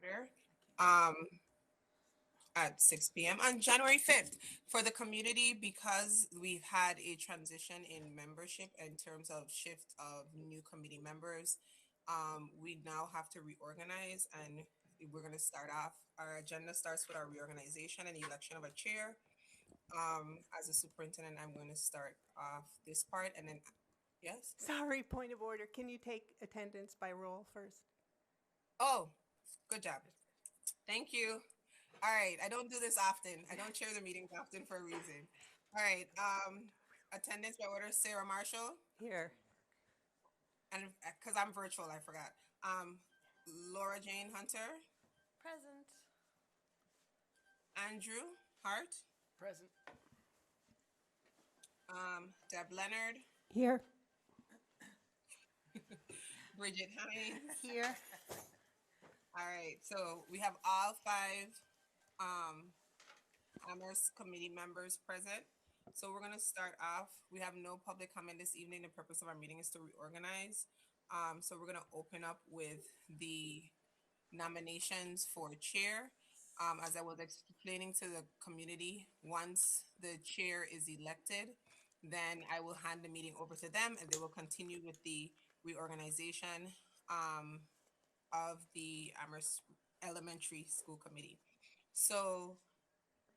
order at 6 p.m. on January 5th for the community because we've had a transition in membership in terms of shift of new committee members. We now have to reorganize and we're going to start off. Our agenda starts with our reorganization and election of a chair. As a superintendent, I'm going to start off this part and then, yes? Sorry, point of order. Can you take attendance by roll first? Oh, good job. Thank you. All right, I don't do this often. I don't chair the meetings often for a reason. All right, attendance by order, Sarah Marshall, Here. and because I'm virtual, I forgot. Laura Jane Hunter, Present. Andrew Hart, Present. Deb Leonard, Here. Bridget Honey. Here. All right, so we have all five Amherst committee members present. So we're gonna start off. We have no public comment this evening. The purpose of our meeting is to reorganize. So we're gonna open up with the nominations for chair. As I was explaining to the community, once the chair is elected, then I will hand the meeting over to them and they will continue with the reorganization of the Amherst Elementary School Committee. So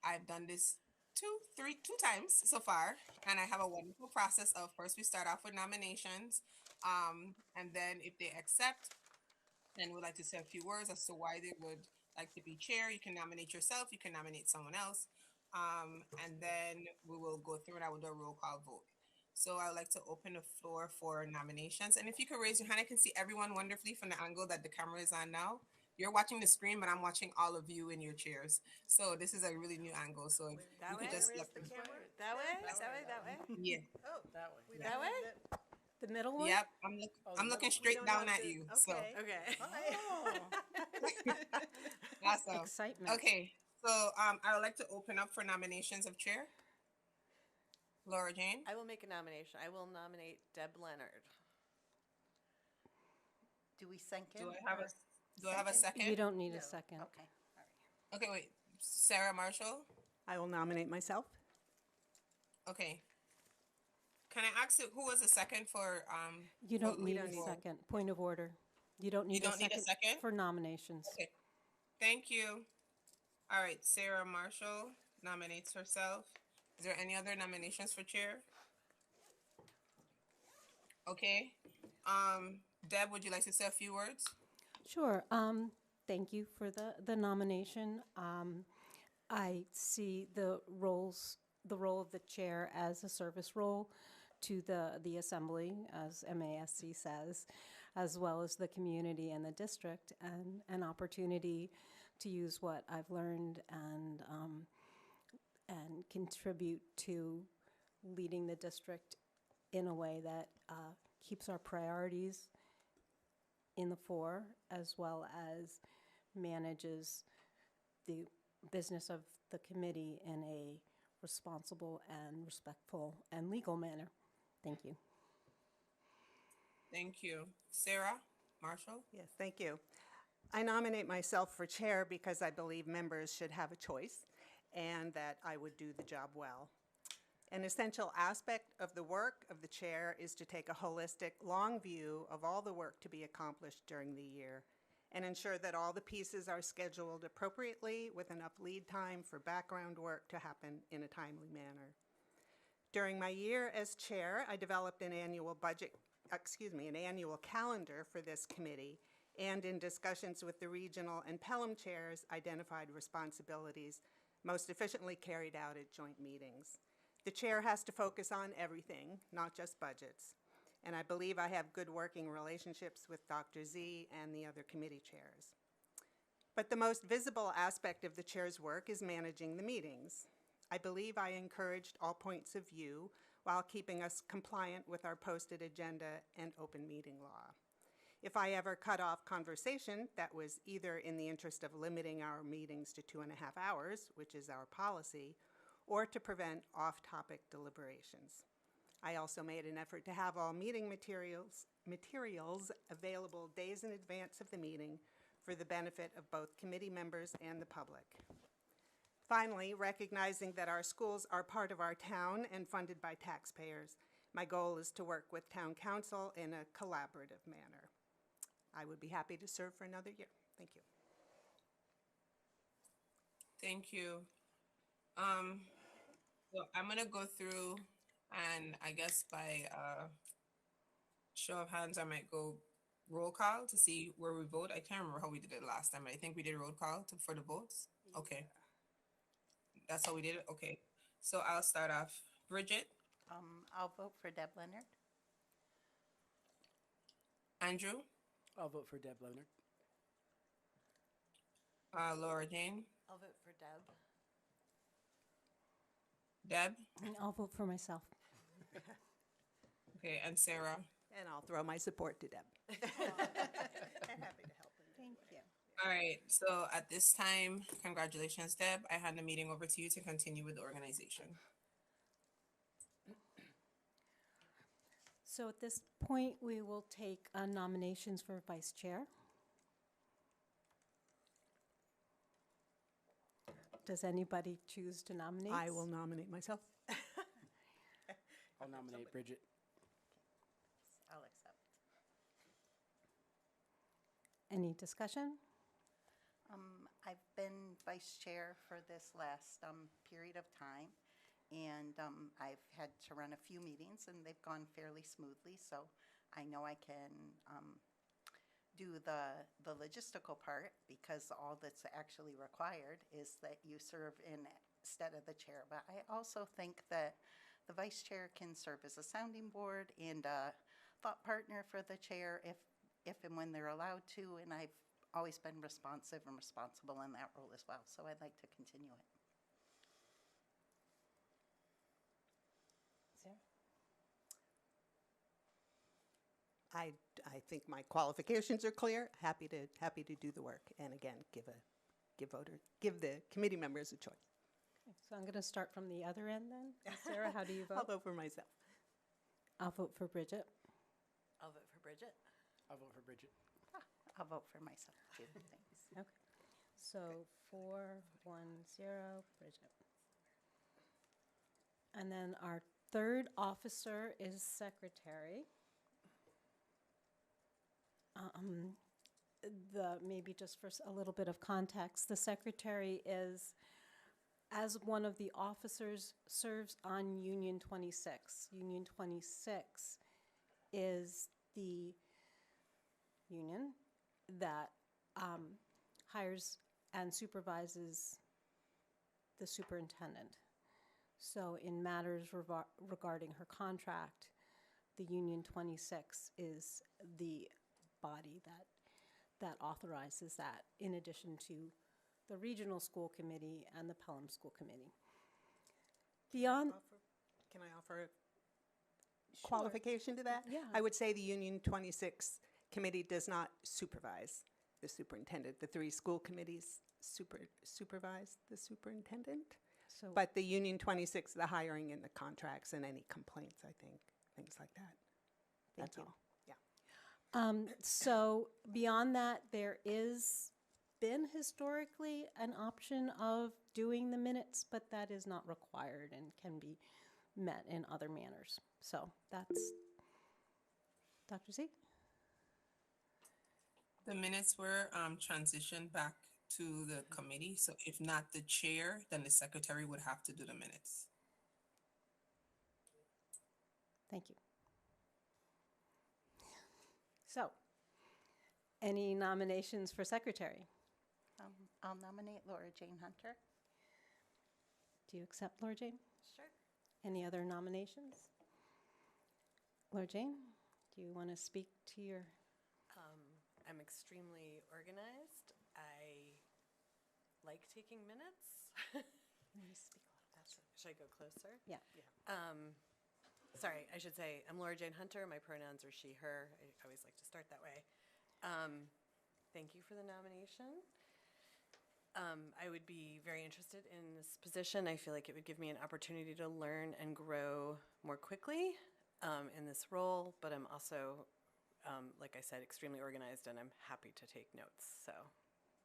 I've done this two times so far, and I have a wonderful process of first we start off with nominations, and then if they accept, then we'd like to say a few words as to why they would like to be chair. You can nominate yourself, you can nominate someone else, and then we will go through and I will do a roll call vote. So I would like to open the floor for nominations. And if you could raise your hand, I can see everyone wonderfully from the angle that the camera is on now. You're watching the screen, but I'm watching all of you in your chairs. So this is a really new angle. So if That you way? could just Where's let the them. camera? That way? That way? Yeah. Oh, That way. That way? the middle one? Yep. I'm looking We straight don't down have at to- you. Okay. Okay. Oh. So awesome. Excitement. Okay. So I would like to open up for nominations of chair. Laura Jane. I will make a nomination. I will nominate Deb Leonard. Do we second? Do I have a second? You don't need No. a second. Okay, all right. Okay, wait. Sarah Marshall. I will nominate myself. Okay. Can I ask who was the second for You don't for- need for- a second. Point of order. You don't need, don't need a second? for nominations. Okay. Thank you. All right, Sarah Marshall nominates herself. Is there any other nominations for chair? Okay. Deb, would you like to say a few words? Sure. Thank you for the nomination. I see the role of the chair as a service role to the assembly, as MASC says, as well as the community and the district, and an opportunity to use what I've learned and contribute to leading the district in a way that keeps our priorities in the fore, as well as manages the business of the committee in a responsible and respectful and legal manner. Thank you. Thank you. Sarah Marshall? Yes, thank you. I nominate myself for chair because I believe members should have a choice and that I would do the job well. An essential aspect of the work of the chair is to take a holistic, long view of all the work to be accomplished during the year and ensure that all the pieces are scheduled appropriately with enough lead time for background work to happen in a timely manner. During my year as chair, I developed an annual calendar for this committee, and in discussions with the regional and Pelham chairs, identified responsibilities most efficiently carried out at joint meetings. The chair has to focus on everything, not just budgets, and I believe I have good working relationships with Dr. Z and the other committee chairs. But the most visible aspect of the chair's work is managing the meetings. I believe I encouraged all points of view while keeping us compliant with our posted agenda and open meeting law. If I ever cut off conversation, that was either in the interest of limiting our meetings to 2.5 hours, which is our policy, or to prevent off-topic deliberations. I also made an effort to have all meeting materials available days in advance of the meeting for for the benefit of both committee members and the public. Finally, recognizing that our schools are part of our town and funded by taxpayers, my goal is to work with town council in a collaborative manner. I would be happy to serve for another year. Thank you. Thank you. So I'm gonna go through, and I guess by show of hands, I might go roll call to see where we vote. I can't remember how we did it last time. I think we did roll call for the votes. Okay, that's how we did it. Okay, so I'll start off. Bridget, I'll vote for Deb Leonard. Andrew, I'll vote for Deb Leonard. Laura Jane, I'll vote for Deb. Deb, And I'll vote for myself. okay, and Sarah. And I'll throw my support to Deb. Happy to help. Thank you. All right, so at this time, congratulations, Deb. I hand the meeting over to you to continue with the organization. So at this point, we will take nominations for vice chair. Does anybody choose to nominate? I will nominate myself. I'll nominate Bridget. I'll accept. Any discussion? I've been vice chair for this last period of time, and I've had to run a few meetings, and they've gone fairly smoothly, so I know I can do the logistical part, because all that's actually required is that you serve instead of the chair. But I also think that the vice chair can serve as a sounding board and a thought partner for the chair if and when they're allowed to, and I've always been responsive and responsible in that role as well, so I'd like to continue it. Sarah? I think my qualifications are clear. Happy to do the work, and again, give the committee members a choice. Okay, so I'm going to start from the other end then. Sarah, how do you I'll vote? vote for myself. I'll vote for Bridget. I'll vote for Bridget. I'll vote for Bridget. I'll vote for myself too, thanks. Okay. So 4-1-0, Bridget. And then our third officer is secretary. Maybe just for a little bit of context, the secretary is, as one of the officers, serves on Union 26. Union 26 is the union that hires and supervises the superintendent. So in matters regarding her contract, the Union 26 is the body that authorizes that, in addition to the Regional School Committee and the Pelham School Committee. Beyond, Can I offer a qualification to that? Yeah. I would say the Union 26 committee does not supervise the superintendent. The 3 school committees supervise the superintendent. so, But the Union 26, the hiring and the contracts and any complaints, I think, things like that. That's you. all. Yeah. so beyond that, there is been historically an option of doing the minutes, but that is not required and can be met in other manners. So that's, Dr. Z? The minutes were transitioned back to the committee. So if not the chair, then the secretary would have to do the minutes. Thank you. So, any nominations for secretary? I'll nominate Laura Jane Hunter. Do you accept, Laura Jane? Sure. Any other nominations? Laura Jane, do you want to speak to your, I'm extremely organized. I like taking minutes. Should I go closer? yeah. Sorry, I should say I'm Laura Jane Hunter. My pronouns are she, her. I always like to start that way. Thank you for the nomination. I would be very interested in this position. I feel like it would give me an opportunity to learn and grow more quickly in this role, but I'm also like I said, extremely organized, and I'm happy to take notes, so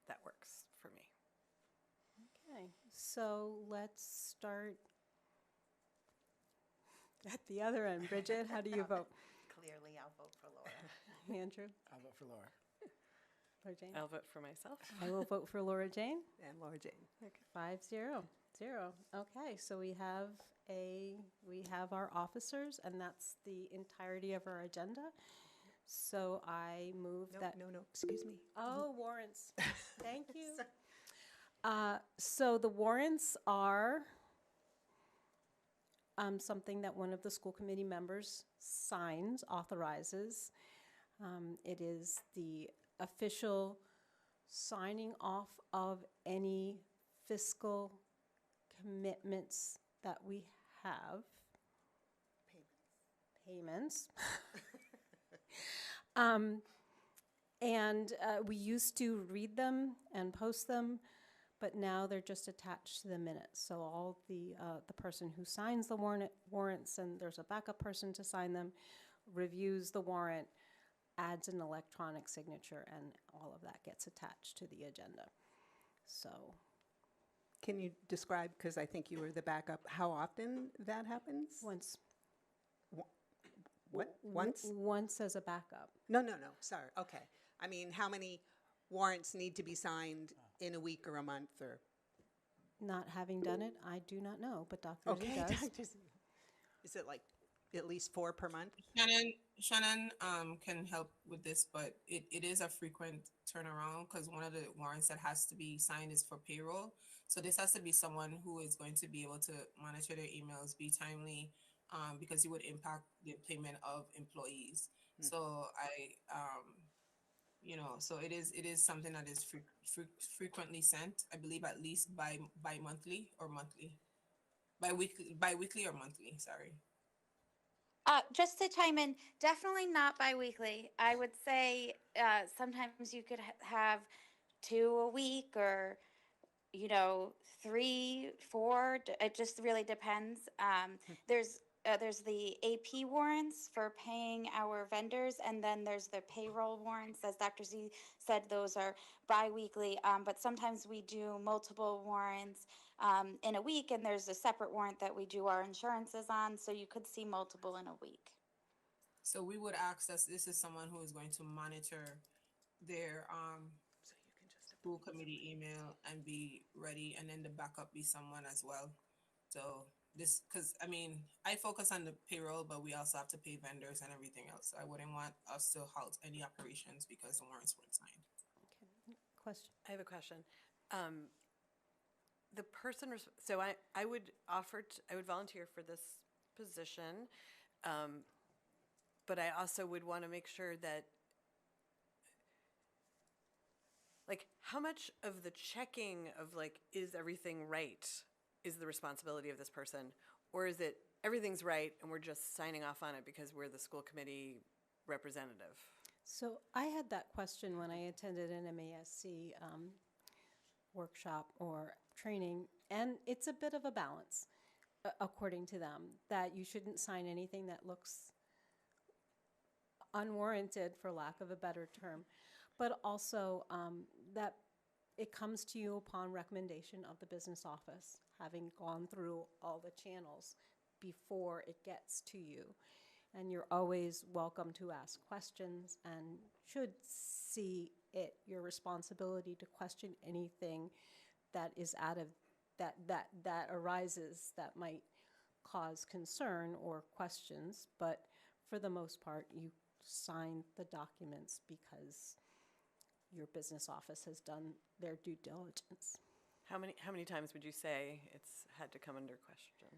that works for me. Okay, so let's start at the other end. Bridget, how do you vote? Clearly, I'll vote for Laura. Andrew? I'll vote for Laura. Laura Jane? I'll vote for myself. I will vote for Laura Jane. And Laura Jane. 5-0. Okay, so we have our officers, and that's the entirety of our agenda. So I move No, that. no, excuse me. Oh, warrants. Thank you. So the warrants are something that one of the school committee members signs, authorizes. It is the official signing off of any fiscal commitments that we have. Payments. And we used to read them and post them, but now they're just attached to the minutes. So all the person who signs the warrants, and there's a backup person to sign them, reviews the warrant, adds an electronic signature, and all of that gets attached to the agenda. So Can you describe, because I think you were the backup, how often that happens? once. What? Once? Once as a backup. No, sorry, okay. I mean, how many warrants need to be signed in a week or a month, or? Not having done it, I do not know, but Dr. Z Okay, does. doctors. Is it like at least 4 per month? Shannon can help with this, but it is a frequent turnaround because one of the warrants that has to be signed is for payroll. So this has to be someone who is going to be able to monitor their emails, be timely, because it would impact the employment of employees. So so it is something that is frequently sent. I believe at least bi-monthly or monthly, bi-weekly or monthly. Sorry. Just to chime in, definitely not biweekly. I would say sometimes you could have 2 a week, or 3, 4. It just really depends. There's the AP warrants for paying our vendors, and then there's the payroll warrants. As Dr. Z said, those are biweekly. But sometimes we do multiple warrants in a week, and there's a separate warrant that we do our insurances on. So you could see multiple in a week. So we would access, this is someone who is going to monitor their school committee email and be ready, and then the backup be someone as well. So this, because I focus on the payroll, but we also have to pay vendors and everything else. So I wouldn't want us to halt any operations because the warrants weren't signed. Okay. Question. I have a question. The person, so I would volunteer for this position, but I also would want to make sure that, like, how much of the checking of, like, is everything right is the responsibility of this person? Or is it everything's right and we're just signing off on it because we're the school committee representative? So I had that question when I attended an MASC workshop or training, and it's a bit of a balance, according to them, that you shouldn't sign anything that looks unwarranted, for lack of a better term, but also that it comes to you upon recommendation of the business office, having gone through all the channels before it gets to you. And you're always welcome to ask questions and should see it your responsibility to question anything that is out of that arises that might cause concern or questions. But for the most part, you sign the documents because your business office has done their due diligence. How many times would you say it's had to come under question?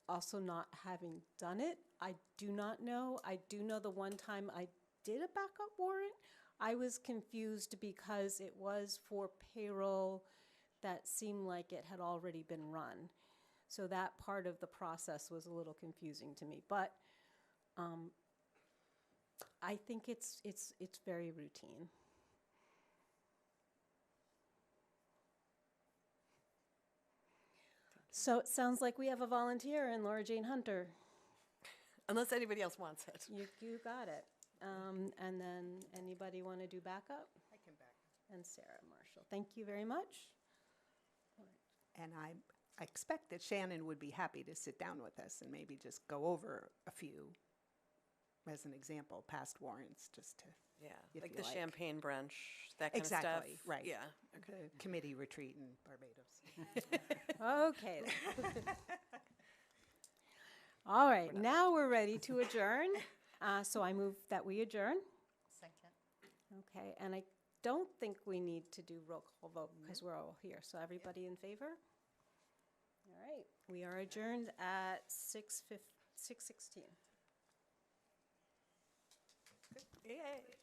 Also, not having done it, I do not know. I do know the one time I did a backup warrant, I was confused because it was for payroll that seemed like it had already been run. So that part of the process was a little confusing to me. But I think it's very routine. So it sounds like we have a volunteer in Laura Jane Hunter. Unless anybody else wants it. You got it. And then anybody want to do backup? I can back. And Sarah Marshall. Thank you very much. And I expect that Shannon would be happy to sit down with us and maybe just go over a few, as an example, past warrants, just to, Yeah, If like you the like. champagne brunch, that kind of stuff. Exactly, right. Yeah. the committee retreat in Barbados. Okay. then. All right, now we're ready to adjourn. So I move that we adjourn. Second. Okay, and I don't think we need to do roll call vote because we're all here. So everybody in favor? All right, we are adjourned at 6:16. Yay.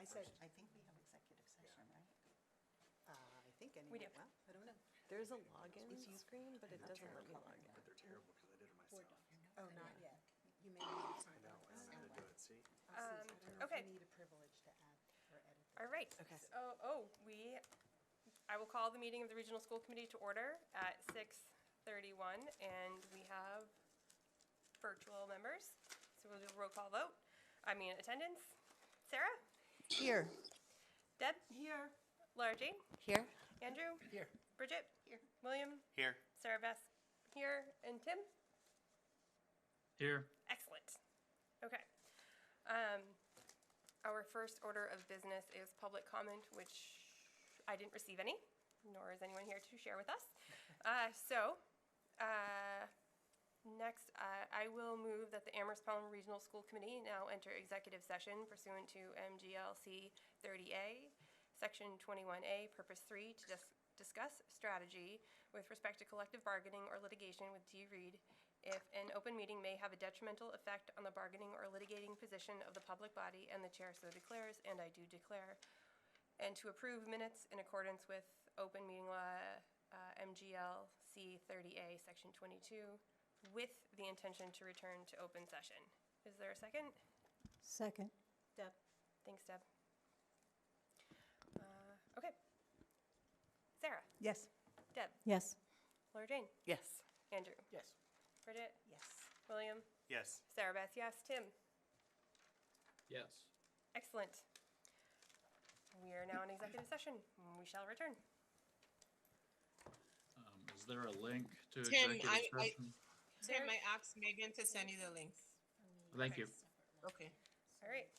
said, I think we have executive session, right? I think We anyway, do. well, I don't know. There's a login screen, but it doesn't let me log in. But they're terrible because I did it myself. Oh, not yet. You may need some. I know, and I'm gonna do it, see? I don't know if okay. you need a privilege to add or edit. All right. Okay. I will call the meeting of the Regional School Committee to order at 6:31, and we have virtual members. So we'll do a roll call vote. Attendance. Sarah? Here. Deb? Here. Laura Jean? Here? Andrew? Here. Bridget? Here. William? Here. Sarah Beth? Here. And Tim? Here. Excellent. Okay. Our first order of business is public comment, which I didn't receive any, nor is anyone here to share with us. Next, I will move that the Amherst Pelham Regional School Committee now enter executive session pursuant to MGLC 30A, Section 21A, Purpose 3, to discuss strategy with respect to collective bargaining or litigation with D. Reed if an open meeting may have a detrimental effect on the bargaining or litigating position of the public body, and the chair so declares, and I do declare, and to approve minutes in accordance with open meeting law, MGL-C 30A, Section 22, with the intention to return to open session. Is there a second? Second. Deb. Thanks, Deb. Okay. Sarah. Yes. Deb. Yes. Laura Jane. Yes. Andrew. Yes. Bridget. Yes. William. Yes. Sarah Beth, yes. Tim. Yes. Excellent. We are now in executive session. We shall return. Is there a link to Tim, executive session? Tim, I asked Megan to send you the link. Thank you. Okay. All right.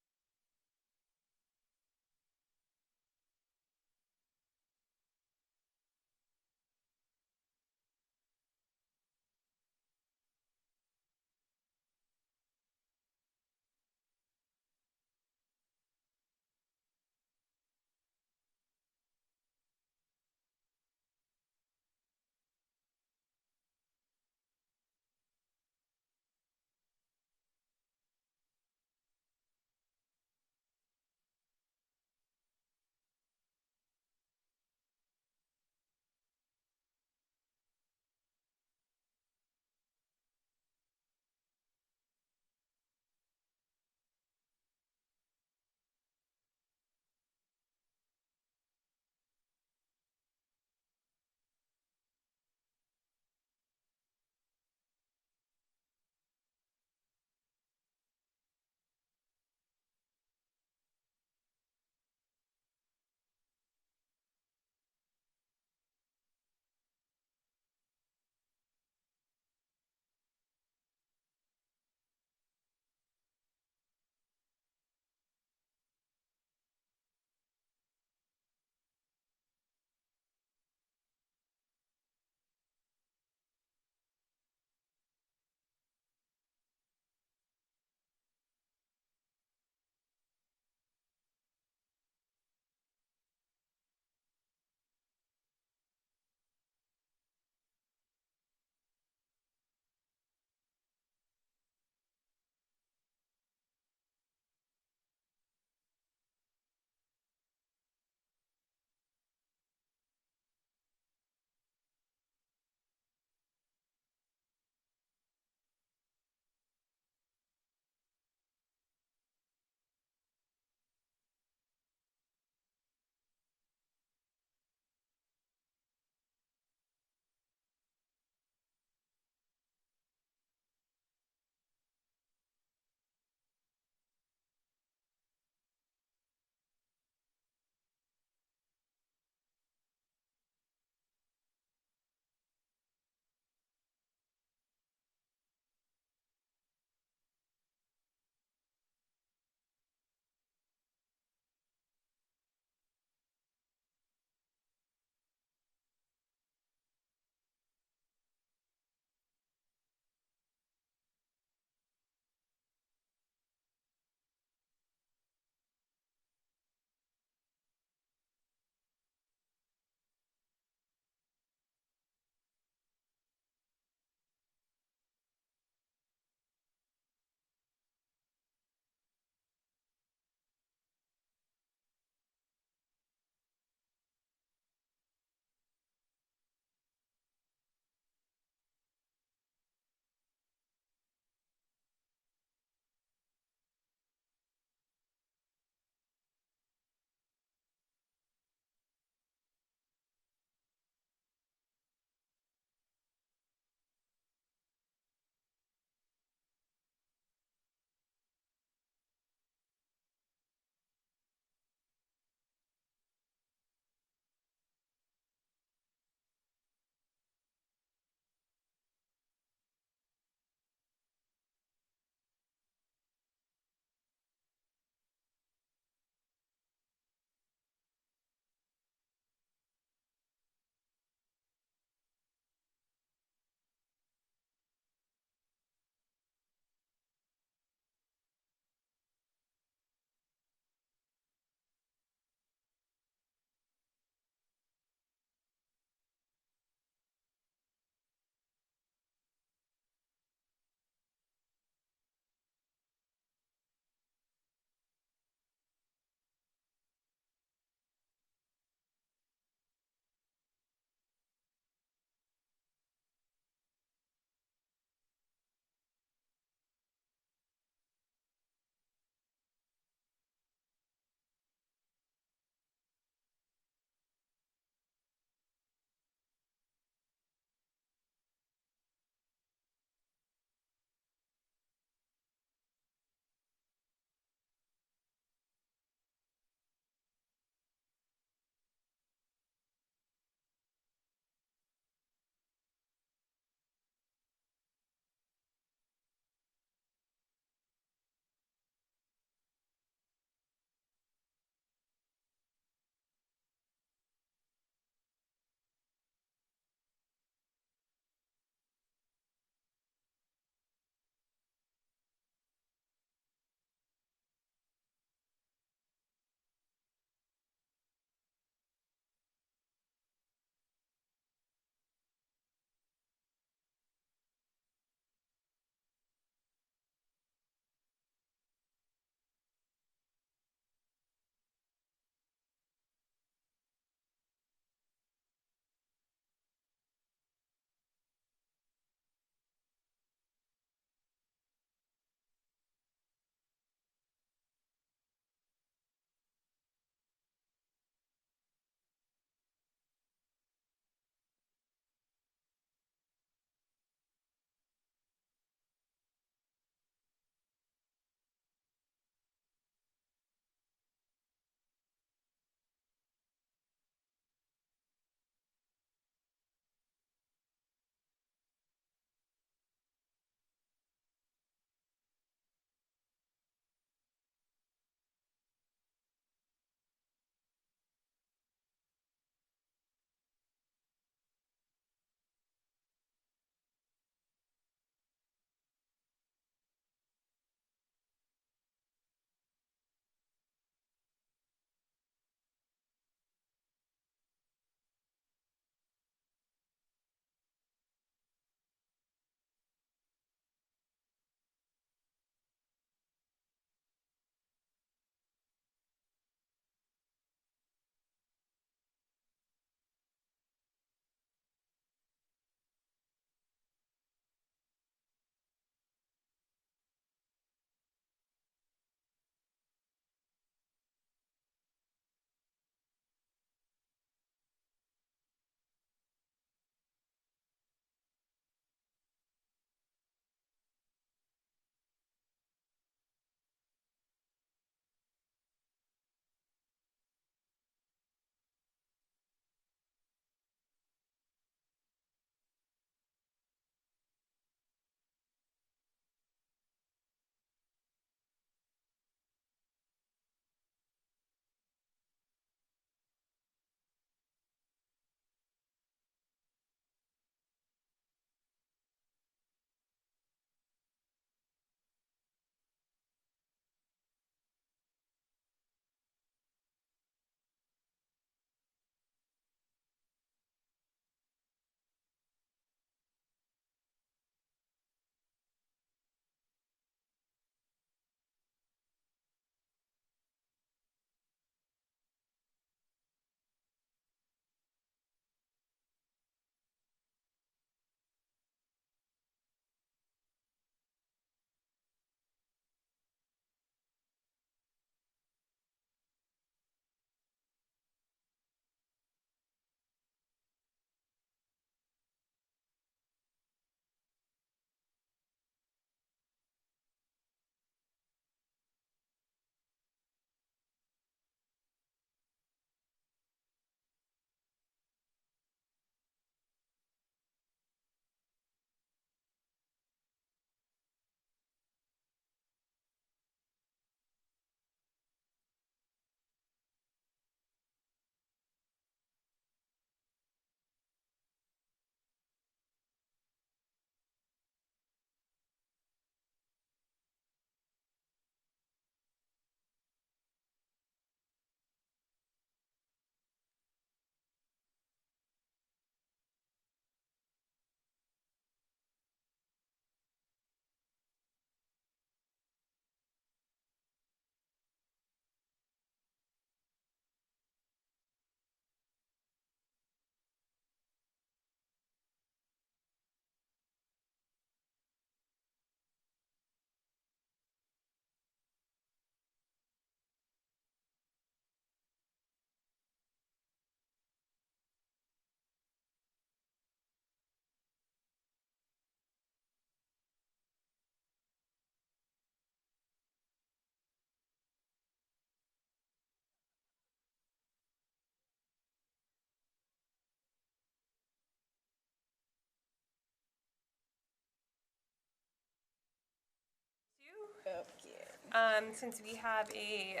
Since we have a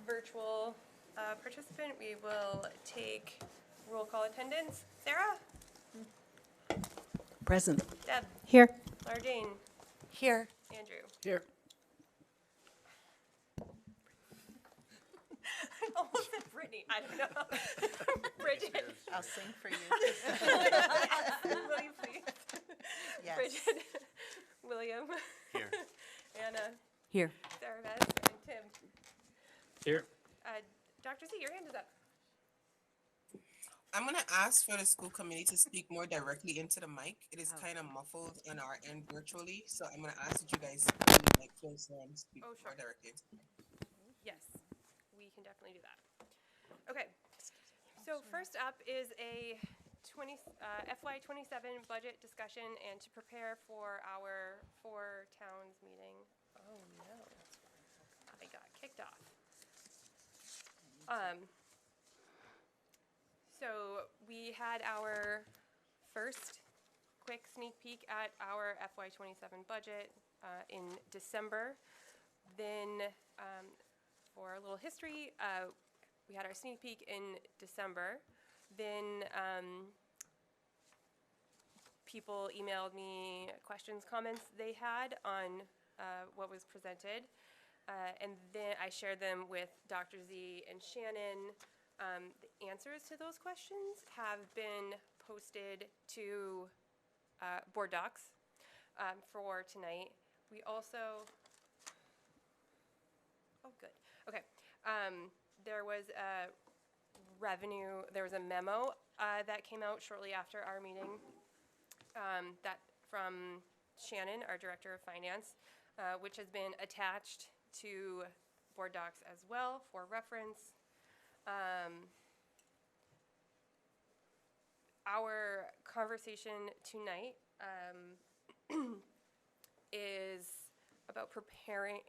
virtual participant, we will take roll call attendance. Sarah? Present. Deb? Here. Laura Jane? Here. Andrew? Here. I almost said Brittany. I don't know. Bridget? I'll sing for you. Will you please? Yes. Bridget? William? Here. Anna? Here. Sarah Beth? And Tim? Here. Dr. Z, your hand is up. I'm going to ask for the school committee to speak more directly into the mic. It is kind of muffled on our end virtually, so I'm going to ask that you guys be like closer and speak Oh, sure. more directly. Yes, we can definitely do that. Okay, so first up is a FY '27 budget discussion and to prepare for our four towns meeting. Oh no, I got kicked off. So we had our first quick sneak peek at our FY '27 budget in December. Then for a little history, we had our sneak peek in December. Then people emailed me questions, comments they had on what was presented. And then I shared them with Dr. Z and Shannon. The answers to those questions have been posted to board docs for tonight. We also, oh good, okay. There was a memo that came out shortly after our meeting that from Shannon, our Director of Finance, which has been attached to board docs as well for reference. Our conversation tonight is about preparing,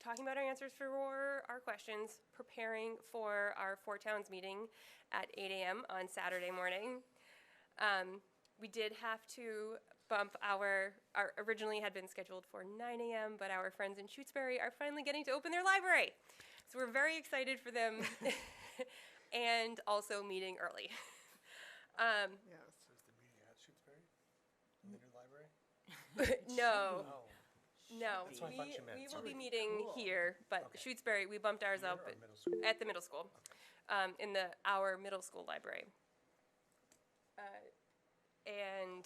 talking about our answers for our questions, preparing for our Four Towns meeting at 8 a.m. on Saturday morning. We did have to bump our originally had been scheduled for 9 a.m., but our friends in Shutesbury are finally getting to open their library. So we're very excited for them and also meeting early. Yes. Is the meeting at Shutesbury? In the new library? No. Oh. No, That's what I thought you meant, we will be sorry. meeting here, but Okay. Shutesbury, we bumped ours Here up or middle school? at the middle school, in our middle school library. And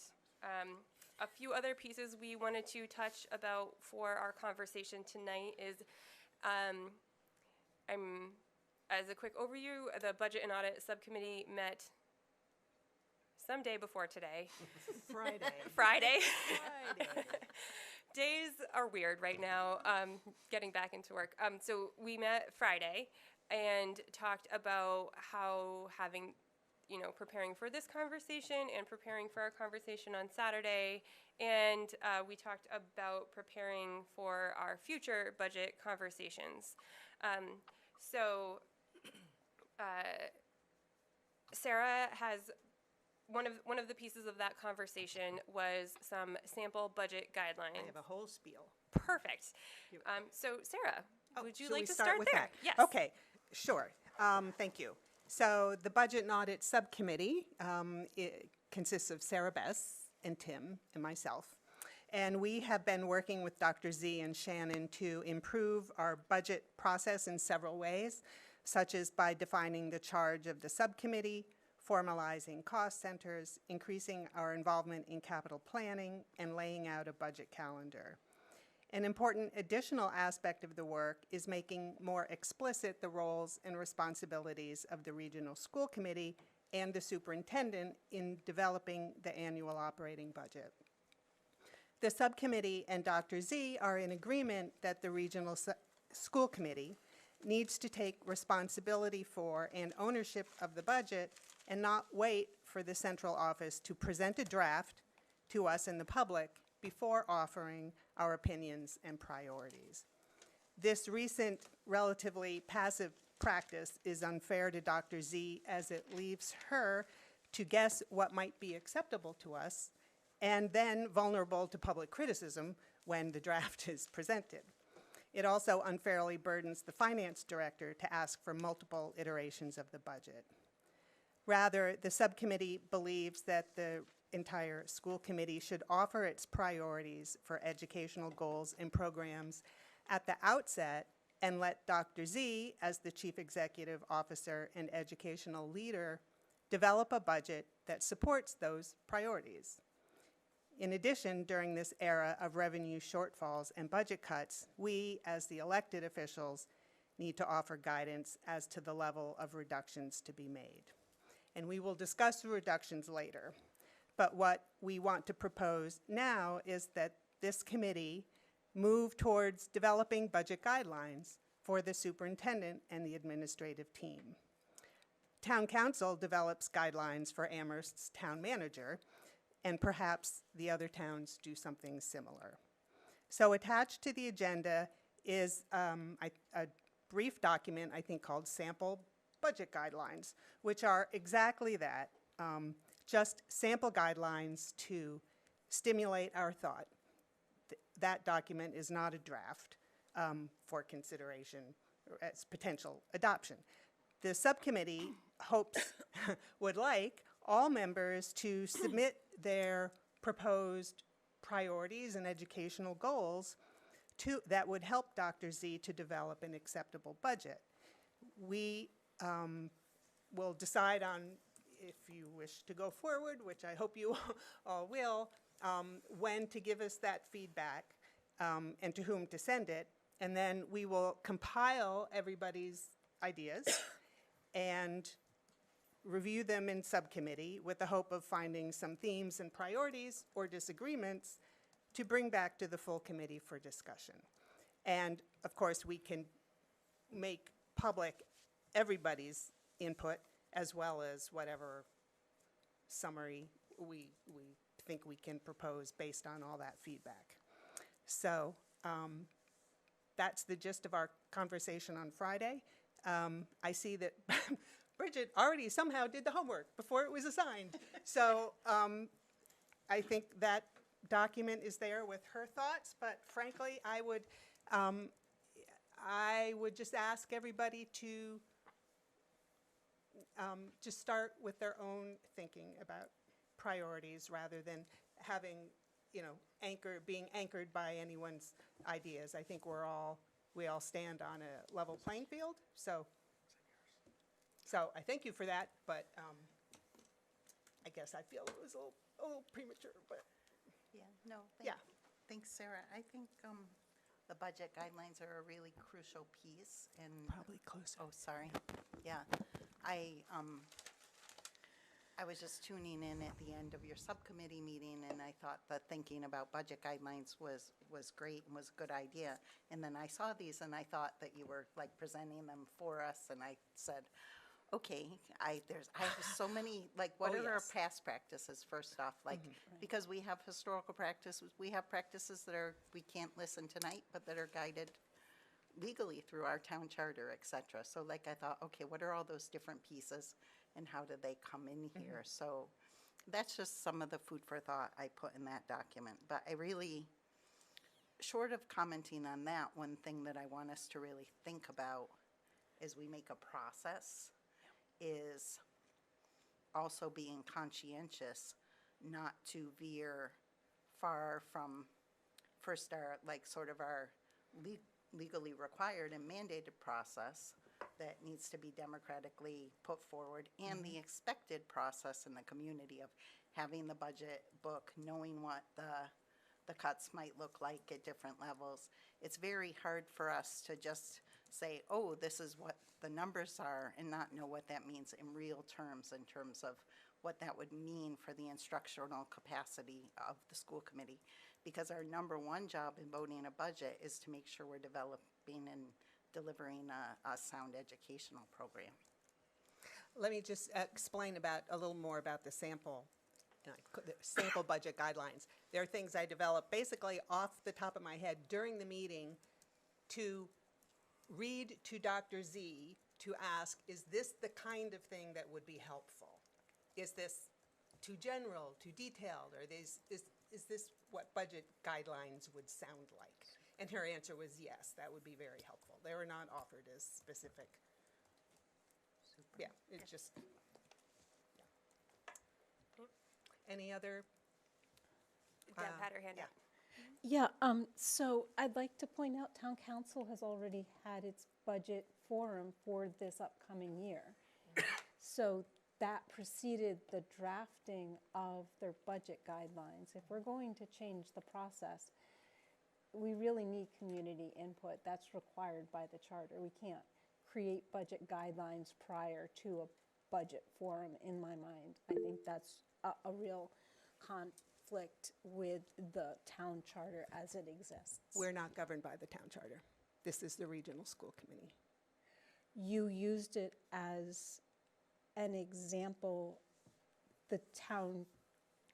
a few other pieces we wanted to touch about for our conversation tonight is, as a quick overview, the Budget and Audit Subcommittee met someday before today. Friday. Friday. Friday. Days are weird right now, getting back into work. So we met Friday and talked about how preparing for this conversation and preparing for our conversation on Saturday. And we talked about preparing for our future budget conversations. Sarah has one of the pieces of that conversation was some sample budget guidelines. I have a whole spiel. Perfect. So Sarah, would you Should like we to start start with there? that? Yes. Okay, sure. Thank you. So the Budget and Audit Subcommittee it consists of Sarah Bess and Tim and myself. And we have been working with Dr. Z and Shannon to improve our budget process in several ways, such as by defining the charge of the subcommittee, formalizing cost centers, increasing our involvement in capital planning, and laying out a budget calendar. An important additional aspect of the work is making more explicit the roles and responsibilities of the regional school committee and the superintendent in developing the annual operating budget. The subcommittee and Dr. Z are in agreement that the regional school committee needs to take responsibility for and ownership of the budget and not wait for the central office to present a draft to us and the public before offering our opinions and priorities. This recent relatively passive practice is unfair to Dr. Z as it leaves her to guess what might be acceptable to us and then vulnerable to public criticism when the draft is presented. It also unfairly burdens the finance director to ask for multiple iterations of the budget. Rather, the subcommittee believes that the entire school committee should offer its priorities for educational goals and programs at the outset and let Dr. Z, as the chief executive officer and educational leader, develop a budget that supports those priorities. In addition, during this era of revenue shortfalls and budget cuts, we, as the elected officials, need to offer guidance as to the level of reductions to be made. And we will discuss the reductions later. But what we want to propose now is that this committee move towards developing budget guidelines for the superintendent and the administrative team. Town council develops guidelines for Amherst's town manager, and perhaps the other towns do something similar. So attached to the agenda is a brief document, I think, called Sample Budget Guidelines, which are exactly that, just sample guidelines to stimulate our thought. That document is not a draft for consideration as potential adoption. The subcommittee hopes, would like all members to submit their proposed priorities and educational goals that would help Dr. Z to develop an acceptable budget. We will decide on, if you wish to go forward, which I hope you all will, when to give us that feedback and to whom to send it. And then we will compile everybody's ideas and review them in subcommittee with the hope of finding some themes and priorities or disagreements to bring back to the full committee for discussion. And of course, we can make public everybody's input as well as whatever summary we think we can propose based on all that feedback. So that's the gist of our conversation on Friday. I see that Bridget already somehow did the homework before it was assigned. So I think that document is there with her thoughts, but frankly, I would just ask everybody to just start with their own thinking about priorities rather than having, being anchored by anyone's ideas. I think we all stand on a level playing field. So I thank you for that, but I guess I feel it was a little premature, but. Yeah, no, Yeah. thanks, Sarah. I think the budget guidelines are a really crucial piece, and Probably closer. oh, sorry. Yeah, I was just tuning in at the end of your subcommittee meeting, and I thought that thinking about budget guidelines was great and was a good idea. And then I saw these, and I thought that you were like presenting them for us, and I said, okay, I have so many, like, what Oh, are our yes. past practices, first off? Like, because we have historical practices, we have practices that we can't listen tonight, but that are guided legally through our town charter, et cetera. So like, I thought, okay, what are all those different pieces and how do they come in here? So that's just some of the food for thought I put in that document. But I really, short of commenting on that, one thing that I want us to really think about as we make a process is also being conscientious not to veer far from first our, like, sort of our legally required and mandated process that needs to be democratically put forward, and the expected process in the community of having the budget book, knowing what the cuts might look like at different levels. It's very hard for us to just say, oh, this is what the numbers are, and not know what that means in real terms, in terms of what that would mean for the instructional capacity of the school committee. Because our number one job in voting a budget is to make sure we're developing and delivering a sound educational program. Let me just explain a little more about the sample budget guidelines. There are things I developed basically off the top of my head during the meeting to read to Dr. Z to ask, is this the kind of thing that would be helpful? Is this too general, too detailed, or is this what budget guidelines would sound like? And her answer was yes, that would be very helpful. They were not offered as specific. Yeah, it just, yeah. Any other? Deb had her hand yeah. up. Yeah, so I'd like to point out, town council has already had its budget forum for this upcoming year. So that preceded the drafting of their budget guidelines. If we're going to change the process, we really need community input. That's required by the charter. We can't create budget guidelines prior to a budget forum, in my mind. I think that's a real conflict with the town charter as it exists. We're not governed by the town charter. This is the regional school committee. You used it as an example, the town,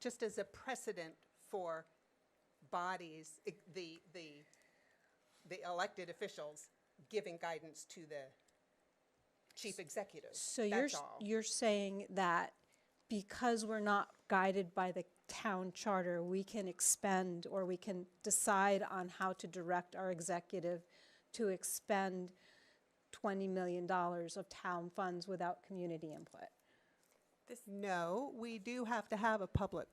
Just as a precedent for bodies, the elected officials giving guidance to the chief executive. so That's all. you're saying that because we're not guided by the town charter, we can expend, or we can decide on how to direct our executive to expend $20 million of town funds without community input. No, we do have to have a public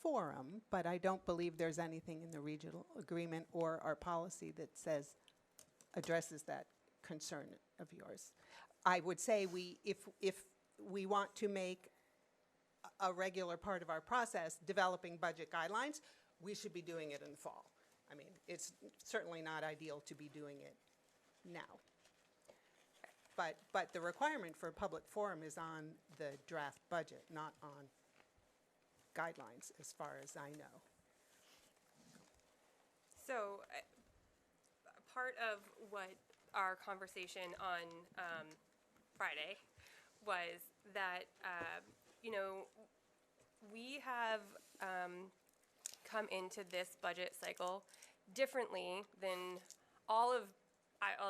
forum, but I don't believe there's anything in the regional agreement or our policy that addresses that concern of yours. I would say if we want to make a regular part of our process, developing budget guidelines, we should be doing it in the fall. I mean, it's certainly not ideal to be doing it now. But the requirement for a public forum is on the draft budget, not on guidelines, as far as I know. So, part of what our conversation on Friday was that, we have come into this budget cycle differently than I'll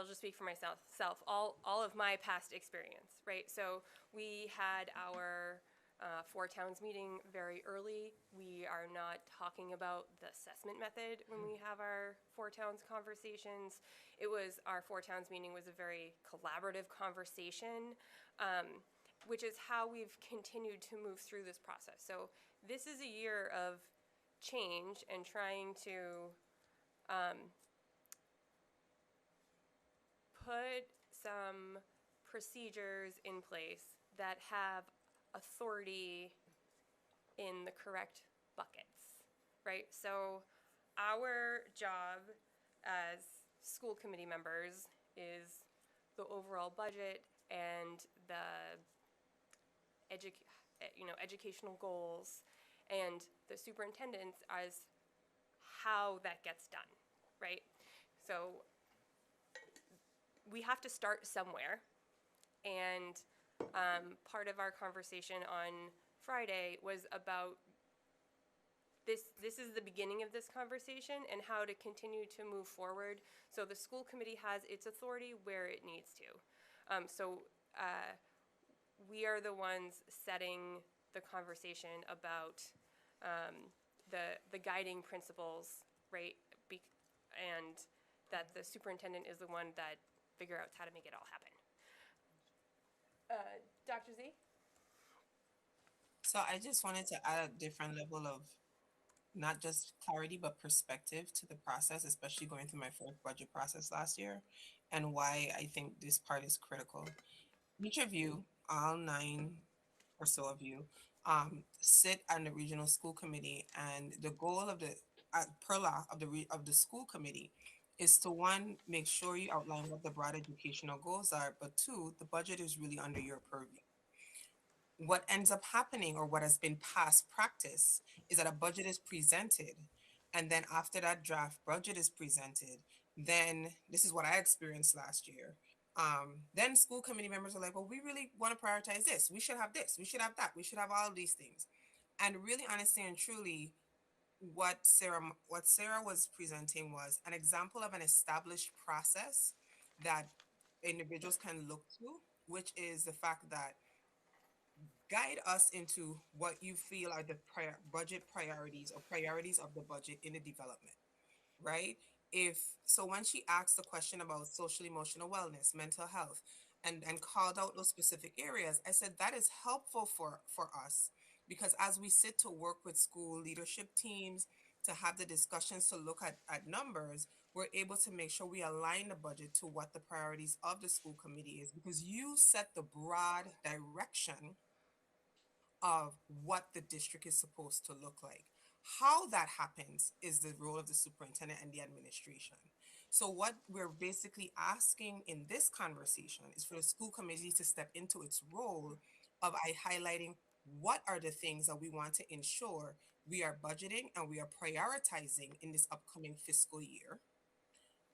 just speak for myself, all of my past experience, right? So we had our Four Towns meeting very early. We are not talking about the assessment method when we have our Four Towns conversations. Our Four Towns meeting was a very collaborative conversation, which is how we've continued to move through this process. So this is a year of change and trying to put some procedures in place that have authority in the correct buckets, right? So our job as school committee members is the overall budget and the educational goals, and the superintendents as how that gets done, right? So we have to start somewhere, and part of our conversation on Friday was about this is the beginning of this conversation and how to continue to move forward. So the school committee has its authority where it needs to. We are the ones setting the conversation about the guiding principles, right? And that the superintendent is the one that figure out how to make it all happen. Dr. Z? So I just wanted to add a different level of not just clarity, but perspective to the process, especially going through my first budget process last year, and why I think this part is critical. Each of you, all 9 or so of you, sit on the regional school committee, and the goal of the per law of the school committee is to, 1, make sure you outline what the broad educational goals are, but 2, the budget is really under your purview. What ends up happening, or what has been past practice, is that a budget is presented, and then after that draft budget is presented, then this is what I experienced last year. Then school committee members are like, well, we really want to prioritize this. We should have this. We should have that. We should have all of these things. And really, honestly and truly, what Sarah was presenting was an example of an established process that individuals can look to, which is the fact that guide us into what you feel are the budget priorities or priorities of the budget in the development, right? If so, when she asked the question about social emotional wellness, mental health, and called out those specific areas, I said that is helpful for us because as we sit to work with school leadership teams to have the discussions to look at numbers, we're able to make sure we align the budget to what the priorities of the school committee is because you set the broad direction of what the district is supposed to look like. How that happens is the role of the superintendent and the administration. So, what we're basically asking in this conversation is for the school committee to step into its role of highlighting what are the things that we want to ensure we are budgeting and we are prioritizing in this upcoming fiscal year.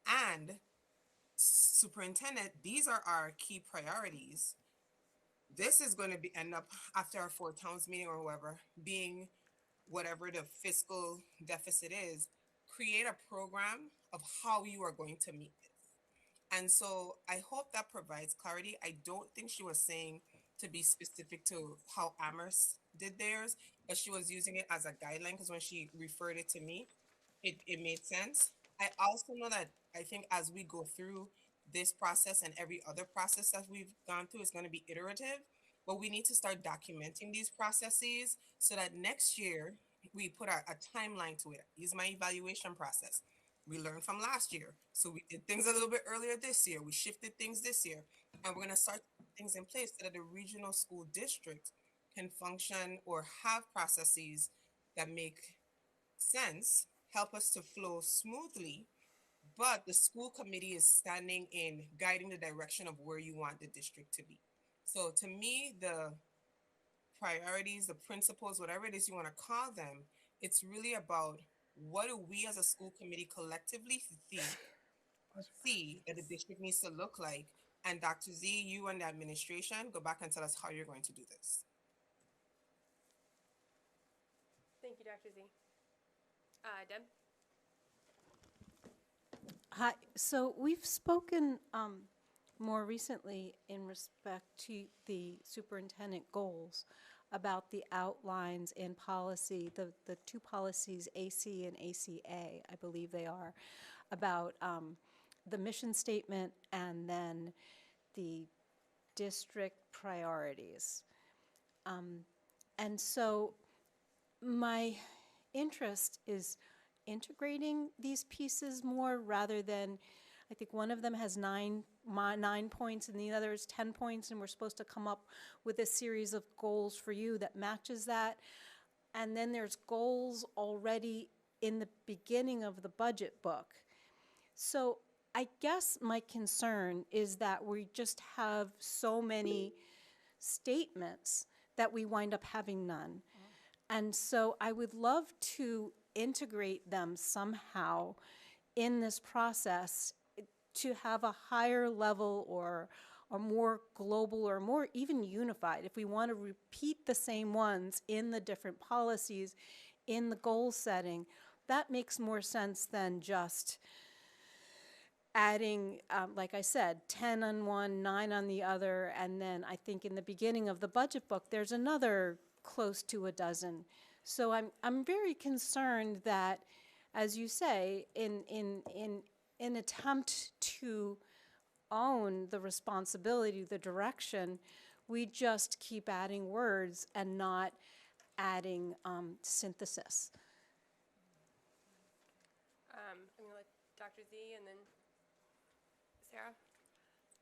And superintendent, these are our key priorities. This is going to be end up after our four towns meeting or whoever being whatever the fiscal deficit is, create a program of how you are going to meet this. And so I hope that provides clarity. I don't think she was saying to be specific to how Amherst did theirs, but she was using it as a guideline because when she referred it to me, it made sense. I also know that I think as we go through this process and every other process that we've gone through is going to be iterative, but we need to start documenting these processes so that next year we put a timeline to it. Use my evaluation process. We learned from last year. So we did things a little bit earlier this year. We shifted things this year. And we're going to start things in place so that the regional school district can function or have processes that make sense, help us to flow smoothly, but the school committee is standing in guiding the direction of where you want the district to be. So to me, the priorities, the principles, whatever it is you want to call them, it's really about what do we as a school committee collectively see that the district needs to look like. And Dr. Z, you and the administration, go back and tell us how you're going to do this. Thank you, Dr. Z. Deb? Hi, so we've spoken more recently in respect to the superintendent goals about the outlines in policy, the two policies, AC and ACA, I believe they are, about the mission statement and then the district priorities. And so my interest is integrating these pieces more rather than, I think one of them has 9 points and the other is 10 points, and we're supposed to come up with a series of goals for you that matches that. And then there's goals already in the beginning of the budget book. So I guess my concern is that we just have so many statements that we wind up having none. And so I would love to integrate them somehow in this process to have a higher level or more global or more even unified. If we want to repeat the same ones in the different policies, in the goal setting, that makes more sense than just adding, like I said, 10 on one, 9 on the other, and then I think in the beginning of the budget book, there's another close to a dozen. So I'm very concerned that, as you say, in attempt to own the responsibility, the direction, we just keep adding words and not adding synthesis. I'm going to let Dr. Z and then Sarah.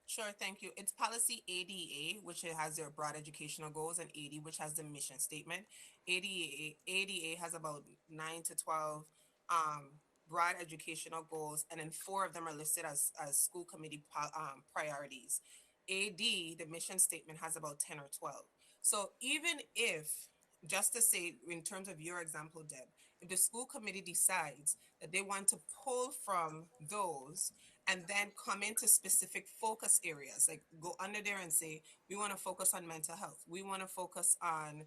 Sure, thank you. It's policy ADA, which it has their broad educational goals, and AD, which has the mission statement. ADA has about 9 to 12 broad educational goals, and then 4 of them are listed as school committee priorities. AD, the mission statement, has about 10 or 12. So even if, just to say, in terms of your example, Deb, if the school committee decides that they want to pull from those and then come into specific focus areas, like go under there and say, we want to focus on mental health. We want to focus on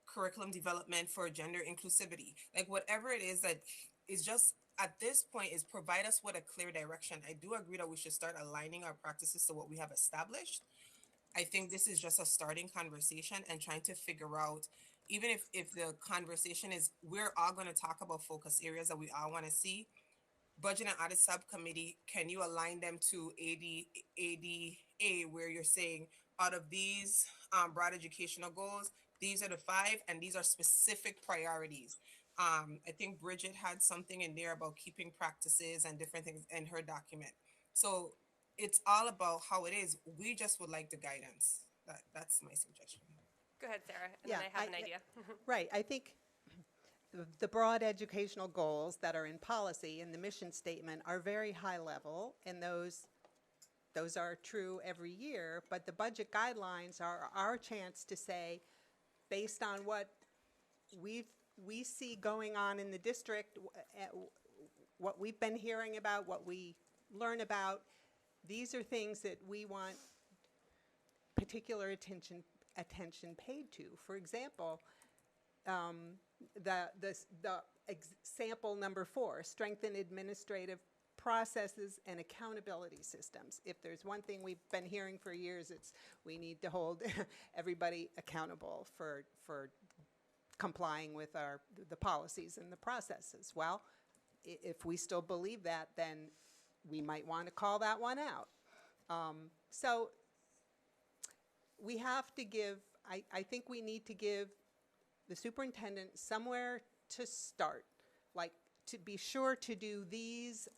curriculum development for gender inclusivity. Like whatever it is that is just at this point is provide us with a clear direction. I do agree that we should start aligning our practices to what we have established. I think this is just a starting conversation and trying to figure out, even if the conversation is, we're all going to talk about focus areas that we all want to see. Budget and audit subcommittee, can you align them to ADA, where you're saying out of these broad educational goals, these are the 5 and these are specific priorities. I think Bridget had something in there about keeping practices and different things in her document. So it's all about how it is. We just would like the guidance. That's my suggestion. Go ahead, Sarah, and Yeah, then I have an idea. Right, I think the broad educational goals that are in policy and the mission statement are very high level, and those are true every year, but the budget guidelines are our chance to say, based on what we see going on in the district, what we've been hearing about, what we learn about, these are things that we want particular attention paid to. For example, sample number 4, strengthen administrative processes and accountability systems. If there's one thing we've been hearing for years, it's we need to hold everybody accountable for complying with the policies and the processes. Well, if we still believe that, then we might want to call that one out. So we have to give, I think we need to give the superintendent somewhere to start, like to be sure to do this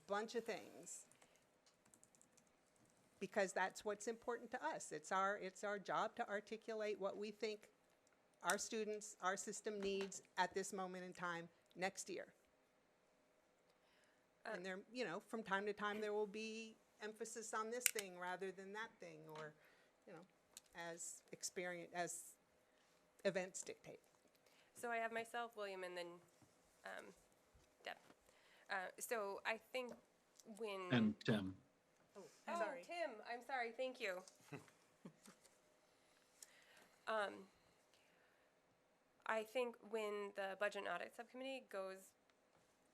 bunch of things, because that's what's important to us. It's our job to articulate what we think our students, our system needs at this moment in time next year. And there, from time to time there will be emphasis on this thing rather than that thing, or, as events dictate. So I have myself, William, and then Deb. So I think when... And Tim. Sorry. Tim, I'm sorry, thank you. I think when the Budget and Audit Subcommittee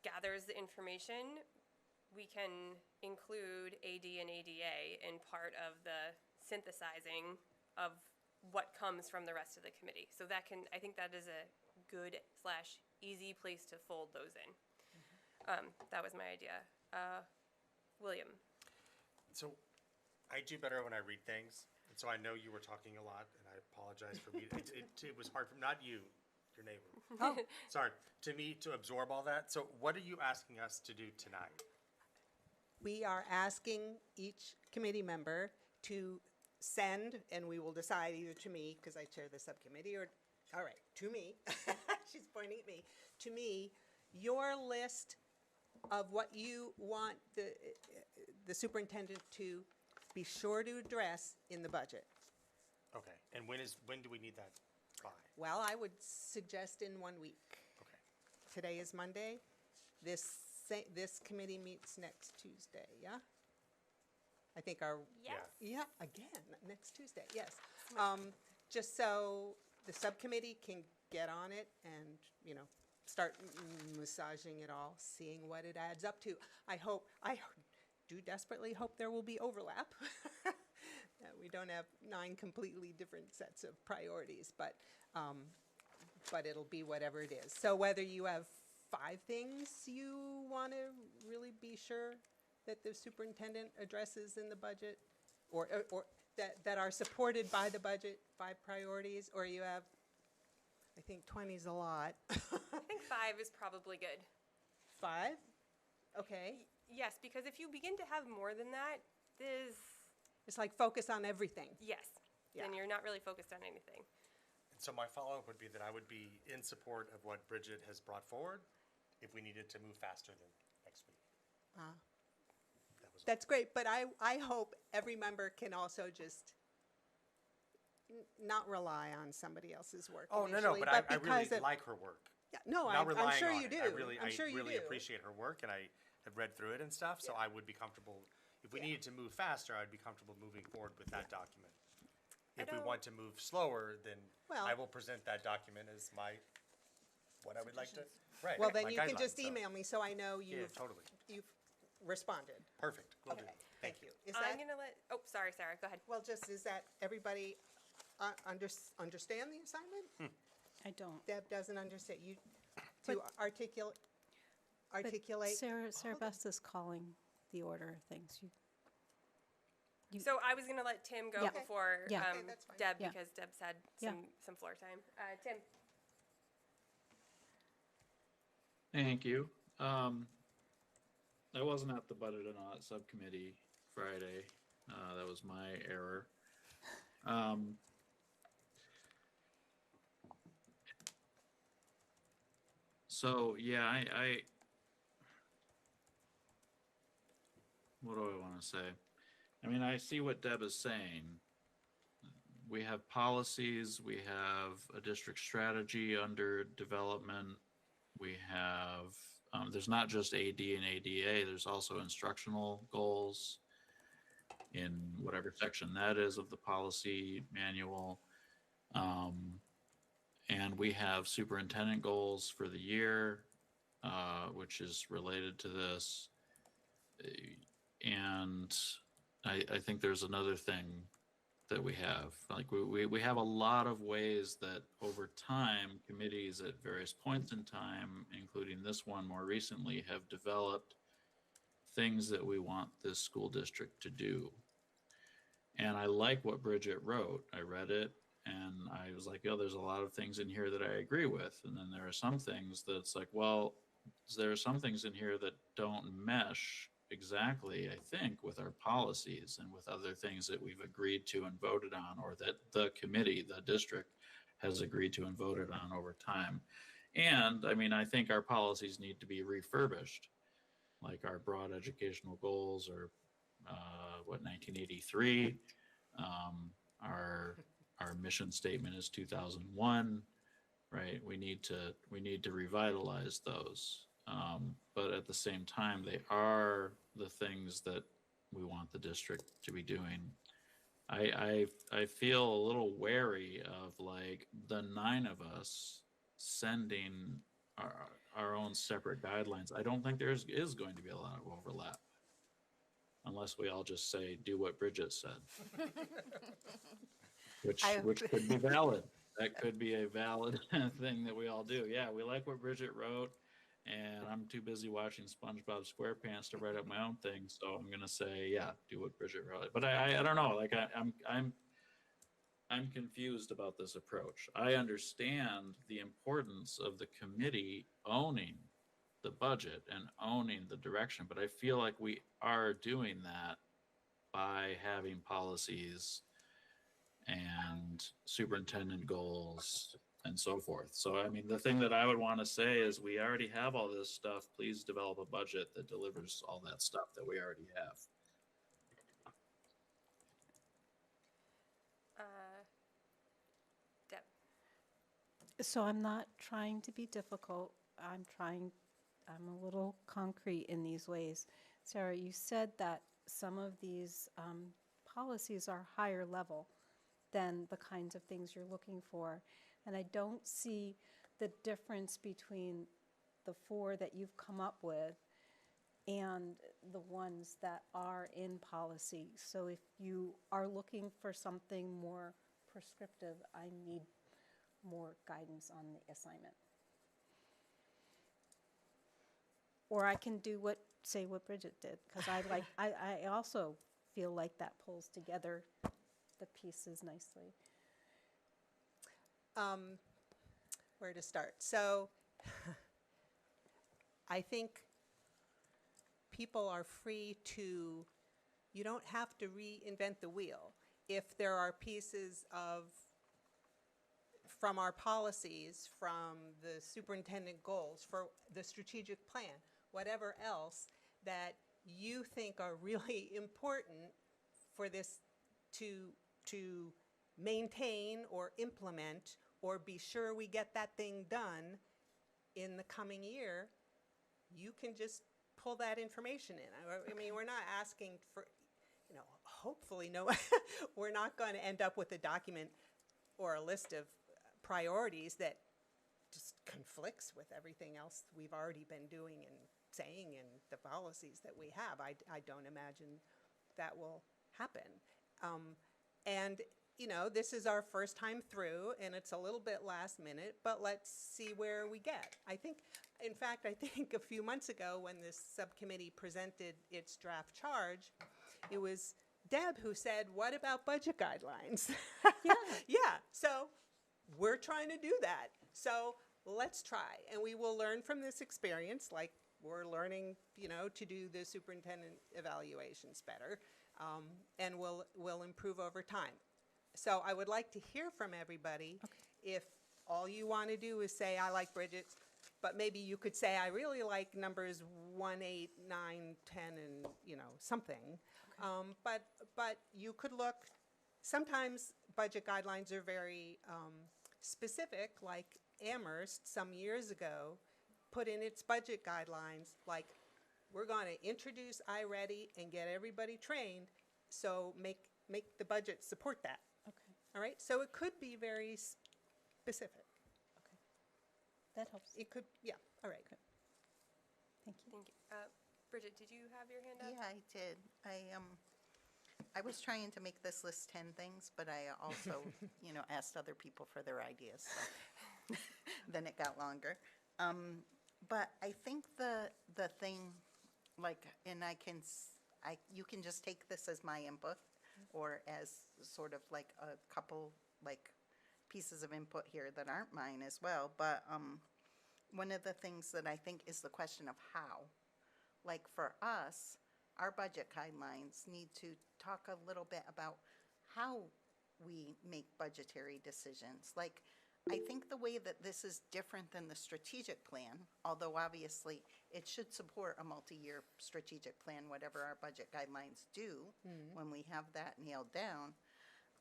gathers the information, we can include AD and ADA in part of the synthesizing of what comes from the rest of the committee. So I think that is a good / easy place to fold those in. That was my idea. William. So I do better when I read things, and so I know you were talking a lot, and I apologize for me. It was hard for, not you, your neighbor. Oh. Sorry, to me to absorb all that. So what are you asking us to do tonight? We are asking each committee member to send, and we will decide either to me, because I chair the subcommittee, or, all right, to me, she's pointing at me, to me, your list of what you want the superintendent to be sure to address in the budget. Okay, and when do we need that by? Well, I would suggest in 1 week. Okay. Today is Monday. This committee meets next Tuesday, yeah? I think Yes. yeah, again, next Tuesday, yes. Just so the subcommittee can get on it and, start massaging it all, seeing what it adds up to. I do desperately hope there will be overlap. We don't have 9 completely different sets of priorities, but it'll be whatever it is. So whether you have 5 things you want to really be sure that the superintendent addresses in the budget, or that are supported by the budget, 5 priorities, or you have, I think 20 is a lot. I think 5 is probably good. 5? Okay. Yes, because if you begin to have more than that, It's like focus on everything. yes, Yeah. then you're not really focused on anything. And so my follow-up would be that I would be in support of what Bridget has brought forward if we needed to move faster than next week. That was That's great, but I hope every member can also just not rely on somebody else's work Oh, no, initially, but I really because of- like her work. Yeah, no, Not I'm relying sure on you it. do. I I'm sure you really do. appreciate her work, and I have read through it and stuff, so I would be comfortable, if we needed to move faster, I'd be comfortable moving forward with that document. If we don't- want to move slower, then Well- I will present that document as what I would like to, right. Well, then my you can guidelines, just so- email me so I know Yeah, you've totally. responded. Perfect, will do. Okay. Thank you. Is I'm that, gonna let, oh, sorry, Sarah, go ahead. well, just, is that everybody understand the assignment? I don't. Deb doesn't understand, you, But- to articulate, But articulate. Sarah Hold on. Best is calling the order of things. So I was gonna let Tim go Yeah. before Yeah. Okay, that's fine. Deb, Yeah. because Deb's had Yeah. some floor time. Tim? Thank you. I wasn't at the budget and audit subcommittee Friday. That was my error. So yeah, what do I want to say? I mean, I see what Deb is saying. We have policies, we have a district strategy under development. We have, there's not just AD and ADA, there's also instructional goals in whatever section that is of the policy manual. And we have superintendent goals for the year, which is related to this. And I think there's another thing that we have. Like we have a lot of ways that over time, committees at various points in time, including this one more recently, have developed things that we want this school district to do. And I like what Bridget wrote. I read it and I was like, oh, there's a lot of things in here that I agree with. And then there are some things that's like, well, there are some things in here that don't mesh exactly, I think, with our policies and with other things that we've agreed to and voted on, or that the committee, the district, has agreed to and voted on over time. And I mean, I think our policies need to be refurbished, like our broad educational goals, or 1983. Our mission statement is 2001, right? We need to revitalize those. But at the same time, they are the things that we want the district to be doing. I feel a little wary of like the 9 of us sending our own separate guidelines. I don't think there is going to be a lot of overlap, unless we all just say, do what Bridget said, which could be valid. That could be a valid thing that we all do. Yeah, we like what Bridget wrote, and I'm too busy watching SpongeBob SquarePants to write up my own thing. So I'm gonna say, yeah, do what Bridget wrote. But I don't know. Like I'm confused about this approach. I understand the importance of the committee owning the budget and owning the direction, but I feel like we are doing that by having policies and superintendent goals and so forth. So, I mean, the thing that I would want to say is we already have all this stuff. Please develop a budget that delivers all that stuff that we already have. Deb? So I'm not trying to be difficult. I'm a little concrete in these ways. Sarah, you said that some of these policies are higher level than the kinds of things you're looking for. And I don't see the difference between the 4 that you've come up with and the ones that are in policy. So if you are looking for something more prescriptive, I need more guidance on the assignment. Or I can do what Bridget did, because I also feel like that pulls together the pieces nicely. Where to start? So I think people are free to, you don't have to reinvent the wheel. If there are pieces from our policies, from the superintendent goals, for the strategic plan, whatever else that you think are really important for this to maintain or implement, or be sure we get that thing done in the coming year, you can just pull that information in. I mean, we're not asking for, hopefully no, we're not going to end up with a document or a list of priorities that just conflicts with everything else we've already been doing and saying in the policies that we have. I don't imagine that will happen. And, you know, this is our first time through, and it's a little bit last minute, but let's see where we get. I think, in fact, I think a few months ago when this subcommittee presented its draft charge, it was Deb who said, what about budget guidelines? Yeah. Yeah, so we're trying to do that. So let's try, and we will learn from this experience, like we're learning, you know, to do the superintendent evaluations better, and we'll improve over time. So I would like to hear from everybody. If all you want to do is say, I like Bridget's, but maybe you could say, I really like numbers 1, 8, 9, 10, and, you know, something. But you could look, sometimes budget guidelines are very specific, like Amherst some years ago put in its budget guidelines, like, we're going to introduce iReady and get everybody trained, so make the budget support that. Okay. All right, so it could be very specific. Okay. That helps. It could, yeah, all right. Thank you. Thank you. Bridget, did you have your hand up? Yeah, I did. I was trying to make this list 10 things, but I also, you know, asked other people for their ideas, so then it got longer. But I think the thing, like, and you can just take this as my input, or as sort of like a couple, like, pieces of input here that aren't mine as well, but one of the things that I think is the question of how. Like, for us, our budget guidelines need to talk a little bit about how we make budgetary decisions. Like, I think the way that this is different than the strategic plan, although obviously it should support a multi-year strategic plan, whatever our budget guidelines do, when we have that nailed down,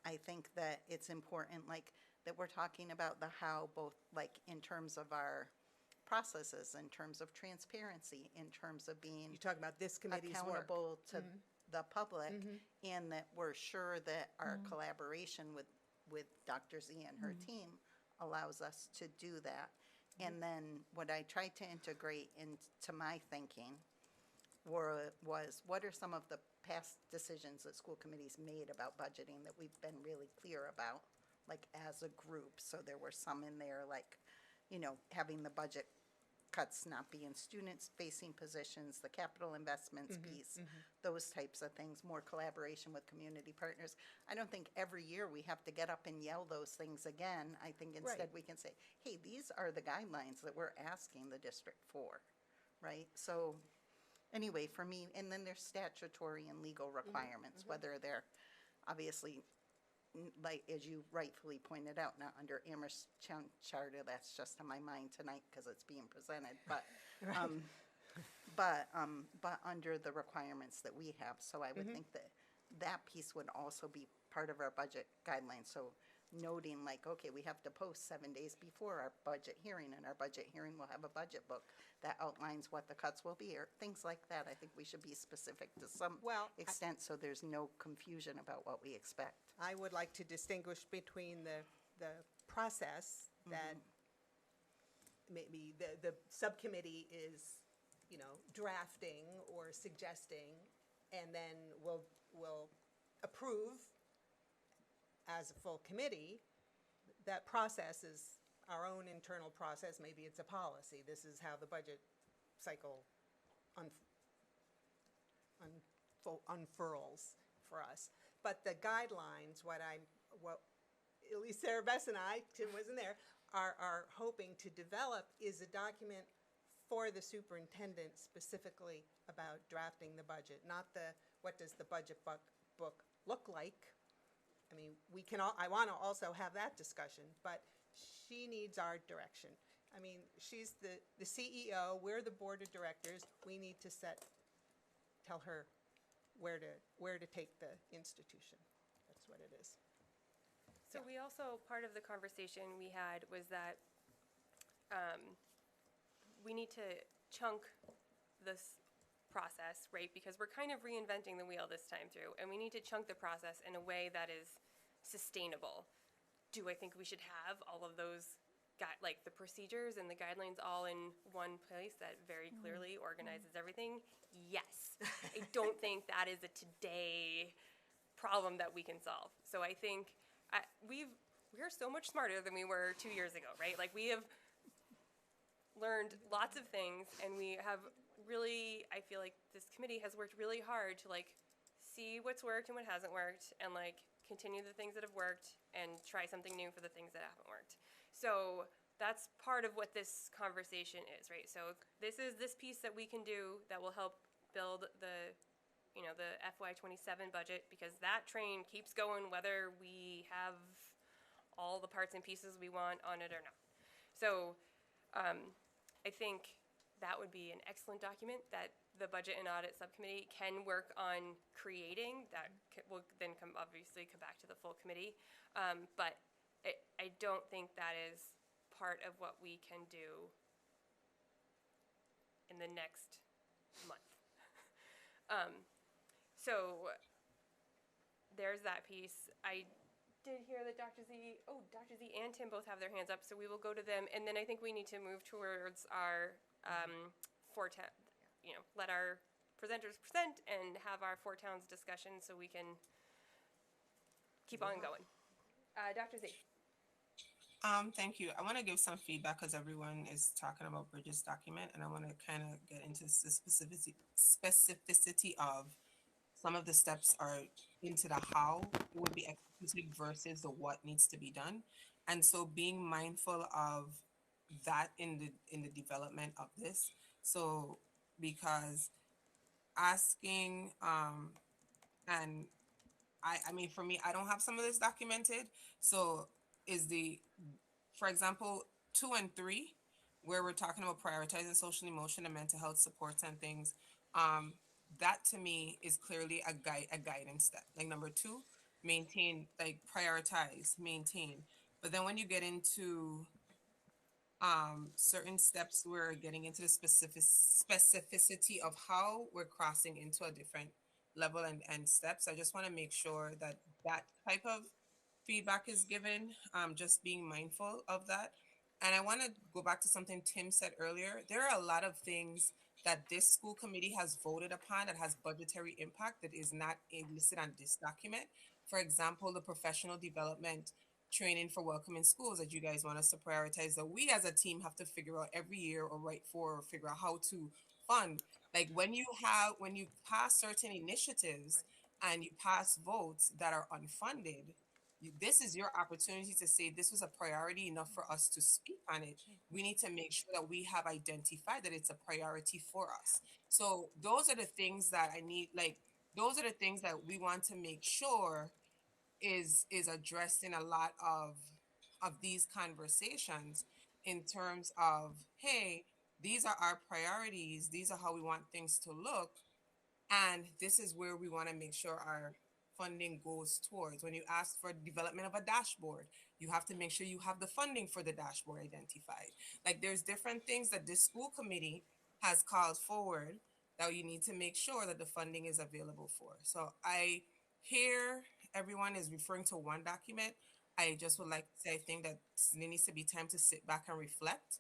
I think that it's important, like, that we're talking about the how, both, like, in terms of our processes, in terms of transparency, in terms of being You talk about this committee's work. accountable to the public, and that we're sure that our collaboration with Dr. Z and her team allows us to do that. And then what I tried to integrate into my thinking was what are some of the past decisions that school committees made about budgeting that we've been really clear about, like, as a group. So there were some in there, like, you know, having the budget cuts not be in students-facing positions, the capital investments piece, those types of things, more collaboration with community partners. I don't think every year we have to get up and yell those things again. I think instead we can say, hey, these are the guidelines that we're asking the district for, right? So anyway, for me, and then there's statutory and legal requirements, whether they're obviously, like, as you rightfully pointed out, not under Amherst charter, that's just on my mind tonight because it's being presented, but, but under the requirements that we have. So I would think that that piece would also be part of our budget guidelines. So noting, like, okay, we have to post 7 days before our budget hearing, and our budget hearing will have a budget book that outlines what the cuts will be, or things like that. I think we should be specific to some extent, so there's no confusion about what we expect. I would like to distinguish between the process that maybe the subcommittee is, you know, drafting or suggesting, and then will approve as a full committee. That process is our own internal process. Maybe it's a policy. This is how the budget cycle unfurls for us. But the guidelines, what at least Sarah Bess and I, Tim wasn't there, are hoping to develop is a document for the superintendent specifically about drafting the budget, not what does the budget book look like. I mean, I want to also have that discussion, but she needs our direction. I mean, she's the CEO, we're the board of directors, we need to tell her where to take the institution. That's what it is. So we also, part of the conversation we had was that we need to chunk this process, right? Because we're kind of reinventing the wheel this time through, and we need to chunk the process in a way that is sustainable. Do I think we should have all of those, like the procedures and the guidelines all in one place that very clearly organizes everything? Yes. I don't think that is a today problem that we can solve. So I think we're so much smarter than we were 2 years ago, right? Like we have learned lots of things, and we have really, I feel like this committee has worked really hard to like see what's worked and what hasn't worked, and like continue the things that have worked and try something new for the things that haven't worked. So that's part of what this conversation is, right? So this is this piece that we can do that will help build the, you know, the FY27 budget, because that train keeps going whether we have all the parts and pieces we want on it or not. So I think that would be an excellent document that the Budget and Audit Subcommittee can work on creating. That will then obviously come back to the full committee. But I don't think that is part of what we can do in the next month. So there's that piece. I did hear that Dr. Z and Tim both have their hands up, so we will go to them, and then I think we need to move towards our let our presenters present and have our four towns discussion so we can keep on going. Dr. Z. Thank you. I want to give some feedback because everyone is talking about Bridget's document, and I want to kind of get into the specificity of some of the steps are into the how it would be executed versus the what needs to be done. And so being mindful of that in the development of this. So because asking and I mean, for me, I don't have some of this documented. So for example, 2 and 3, where we're talking about prioritizing social emotion and mental health supports and things, that to me is clearly a guidance step. Like number 2, maintain, like prioritize, maintain. But then when you get into certain steps, we're getting into the specificity of how we're crossing into a different level and steps. I just want to make sure that that type of feedback is given, just being mindful of that. And I want to go back to something Tim said earlier. There are a lot of things that this school committee has voted upon that has budgetary impact that is not listed on this document. For example, the professional development training for welcoming schools that you guys want us to prioritize, that we as a team have to figure out every year or figure out how to fund. Like when you pass certain initiatives and you pass votes that are unfunded, this is your opportunity to say this was a priority enough for us to speak on it. We need to make sure that we have identified that it's a priority for us. So those are the things that I need, like those are the things that we want to make sure is addressed in a lot of these conversations, in terms of, hey, these are our priorities, these are how we want things to look, and this is where we want to make sure our funding goes towards. When you ask for development of a dashboard, you have to make sure you have the funding for the dashboard identified. Like there's different things that this school committee has called forward that you need to make sure that the funding is available for. So I hear everyone is referring to one document. I just would like to say, I think that there needs to be time to sit back and reflect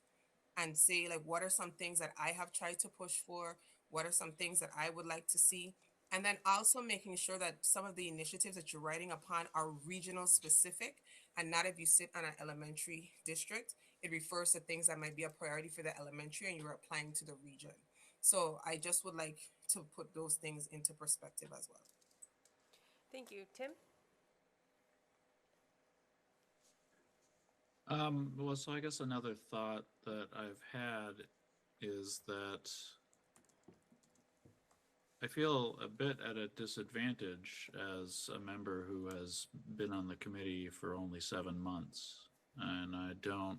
and say, like, what are some things that I have tried to push for? What are some things that I would like to see? And then also making sure that some of the initiatives that you're writing upon are regional specific, and not if you sit on an elementary district, it refers to things that might be a priority for the elementary and you're applying to the region. So I just would like to put those things into perspective as well. Thank you. Tim? Well, so I guess another thought that I've had is that I feel a bit at a disadvantage as a member who has been on the committee for only 7 months, and I don't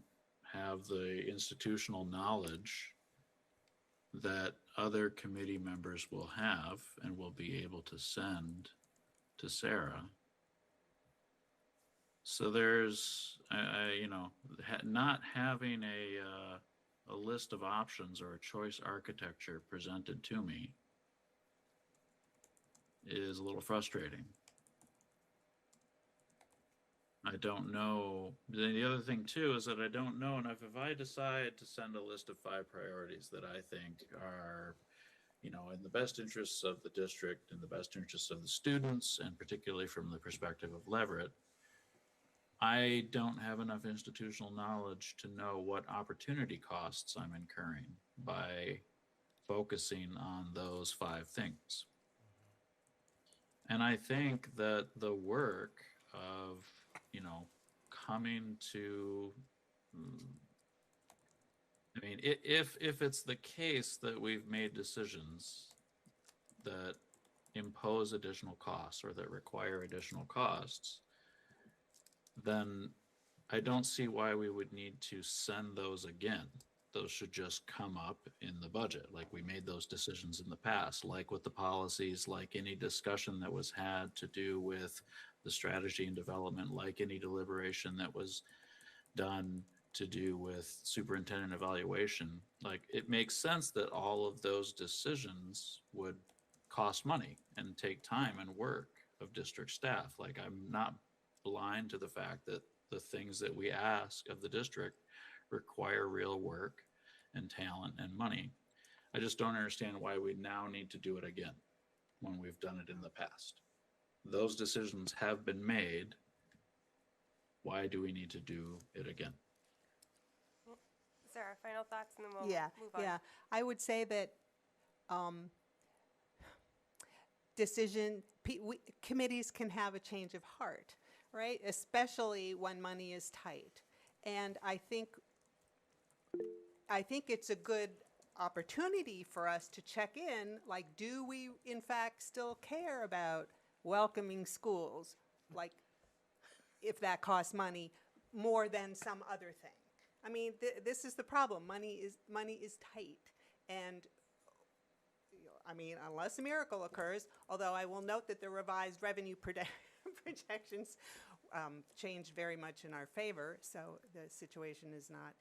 have the institutional knowledge that other committee members will have and will be able to send to Sarah. So there's, not having a list of options or a choice architecture presented to me is a little frustrating. I don't know. The other thing too is that I don't know enough. If I decide to send a list of 5 priorities that I think are in the best interests of the district, in the best interests of the students, and particularly from the perspective of Leverett, I don't have enough institutional knowledge to know what opportunity costs I'm incurring by focusing on those 5 things. And I think that the work of, coming to, if it's the case that we've made decisions that impose additional costs or that require additional costs, then I don't see why we would need to send those again. Those should just come up in the budget, like we made those decisions in the past, like with the policies, like any discussion that was had to do with the strategy and development, like any deliberation that was done to do with superintendent evaluation. Like, it makes sense that all of those decisions would cost money and take time and work of district staff. Like, I'm not blind to the fact that the things that we ask of the district require real work and talent and money. I just don't understand why we now need to do it again when we've done it in the past. Those decisions have been made. Why do we need to do it again? Sarah, final thoughts, and then we'll move on. Yeah. I would say that committees can have a change of heart, right? Especially when money is tight. And I think it's a good opportunity for us to check in, like, do we in fact still care about welcoming schools, like, if that costs money more than some other thing? I mean, this is the problem. Money is tight, and unless a miracle occurs, although I will note that the revised revenue projections change very much in our favor, so the situation is not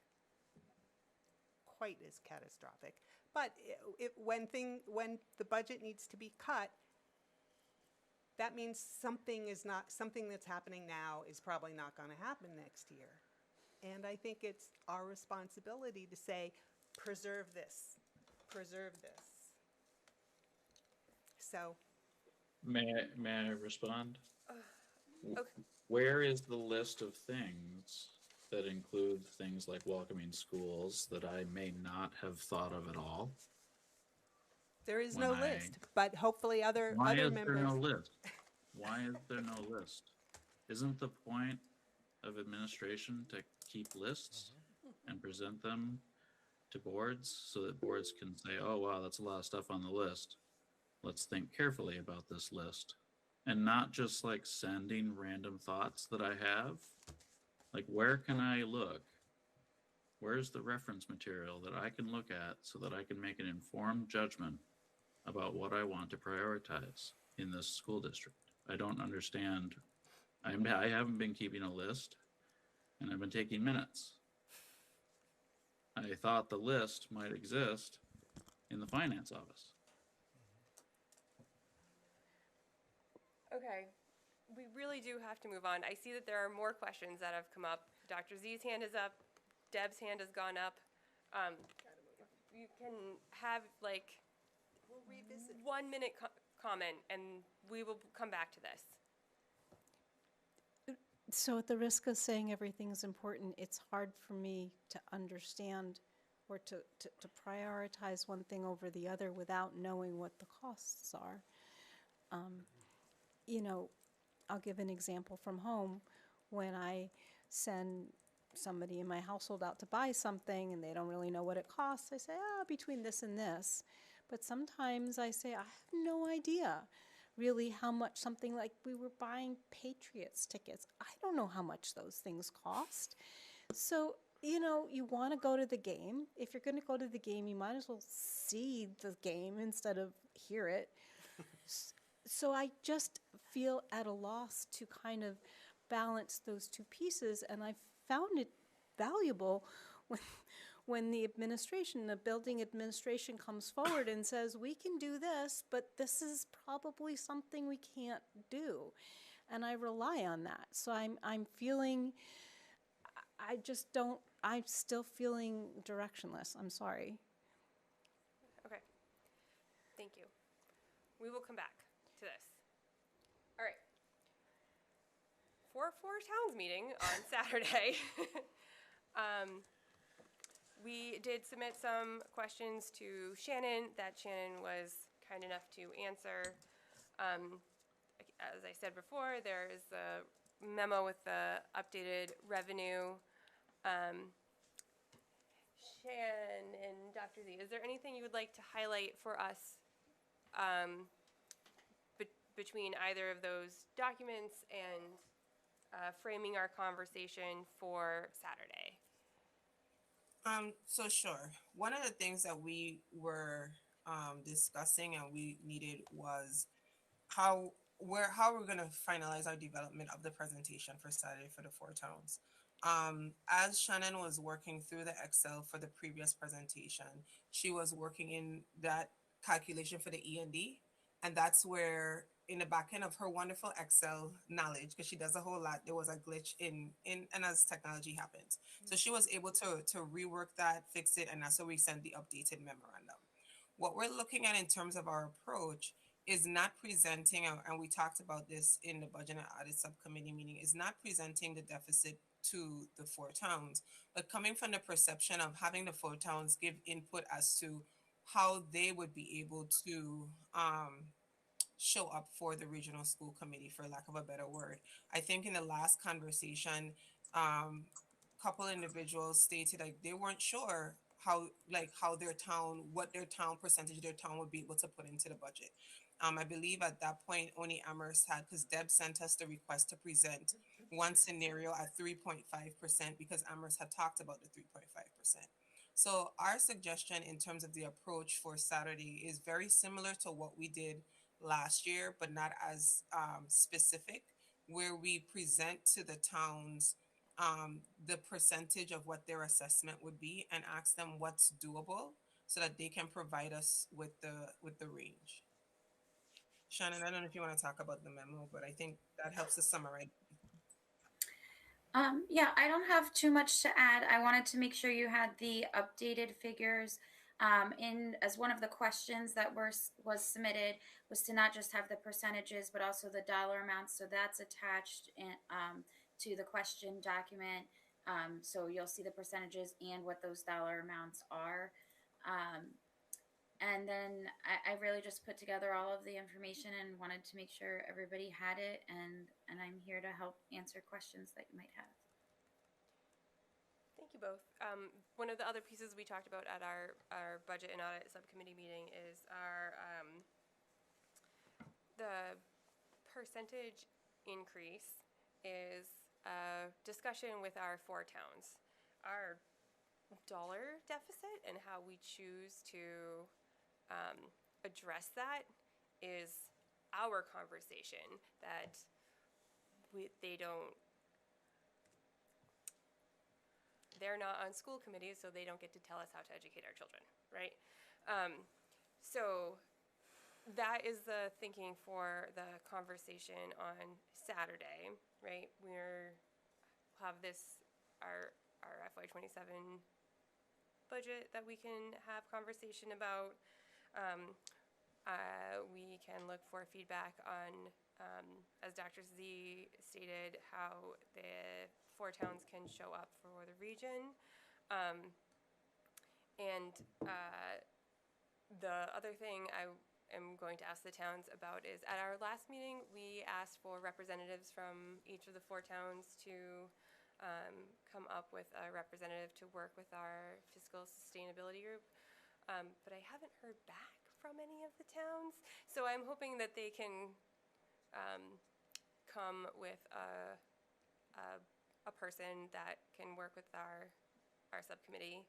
quite as catastrophic. But when the budget needs to be cut, that means something that's happening now is probably not going to happen next year. And I think it's our responsibility to say, preserve this. So, may I respond? Okay. Where is the list of things that include things like welcoming schools that I may not have thought of at all? there is no list, but hopefully other Why is members. there no list? Why is there no list? Isn't the point of administration to keep lists and present them to boards so that boards can say, oh, wow, that's a lot of stuff on the list. Let's think carefully about this list. And not just like sending random thoughts that I have. Like, where can I look? Where's the reference material that I can look at so that I can make an informed judgment about what I want to prioritize in this school district? I don't understand. I haven't been keeping a list, and I've been taking minutes. I thought the list might exist in the finance office. Okay, we really do have to move on. I see that there are more questions that have come up. Dr. Z's hand is up. Deb's hand has gone up. You can have We'll revisit. 1 minute comment, and we will come back to this. So at the risk of saying everything's important, it's hard for me to understand or to prioritize one thing over the other without knowing what the costs are. I'll give an example from home. When I send somebody in my household out to buy something and they don't really know what it costs, I say, between this and this. But sometimes I say, I have no idea really how much something like we were buying Patriots tickets. I don't know how much those things cost. So, you want to go to the game. If you're going to go to the game, you might as well see the game instead of hear it. So I just feel at a loss to kind of balance those two pieces, and I found it valuable when the building administration comes forward and says, we can do this, but this is probably something we can't do. And I rely on that. So I'm still feeling directionless. I'm sorry. Okay. Thank you. We will come back to this. All right. For Four Towns meeting on Saturday, we did submit some questions to Shannon that Shannon was kind enough to answer. As I said before, there is a memo with the updated revenue. Shannon and Dr. Z, is there anything you would like to highlight for us between either of those documents and framing our conversation for Saturday? So sure. One of the things that we were discussing and we needed was how we're going to finalize our development of the presentation for Saturday for the Four Towns. As Shannon was working through the Excel for the previous presentation, she was working in that calculation for the E&D, and that's where in the back end of her wonderful Excel knowledge, because she does a whole lot, there was a glitch in and as technology happens. So she was able to rework that, fix it, and that's where we sent the updated memorandum. What we're looking at in terms of our approach is not presenting, and we talked about this in the budget and audit subcommittee meeting, is not presenting the deficit to the Four Towns, but coming from the perception of having the Four Towns give input as to how they would be able to show up for the regional school committee, for lack of a better word. I think in the last conversation, couple individuals stated like they weren't sure how their town, what their town percentage their town would be able to put into the budget. I believe at that point only Amherst had, because Deb sent us the request to present one scenario at 3.5% because Amherst had talked about the 3.5%. So our suggestion in terms of the approach for Saturday is very similar to what we did last year, but not as specific, where we present to the towns the percentage of what their assessment would be and ask them what's doable so that they can provide us with the range. Shannon, I don't know if you want to talk about the memo, but I think that helps to summarize. Yeah, I don't have too much to add. I wanted to make sure you had the updated figures. In as one of the questions that was submitted was to not just have the percentages, but also the dollar amounts. So that's attached in, to the question document. So you'll see the percentages and what those dollar amounts are. And then I really just put together all of the information and wanted to make sure everybody had it, and I'm here to help answer questions that you might have. Thank you both. One of the other pieces we talked about at our budget and audit subcommittee meeting is our the percentage increase is a discussion with our Four Towns. Our dollar deficit and how we choose to address that is our conversation, that they're not on school committees, so they don't get to tell us how to educate our children, right? So that is the thinking for the conversation on Saturday, right? We'll have our FY27 budget that we can have conversation about. We can look for feedback on, as Dr. Z stated, how the Four Towns can show up for the region. And the other thing I am going to ask the towns about is, at our last meeting, we asked for representatives from each of the Four Towns to come up with a representative to work with our fiscal sustainability group. But I haven't heard back from any of the towns. So I'm hoping that they can come with a person that can work with our subcommittee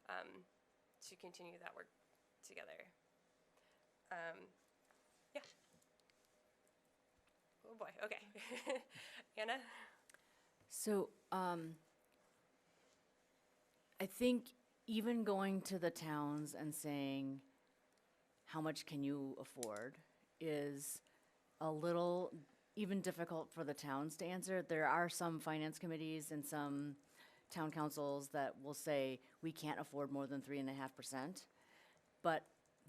to continue that work together. Yeah. Oh boy, okay. Anna? So I think even going to the towns and saying, how much can you afford, is a little even difficult for the towns to answer. There are some finance committees and some town councils that will say we can't afford more than 3.5%, but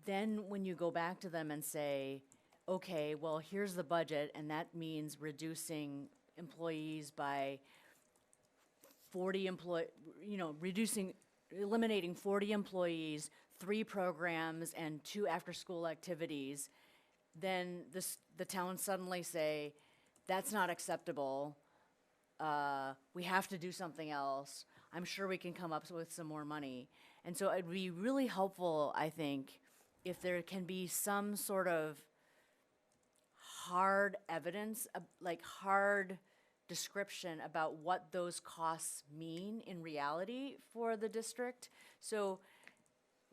then when you go back to them and say, okay, well, here's the budget, and that means reducing employees by 40 eliminating 40 employees, 3 programs, and 2 after-school activities, then the towns suddenly say, that's not acceptable. We have to do something else. I'm sure we can come up with some more money. And so it'd be really helpful, I think, if there can be some sort of hard evidence, like hard description about what those costs mean in reality for the district. So,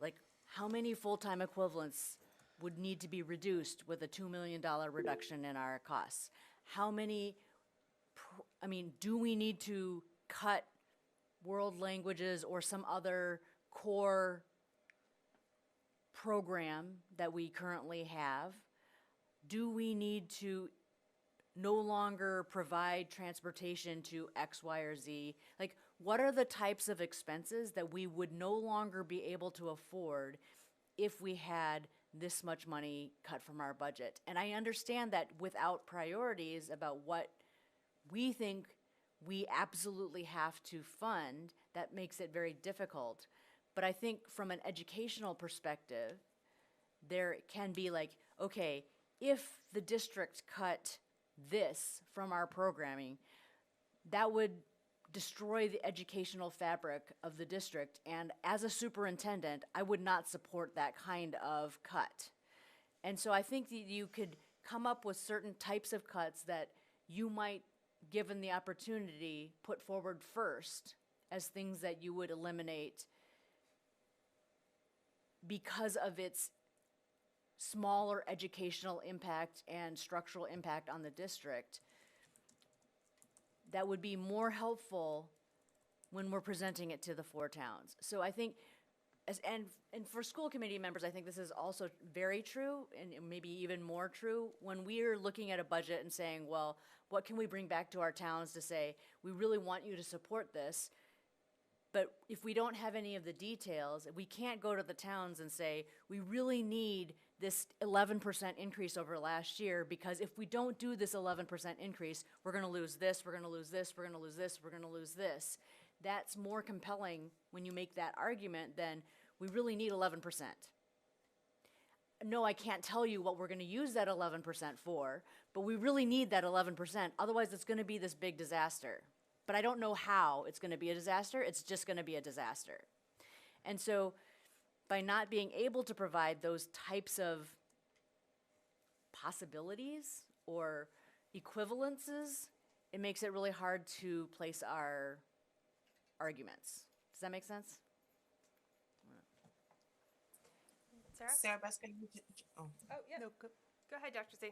like, how many full-time equivalents would need to be reduced with a $2 million reduction in our costs? How many, do we need to cut world languages or some other core program that we currently have? Do we need to no longer provide transportation to X, Y, or Z? Like, what are the types of expenses that we would no longer be able to afford if we had this much money cut from our budget? And I understand that without priorities about what we think we absolutely have to fund, that makes it very difficult. But I think from an educational perspective, there can be like, okay, if the district cut this from our programming, that would destroy the educational fabric of the district. And as a superintendent, I would not support that kind of cut. And so I think that you could come up with certain types of cuts that you might, given the opportunity, put forward first as things that you would eliminate because of its smaller educational impact and structural impact on the district, that would be more helpful when we're presenting it to the 4 towns. So I think, and for school committee members, I think this is also very true, and maybe even more true, when we're looking at a budget and saying, well, what can we bring back to our towns to say, we really want you to support this, but if we don't have any of the details, we can't go to the towns and say, we really need this 11% increase over last year, because if we don't do this 11% increase, we're gonna lose this, we're gonna lose this, we're gonna lose this, we're gonna lose this. That's more compelling when you make that argument than we really need 11%. No, I can't tell you what we're gonna use that 11% for, but we really need that 11%, otherwise it's gonna be this big disaster. But I don't know how it's gonna be a disaster, it's just gonna be a disaster. And so, by not being able to provide those types of possibilities or equivalences, it makes it really hard to place our arguments. Does that make sense? Sarah? Sarah Baskin. Oh. Oh, yeah. No, go- Go ahead, Dr. Z.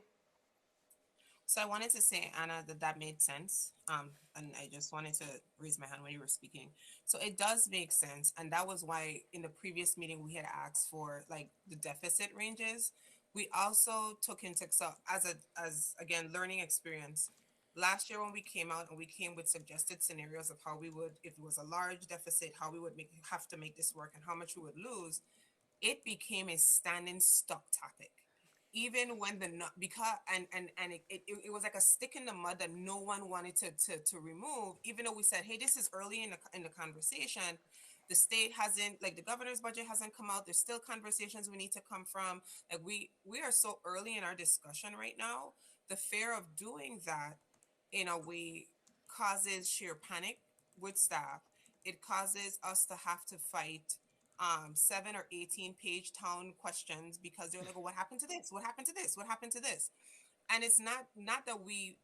So I wanted to say, Anna, that made sense. And I just wanted to raise my hand when you were speaking. So it does make sense. And that was why in the previous meeting, we had asked for like the deficit ranges. We also took into, so as again, learning experience. Last year when we came out and we came with suggested scenarios of how we would, if it was a large deficit, how we would have to make this work and how much we would lose, it became a standing stock topic. Even when because it was like a stick in the mud that no one wanted to remove, even though we said, hey, this is early in the conversation. The state hasn't, like the governor's budget hasn't come out. There's still conversations we need to come from. Like we are so early in our discussion right now. The fear of doing that in a way causes sheer panic with staff. It causes us to have to fight 7 or 18-page town questions because they're like, well, what happened to this? What happened to this? What happened to this? And it's not that we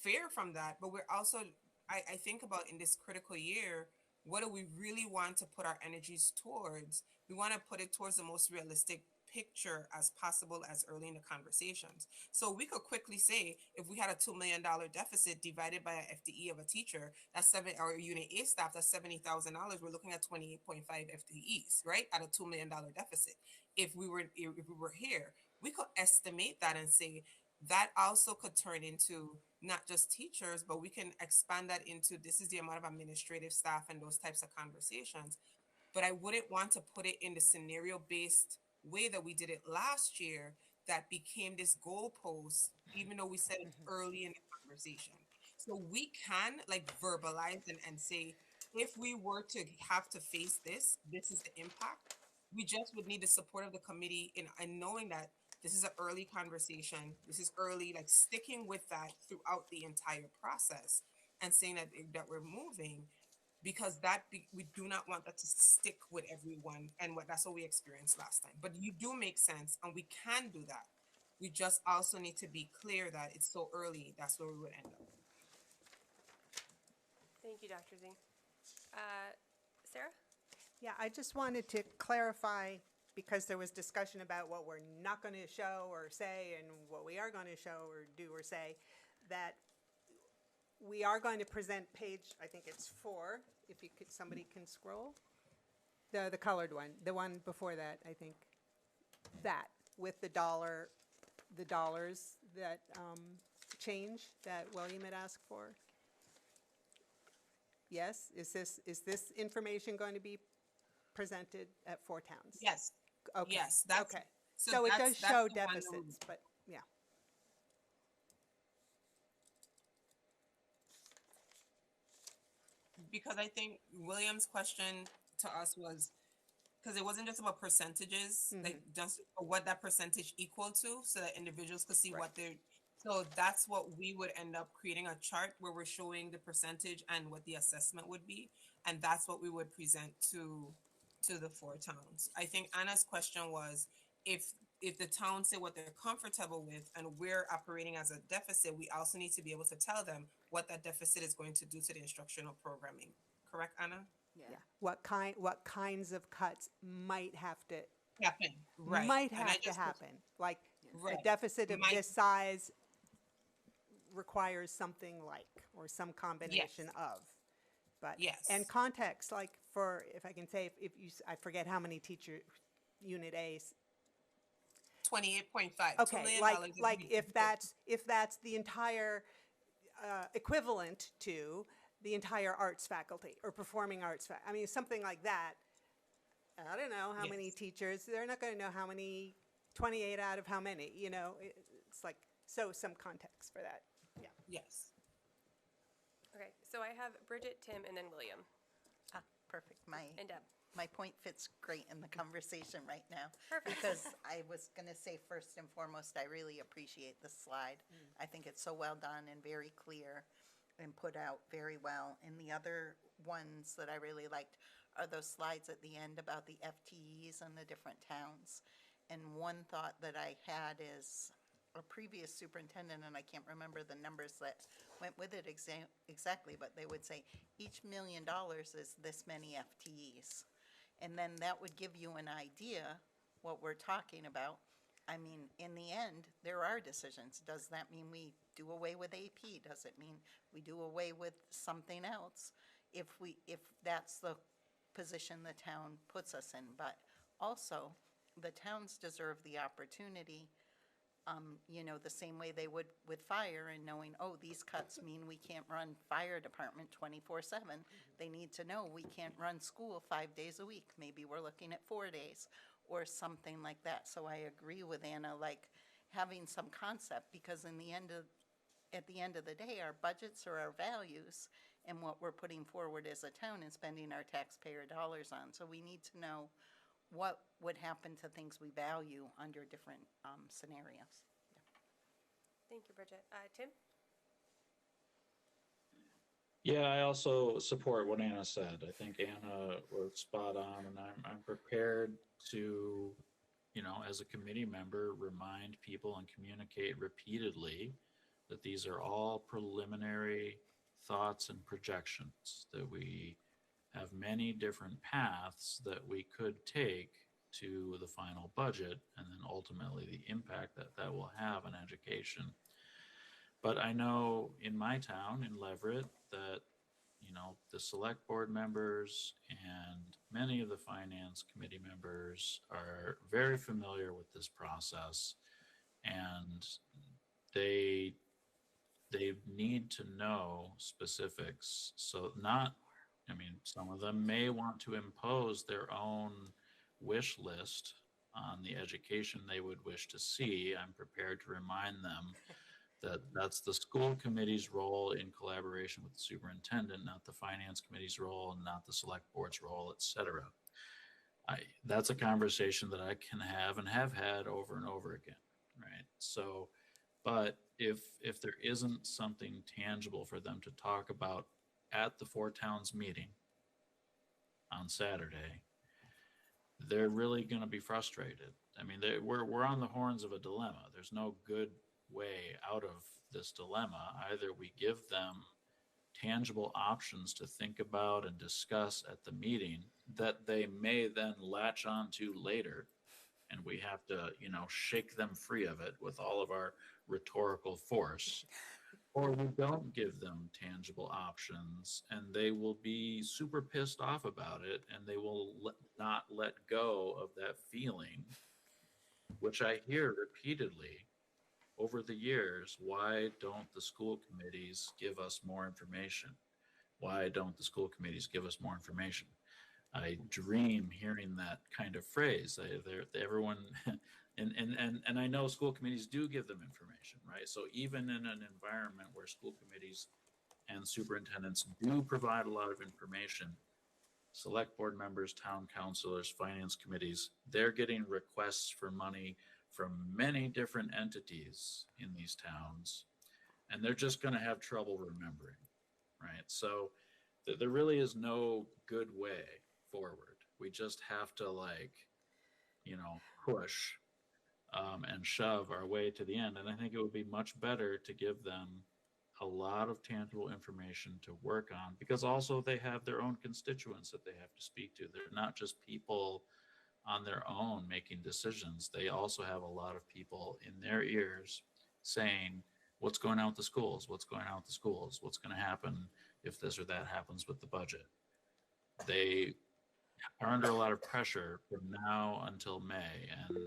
fear from that, but we're also, I think about in this critical year, what do we really want to put our energies towards? We want to put it towards the most realistic picture as possible as early in the conversations. So we could quickly say, if we had a $2 million deficit divided by an FTE of a teacher, that's or unit A staff, that's $70,000. We're looking at 28.5 FTEs, right? At a $2 million deficit. If we were here, we could estimate that and say that also could turn into not just teachers, but we can expand that into this is the amount of administrative staff and those types of conversations. But I wouldn't want to put it in the scenario based way that we did it last year that became this goalpost, even though we said it early in the conversation. So we can like verbalize and say, if we were to have to face this, this is the impact. We just would need the support of the committee in knowing that this is an early conversation. This is early, like sticking with that throughout the entire process and saying that we're moving because we do not want that to stick with everyone and that's what we experienced last time. But you do make sense and we can do that. We just also need to be clear that it's so early. That's where we would end up. Thank you, Dr. Z. Sarah? Yeah, I just wanted to clarify, because there was discussion about what we're not going to show or say and what we are going to show or do or say, that we are going to present page, I think it's 4, if you could, somebody can scroll. The colored one, the one before that, I think. That, with the dollars that change that William had asked for. Yes, is this information going to be presented at 4 towns? Yes. Okay. Yes. That's okay. So it does that's show the one that deficits, but yeah. because I think William's question to us was because it wasn't just about percentages, like just what that percentage equal to, so that individuals could see what they're. So that's what we would end up creating a chart where we're showing the percentage and what the assessment would be, and that's what we would present to the 4 towns. I think Anna's question was if the towns say what they're comfortable with and we're operating as a deficit, we also need to be able to tell them what that deficit is going to do to the instructional programming. Correct, Anna? Yeah. What kinds of cuts might have to Happen. Right. might And I have to just- happen? Like Right. a deficit of Might- this size requires something like, or some combination of. But Yes. and context, like for, if I can say, if you, I forget how many teacher unit A's. 28.5. $2 Okay, million like if that's the entire equivalent to the entire arts faculty or performing arts I mean, something like that. I don't know how many teachers, they're not going to know how many, 28 out of how many, you know, it's like, so some context for that. Yeah. Yes. Okay, so I have Bridget, Tim, and then William. Perfect. And Deb. My point fits great in the conversation right now. Perfect. Because I was going to say, first and foremost, I really appreciate this slide. I think it's so well done and very clear and put out very well. And the other ones that I really liked are those slides at the end about the FTEs and the different towns. And one thought that I had is a previous superintendent, and I can't remember the numbers that went with it exactly, but they would say each $1 million is this many FTEs. And then that would give you an idea what we're talking about. I mean, in the end, there are decisions. Does that mean we do away with AP? Does it mean we do away with something else? If that's the position the town puts us in. But also, the towns deserve the opportunity, you know, the same way they would with fire, and knowing, oh, these cuts mean we can't run fire department 24/7. They need to know we can't run school 5 days a week. Maybe we're looking at 4 days or something like that. So I agree with Anna, like having some concept, because at the end of the day, our budgets are our values, and what we're putting forward as a town and spending our taxpayer dollars on. So we need to know what would happen to things we value under different scenarios. Thank you, Bridget. Tim? Yeah, I also support what Anna said. I think Anna was spot on, and I'm prepared to, you know, as a committee member, remind people and communicate repeatedly that these are all preliminary thoughts and projections, that we have many different paths that we could take to the final budget, and then ultimately the impact that that will have on education. But I know in my town, in Leverett, that, you know, the select board members and many of the finance committee members are very familiar with this process, and they need to know specifics. So I mean, some of them may want to impose their own wish list on the education they would wish to see, I'm prepared to remind them that that's the school committee's role in collaboration with the superintendent, not the finance committee's role, and not the select board's role, et cetera. That's a conversation that I can have and have had over and over again, right? So, but if there isn't something tangible for them to talk about at the Four Towns meeting on Saturday, they're really going to be frustrated. I mean, we're on the horns of a dilemma. There's no good way out of this dilemma. Either we give them tangible options to think about and discuss at the meeting that they may then latch on to later, and we have to, shake them free of it with all of our rhetorical force, or we don't give them tangible options and they will be super pissed off about it, and they will not let go of that feeling, which I hear repeatedly over the years. Why don't the school committees give us more information? Why don't the school committees give us more information? I dream hearing that kind of phrase. Everyone, and I know school committees do give them information, right? So even in an environment where school committees and superintendents do provide a lot of information, select board members, town councilors, finance committees, they're getting requests for money from many different entities in these towns, and they're just going to have trouble remembering, right? So there really is no good way forward. We just have to push and shove our way to the end. And I think it would be much better to give them a lot of tangible information to work on, because also they have their own constituents that they have to speak to. They're not just people on their own making decisions. They also have a lot of people in their ears saying, what's going on with the schools? What's going on with the schools? What's going to happen if this or that happens with the budget? They are under a lot of pressure from now until May, and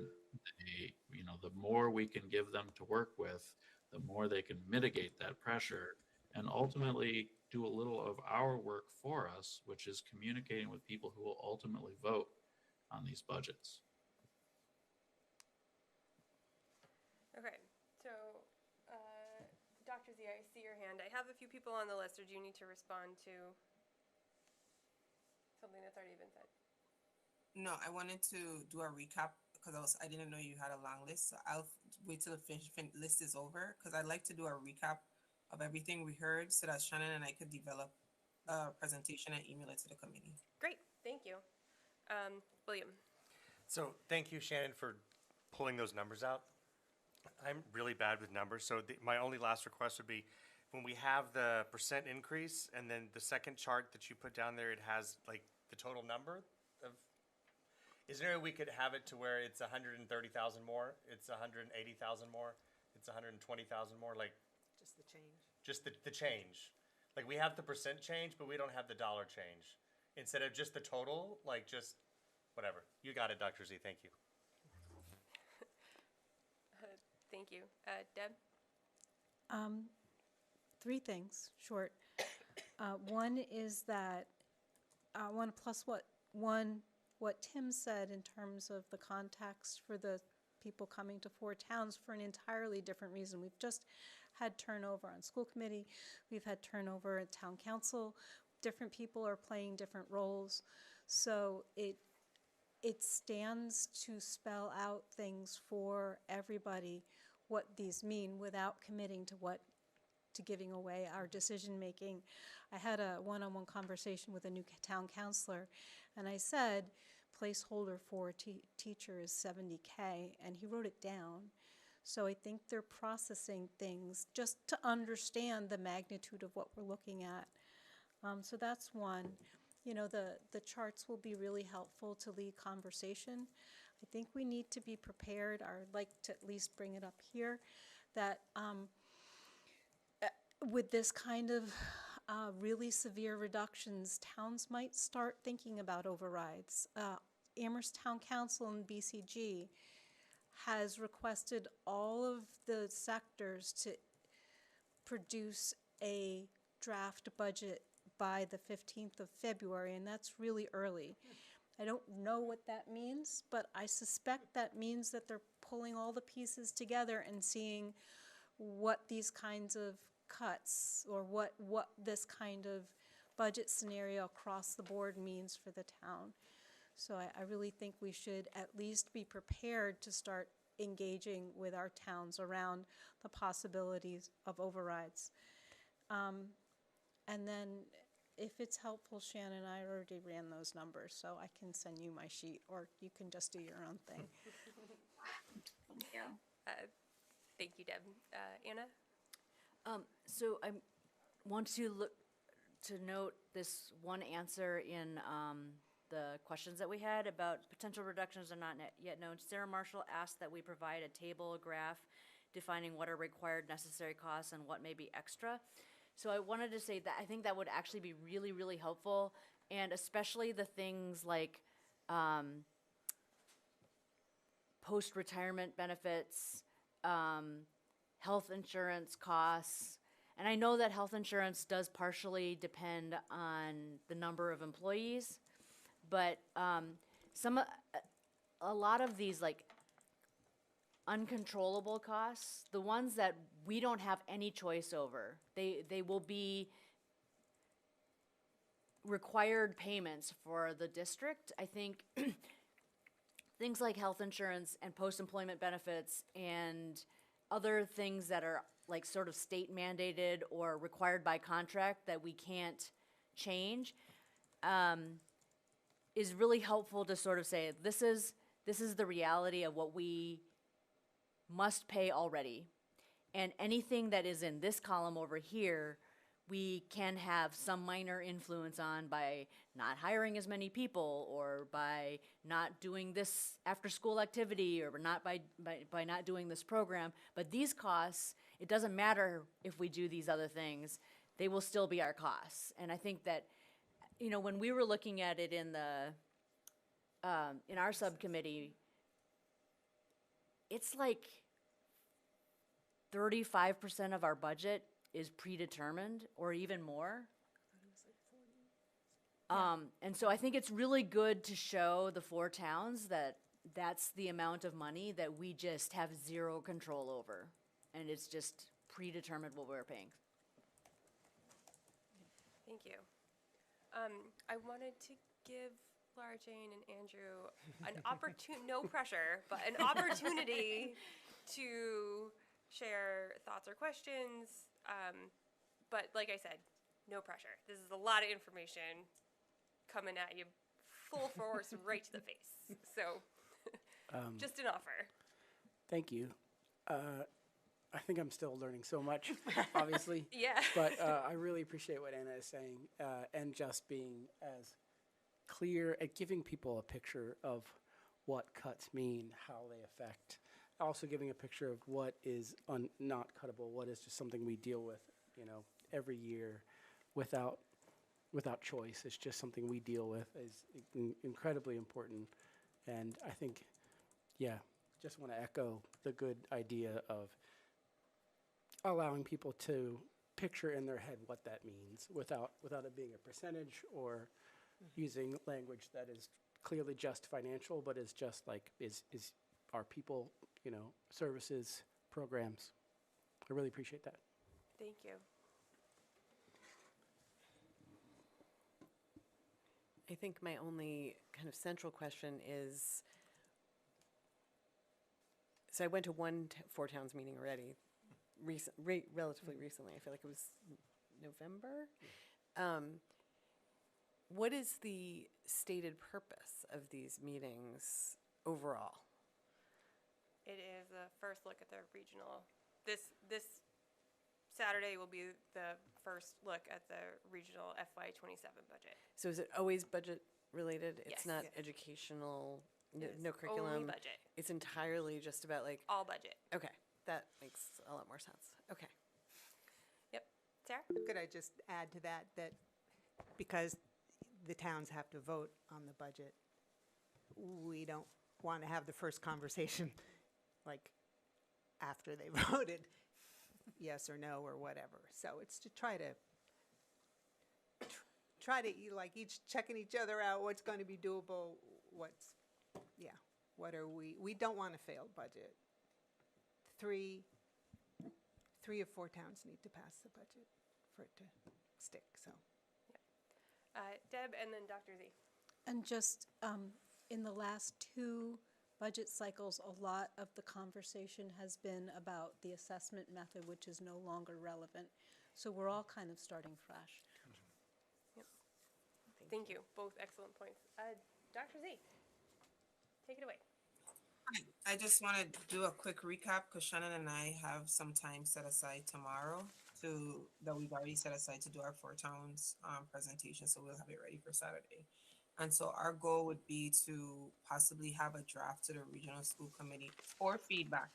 the more we can give them to work with, the more they can mitigate that pressure and ultimately do a little of our work for us, which is communicating with people who will ultimately vote on these budgets. Okay, so, Dr. Z, I see your hand. I have a few people on the list, or do you need to respond to something that's already been said? No, I wanted to do a recap because I didn't know you had a long list. So I'll wait till the list is over, because I'd like to do a recap of everything we heard so that Shannon and I could develop a presentation and email it to the committee. Great, thank you. William. So thank you, Shannon, for pulling those numbers out. I'm really bad with numbers, so my only last request would be, when we have the percent increase and then the second chart that you put down there, it has like the total number of, is there a way we could have it to where it's 130,000 more, it's 180,000 more, it's 120,000 more, like Just the change. just the change? Like, we have the percent change, but we don't have the dollar change. Instead of just the total, like just whatever. You got it, Dr. Z, thank you. Thank you. Deb? Three things, short. One is that I want to plus what Tim said in terms of the context for the people coming to Four Towns for an entirely different reason. We've just had turnover on school committee. We've had turnover at town council. Different people are playing different roles. So it stands to spell out things for everybody, what these mean, without committing to giving away our decision making. I had a one-on-one conversation with a new town councilor, and I said placeholder for a teacher is $70K, and he wrote it down. So I think they're processing things just to understand the magnitude of what we're looking at. So that's one. The charts will be really helpful to lead conversation. I think we need to be prepared, or I'd like to at least bring it up here, that with this kind of really severe reductions, towns might start thinking about overrides. Amherst Town Council and BCG has requested all of the sectors to produce a draft budget by the 15th of February, and that's really early. I don't know what that means, but I suspect that means that they're pulling all the pieces together and seeing what these kinds of cuts or what this kind of budget scenario across the board means for the town. So I really think we should at least be prepared to start engaging with our towns around the possibilities of overrides. And then if it's helpful, Shannon, I already ran those numbers, so I can send you my sheet, or you can just do your own thing. Thank you. Thank you, Deb. Anna? So I want to note this one answer in the questions that we had about potential reductions are not yet known. Sarah Marshall asked that we provide a table, a graph, defining what are required necessary costs and what may be extra. So I wanted to say that I think that would actually be really, really helpful, and especially the things like post-retirement benefits, health insurance costs. And I know that health insurance does partially depend on the number of employees, but a lot of these like uncontrollable costs, the ones that we don't have any choice over, they will be required payments for the district. I think things like health insurance and post-employment benefits and other things that are like sort of state mandated or required by contract that we can't change, is really helpful to sort of say, this is the reality of what we must pay already. And anything that is in this column over here, we can have some minor influence on by not hiring as many people, or by not doing this after-school activity, or not by not doing this program. But these costs, it doesn't matter if we do these other things, they will still be our costs. And I think that, you know, when we were looking at it in our subcommittee, it's like 35% of our budget is predetermined, or even more. And so I think it's really good to show the 4 towns that that's the amount of money that we just have zero control over, and it's just predetermined what we're paying. Thank you. I wanted to give Laura Jane and Andrew an opportunity, no pressure, but an opportunity to share thoughts or questions. But like I said, no pressure. This is a lot of information coming at you full force right to the face. So just an offer. Thank you. I think I'm still learning so much, obviously. Yeah. But I really appreciate what Anna is saying, and just being as clear at giving people a picture of what cuts mean, how they affect. Also giving a picture of what is not cuttable, what is just something we deal with, you know, every year without choice. It's just something we deal with is incredibly important. And I think, yeah, just want to echo the good idea of allowing people to picture in their head what that means without it being a percentage or using language that is clearly just financial, but is just like, is our people, you know, services, programs. I really appreciate that. Thank you. I think my only kind of central question is, so I went to one 4 towns meeting already, relatively recently. I feel like it was November. What is the stated purpose of these meetings overall? It is the first look at the regional. This Saturday will be the first look at the regional FY27 budget. So is it always budget related? It's Yes. not Yes. educational, It is no curriculum? Only budget. It's entirely just about like, All budget. okay, that makes a lot more sense. Okay. Yep. Sarah? Could I just add to that, that because the towns have to vote on the budget, we don't want to have the first conversation like after they voted, yes or no or whatever. So it's to try to like each checking each other out, what's going to be doable, what are we don't want a failed budget. Three of 4 towns need to pass the budget for it to stick, so. Deb, and then Dr. Z. And just in the last 2 budget cycles, a lot of the conversation has been about the assessment method, which is no longer relevant. So we're all kind of starting fresh. Yep. Thank you. Both excellent points. Dr. Z, take it away. I just want to do a quick recap because Shannon and I have some time set aside tomorrow that we've already set aside to do our 4 towns presentation. So we'll have it ready for Saturday. And so our goal would be to possibly have a draft to the regional school committee for feedback.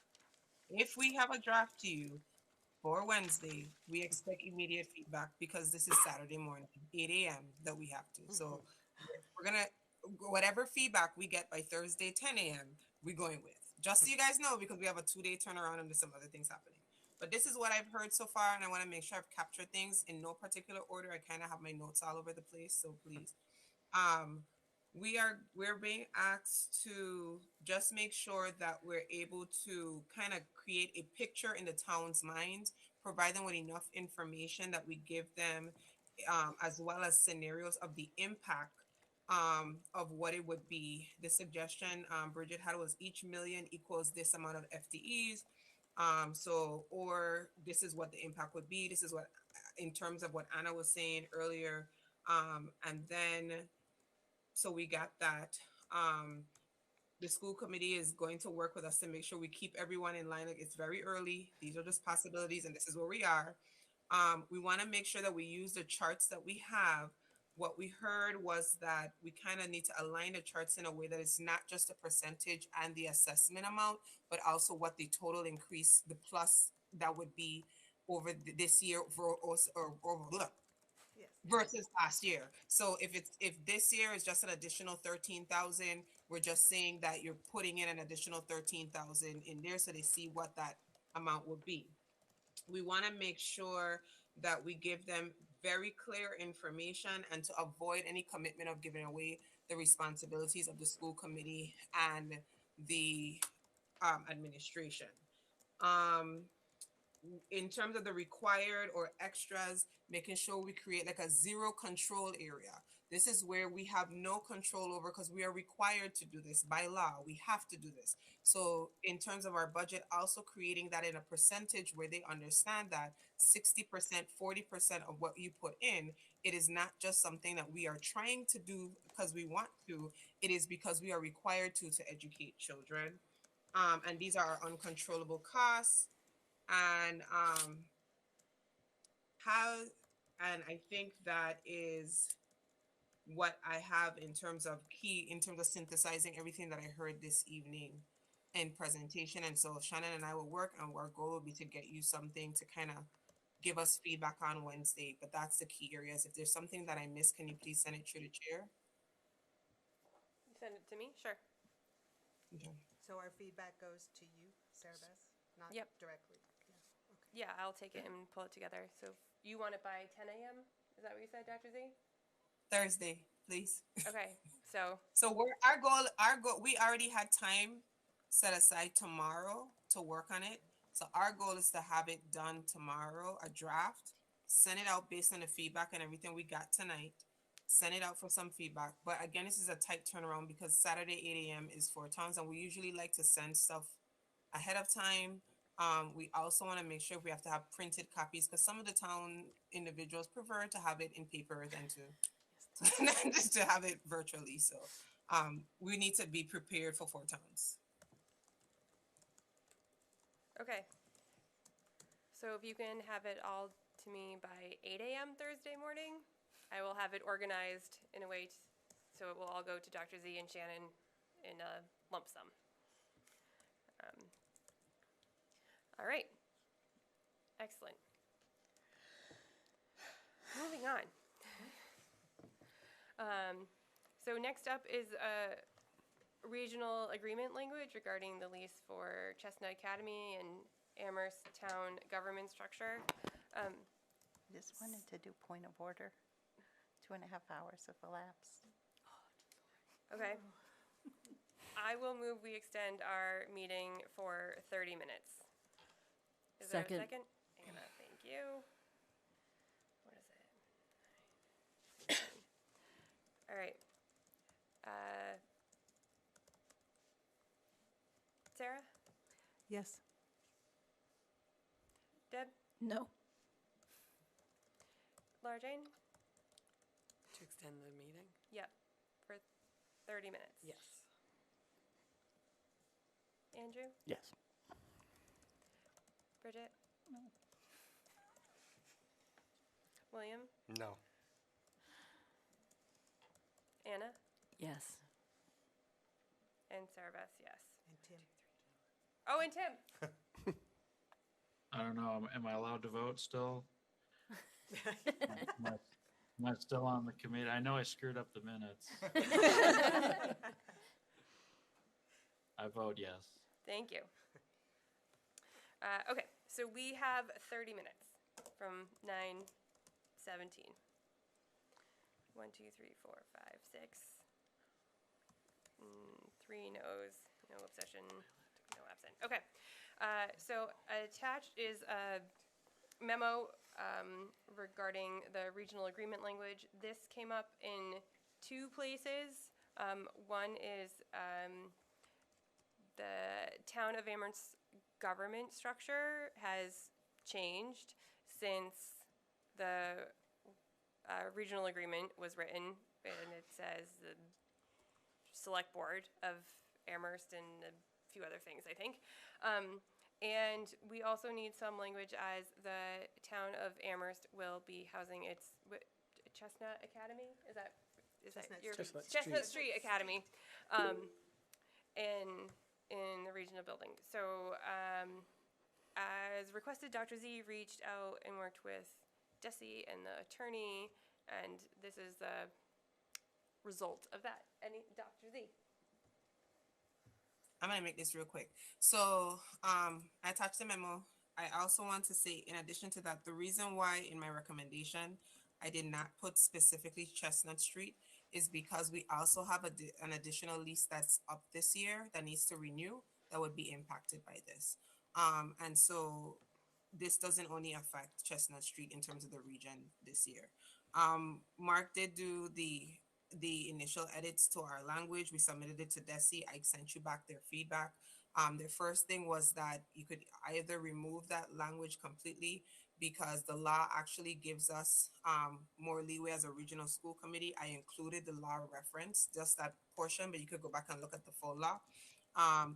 If we have a draft to you for Wednesday, we expect immediate feedback because this is Saturday morning, 8 a.m. that we have to. So we're going to, whatever feedback we get by Thursday, 10 a.m., we're going with. Just so you guys know, because we have a 2-day turnaround and there's some other things happening. But this is what I've heard so far, and I want to make sure I've captured things in no particular order. I kind of have my notes all over the place, so please. We're being asked to just make sure that we're able to kind of create a picture in the town's mind, provide them with enough information that we give them, as well as scenarios of the impact of what it would be. The suggestion Bridget had was each million equals this amount of FTEs. Or this is what the impact would be. This is what, in terms of what Anna was saying earlier. And then, so we got that. The school committee is going to work with us to make sure we keep everyone in line. Like, it's very early. These are just possibilities, and this is where we are. We want to make sure that we use the charts that we have. What we heard was that we kind of need to align the charts in a way that it's not just a percentage and the assessment amount, but also what the total increase, the plus that would be over this year versus last year. So if this year is just an additional 13,000, we're just saying that you're putting in an additional 13,000 in there so they see what that amount would be. We want to make sure that we give them very clear information and to avoid any commitment of giving away the responsibilities of the school committee and the administration. In terms of the required or extras, making sure we create like a zero control area. This is where we have no control over because we are required to do this by law. We have to do this. So in terms of our budget, also creating that in a percentage where they understand that 60%, 40% of what you put in, it is not just something that we are trying to do because we want to, it is because we are required to educate children. And these are our uncontrollable costs. And I think that is what I have in terms of synthesizing everything that I heard this evening in presentation. And so Shannon and I will work, and our goal will be to get you something to kind of give us feedback on Wednesday. But that's the key areas. If there's something that I missed, can you please send it through the chair? You send it to me? Sure. Okay. So our feedback goes to you, Sarah Beth, not Yep. directly? Yeah, I'll take it and pull it together. So you want it by 10 a.m.? Is that what you said, Dr. Z? Thursday, please. Okay, so Our goal, we already had time set aside tomorrow to work on it. So our goal is to have it done tomorrow, a draft, send it out based on the feedback and everything we got tonight, send it out for some feedback. But again, this is a tight turnaround because Saturday, 8 a.m. is 4 towns, and we usually like to send stuff ahead of time. We also want to make sure we have to have printed copies because some of the town individuals prefer to have it in paper than just to have it virtually. So we need to be prepared for 4 towns. okay. So if you can have it all to me by 8 a.m. Thursday morning, I will have it organized in a way so it will all go to Dr. Z and Shannon in a lump sum. All right. Excellent. Moving on. So next up is a regional agreement language regarding the lease for Chestnut Academy and Amherst Town government structure. Just wanted to do point of order. 2.5 hours have elapsed. Okay. I will move, we extend our meeting for 30 minutes. Is there a Second. second? Anna, thank you. What is it? All right. Sarah? Yes. Deb? No. Laura Jane? To extend the meeting? Yep, for 30 minutes. Yes. Andrew? Yes. Bridget? No. William? No. Anna? Yes. And Sarah Beth, yes. And Tim. Oh, and Tim? I don't know, am I allowed to vote still? Am I still on the committee? I know I screwed up the minutes. I vote yes. Thank you. Okay, so we have 30 minutes from 9:17. 1, 2, 3, 4, 5, 6. 3 no's, no abstention, no absent. Okay, so attached is a memo regarding the regional agreement language. This came up in 2 places. One is the town of Amherst's government structure has changed since the regional agreement was written, and it says the select board of Amherst and a few other things, I think. And we also need some language as the town of Amherst will be housing its Chestnut Academy. Is that Chestnut your Chestnut Chestnut Street. Street Academy? In the regional building. So as requested, Dr. Z reached out and worked with Desi and the attorney, and this is the result of that. Dr. Z? I'm gonna make this real quick. So I attached the memo. I also want to say, in addition to that, the reason why in my recommendation I did not put specifically Chestnut Street is because we also have an additional lease that's up this year that needs to renew that would be impacted by this. And so this doesn't only affect Chestnut Street in terms of the region this year. Mark did do the initial edits to our language. We submitted it to Desi. I sent you back their feedback. The first thing was that you could either remove that language completely because the law actually gives us more leeway as a regional school committee. I included the law reference, just that portion, but you could go back and look at the full law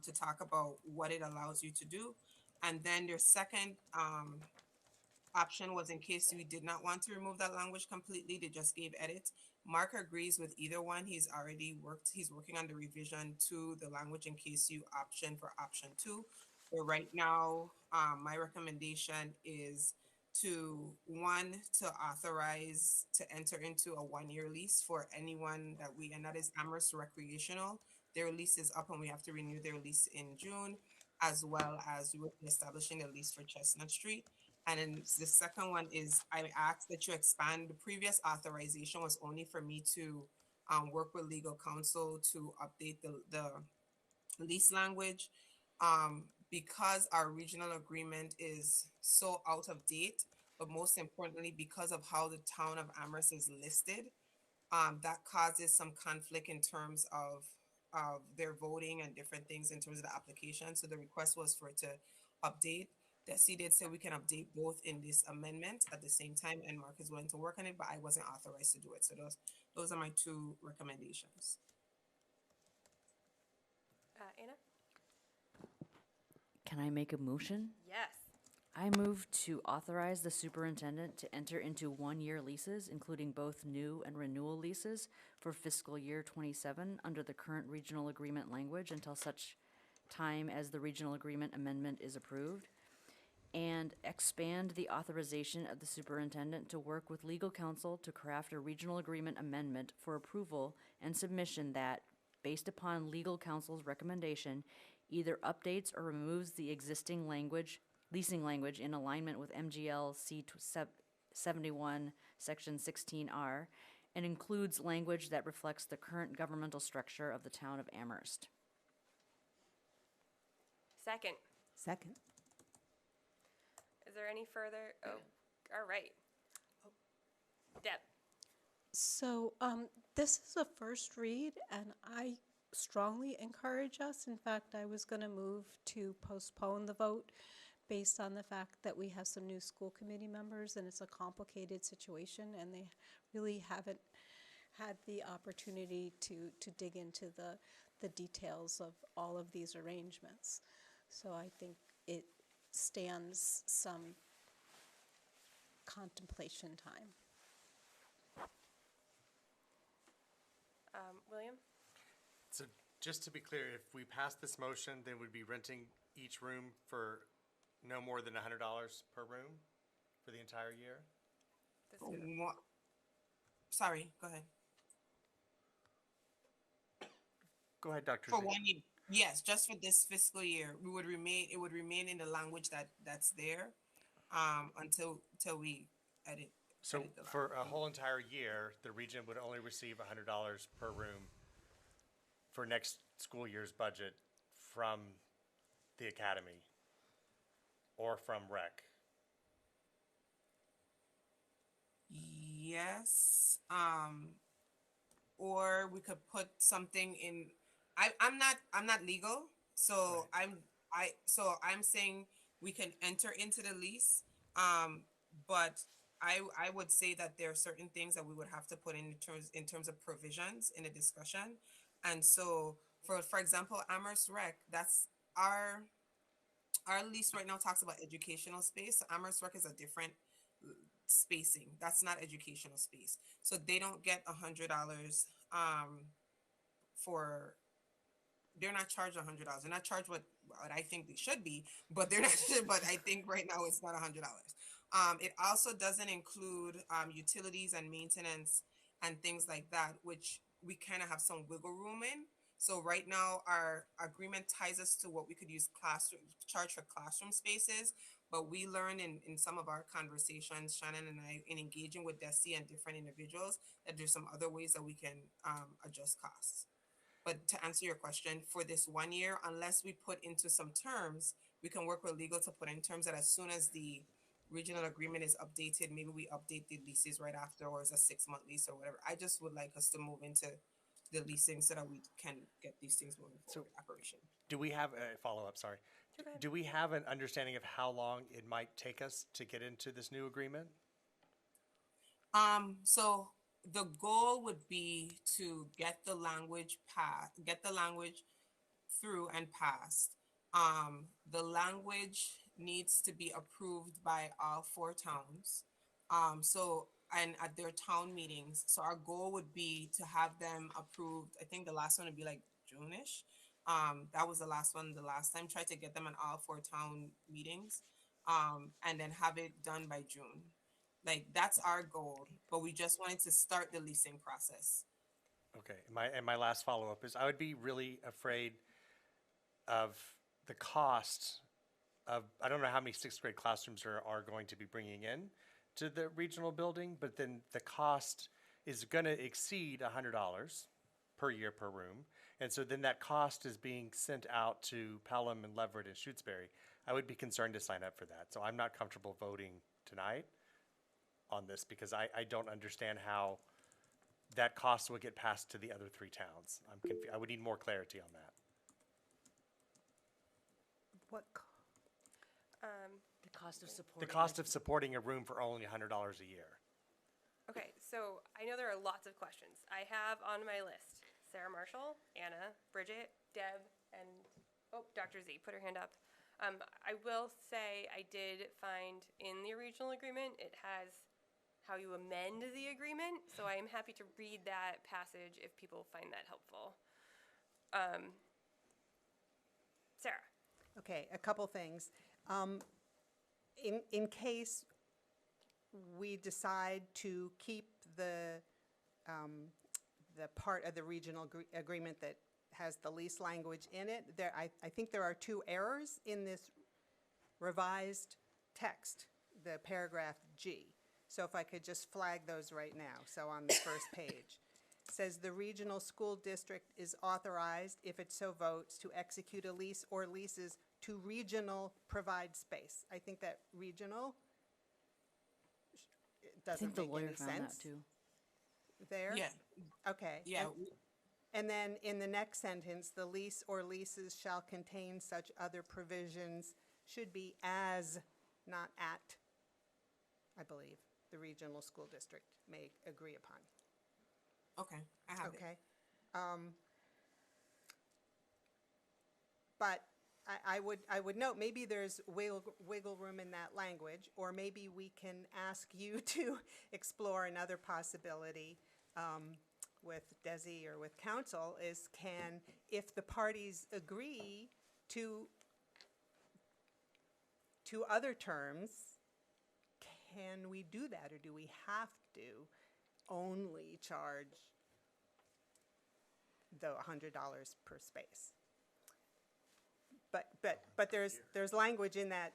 to talk about what it allows you to do. And then their second option was in case we did not want to remove that language completely, they just gave edits. Mark agrees with either one. He's working on the revision to the language in case you option for option 2. But right now, my recommendation is to authorize to enter into a 1-year lease for anyone and that is Amherst Recreational. Their lease is up and we have to renew their lease in June, as well as we will be establishing a lease for Chestnut Street. And then the second one is I asked that you expand. The previous authorization was only for me to work with legal counsel to update the lease language. Because our regional agreement is so out of date, but most importantly, because of how the town of Amherst is listed, that causes some conflict in terms of their voting and different things in terms of the application. So the request was for it to update. Desi did say we can update both in this amendment at the same time, and Mark is willing to work on it, but I wasn't authorized to do it. So those are my 2 recommendations. Anna? Can I make a motion? Yes. I move to authorize the superintendent to enter into 1-year leases, including both new and renewal leases for fiscal year 27 under the current regional agreement language until such time as the regional agreement amendment is approved, and expand the authorization of the superintendent to work with legal counsel to craft a regional agreement amendment for approval and submission that, based upon legal counsel's recommendation, either updates or removes the existing leasing language in alignment with MGL C 71, Section 16R, and includes language that reflects the current governmental structure of the town of Amherst. Second. Second. Is there any further? Oh, all right. Deb. So this is a first read, and I strongly encourage us. In fact, I was going to move to postpone the vote based on the fact that we have some new school committee members, and it's a complicated situation, and they really haven't had the opportunity to dig into the details of all of these arrangements. So I think it stands some contemplation time. William? So just to be clear, if we pass this motion, then we'd be renting each room for no more than $100 per room for the entire year? Sorry, go ahead. Go ahead, Dr. For Z. 1 year, yes, just for this fiscal year, it would remain in the language that's there, until we edit. So edit the for a whole entire year, the region would only receive $100 per room for next school year's budget from the academy or from rec. Yes, or we could put something in. I'm not legal, so I'm saying we can enter into the lease, but I would say that there are certain things that we would have to put in terms of provisions in a discussion, and so for example, Amherst Rec, that's our lease right now talks about educational space. Amherst Rec is a different spacing. That's not educational space. So they don't get $100 for, they're not charged $100. They're not charged what I think they should be, but they're not, but I think right now it's not $100. It also doesn't include utilities and maintenance and things like that, which we kind of have some wiggle room in. So right now our agreement ties us to what we could use charge for classroom spaces. But we learned in some of our conversations, Shannon and I, in engaging with DESI and different individuals, that there's some other ways that we can adjust costs. But to answer your question, for this 1 year, unless we put into some terms, we can work with legal to put in terms that as soon as the regional agreement is updated, maybe we update the leases right after, or it's a 6-month lease or whatever. I just would like us to move into the leasing so that we can get these things moving forward, operation. Do we have a follow-up? Sorry. Do we have an understanding of how long it might take us to get into this new agreement? So the goal would be to get the language through and passed. The language needs to be approved by all 4 towns. And at their town meetings. So our goal would be to have them approved. I think the last one would be like June-ish. That was the last one the last time. Tried to get them on all 4 town meetings, and then have it done by June. Like that's our goal, but we just wanted to start the leasing process. Okay, my last follow-up is I would be really afraid of the cost of, I don't know how many 6th grade classrooms are going to be bringing in to the regional building, but then the cost is going to exceed $100 per year per room. And so then that cost is being sent out to Pelham and Leverett and Shutesbury. I would be concerned to sign up for that. So I'm not comfortable voting tonight on this because I don't understand how that cost will get passed to the other 3 towns. I would need more clarity on that. What? The cost of supporting. The cost of supporting a room for only $100 a year. Okay, so I know there are lots of questions. I have on my list Sarah Marshall, Anna, Bridget, Deb, and Dr. Z, put her hand up. I will say I did find in the regional agreement, it has how you amend the agreement. So I am happy to read that passage if people find that helpful. Sarah. Okay, a couple things. In case we decide to keep the part of the regional agreement that has the lease language in it, I think there are 2 errors in this revised text, the paragraph G. So if I could just flag those right now. So on the first page, says the regional school district is authorized, if it so votes, to execute a lease or leases to regional provide space. I think that regional it I think doesn't the make lawyer any found sense that too. there. Yeah, Okay. yeah. And then in the next sentence, the lease or leases shall contain such other provisions, should be as, not at, I believe, the regional school district may agree upon. Okay, I have it. Okay. But I would note, maybe there's wiggle room in that language, or maybe we can ask you to explore another possibility with Desi or with council, is if the parties agree to other terms, can we do that, or do we have to only charge the $100 per space? But there's language in that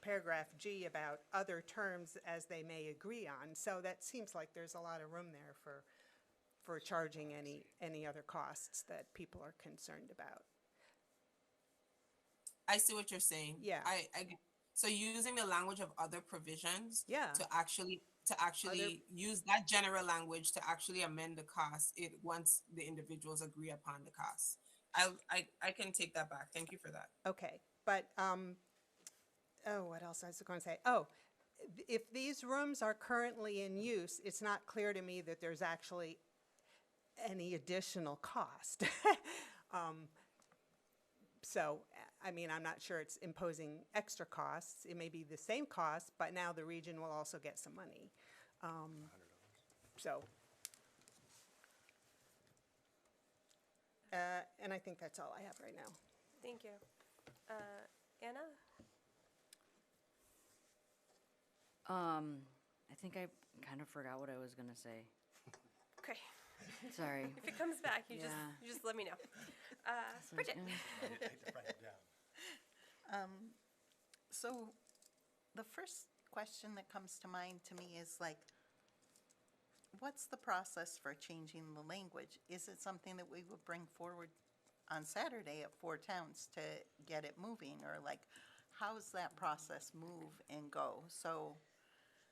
paragraph G about other terms as they may agree on, so that seems like there's a lot of room there for charging any other costs that people are concerned about. I see what you're saying. Yeah. So using the language of other provisions. Yeah. To actually use that general language to actually amend the cost once the individuals agree upon the cost. I can take that back. Thank you for that. Okay, but, what else I was going to say? Oh, if these rooms are currently in use, it's not clear to me that there's actually any additional cost. So, I mean, I'm not sure it's imposing extra costs. It may be the same cost, but now the region will also get some money. So. And I think that's all I have right now. Thank you. Anna? I think I kind of forgot what I was gonna say. Okay. Sorry. If it comes back, you Yeah. just let me know. So, Bridget? So the first question that comes to mind to me is like, what's the process for changing the language? Is it something that we would bring forward on Saturday at Four Towns to get it moving? Or like, how's that process move and go? So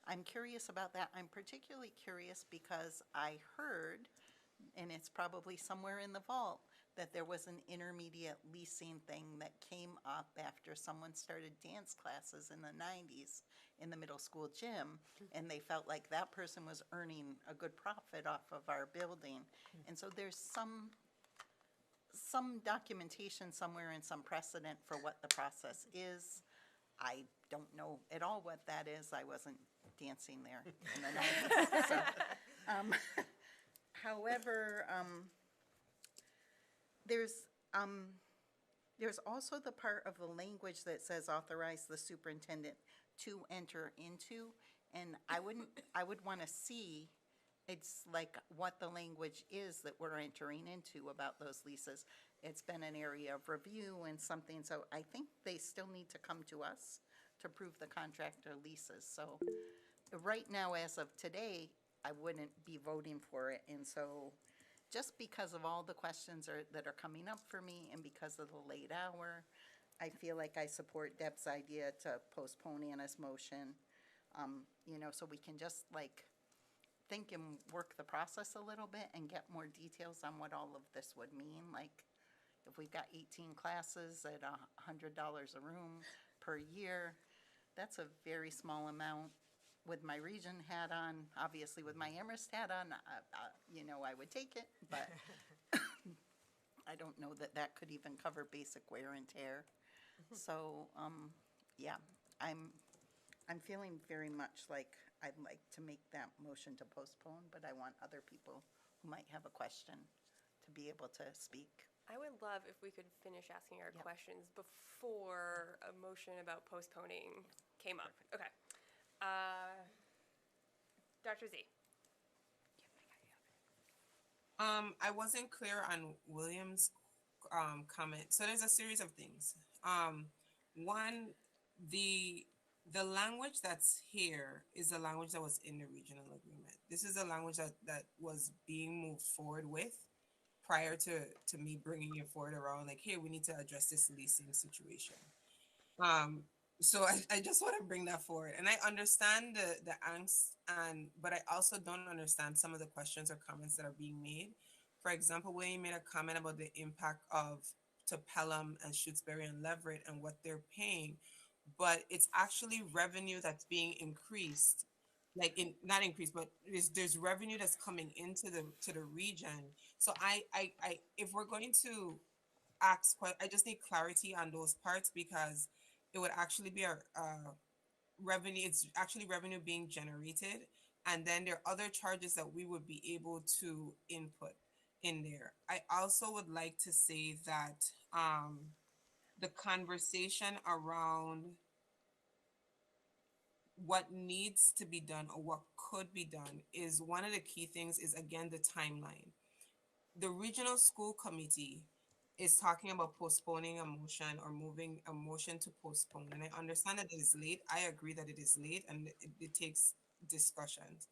I'm curious about that. I'm particularly curious because I heard, and it's probably somewhere in the vault, that there was an intermediate leasing thing that came up after someone started dance classes in the 90s in the middle school gym, and they felt like that person was earning a good profit off of our building. And so there's some documentation somewhere and some precedent for what the process is. I don't know at all what that is. I wasn't dancing there in the 90s. So, however, there's also the part of the language that says authorize the superintendent to enter into, and I would want to see, it's like what the language is that we're entering into about those leases. It's been an area of review and something, so I think they still need to come to us to prove the contract or leases. So right now, as of today, I wouldn't be voting for it, and so just because of all the questions that are coming up for me and because of the late hour, I feel like I support Deb's idea to postpone Anna's motion, so we can just like think and work the process a little bit and get more details on what all of this would mean. Like if we've got 18 classes at $100 a room per year, that's a very small amount. With my region hat on, obviously with my Amherst hat on, I would take it, but I don't know that that could even cover basic wear and tear. So, yeah, I'm feeling very much like I'd like to make that motion to postpone, but I want other people who might have a question to be able to speak. I would love if we could finish asking our Yep. questions before a motion about postponing came up. Okay. Dr. Z. I wasn't clear on William's comment. So there's a series of things. One, the The language that's here is the language that was in the regional agreement. This is the language that was being moved forward with prior to me bringing it forward around like, hey, we need to address this leasing situation. Um, so I just want to bring that forward, and I understand the angst, and but I also don't understand some of the questions or comments that are being made. For example, when you made a comment about the impact of to Pelham and Shutesbury and Leverett and what they're paying, but it's actually revenue that's being increased, like in not increased, but there's revenue that's coming into the region. So if we're going to I just need clarity on those parts because it would actually be a revenue. It's actually revenue being generated, and then there are other charges that we would be able to input in there. I also would like to say that the conversation around what needs to be done or what could be done is one of the key things is again the timeline. The regional school committee is talking about postponing a motion or moving a motion to postpone. And I understand that it is late. I agree that it is late and it takes discussions.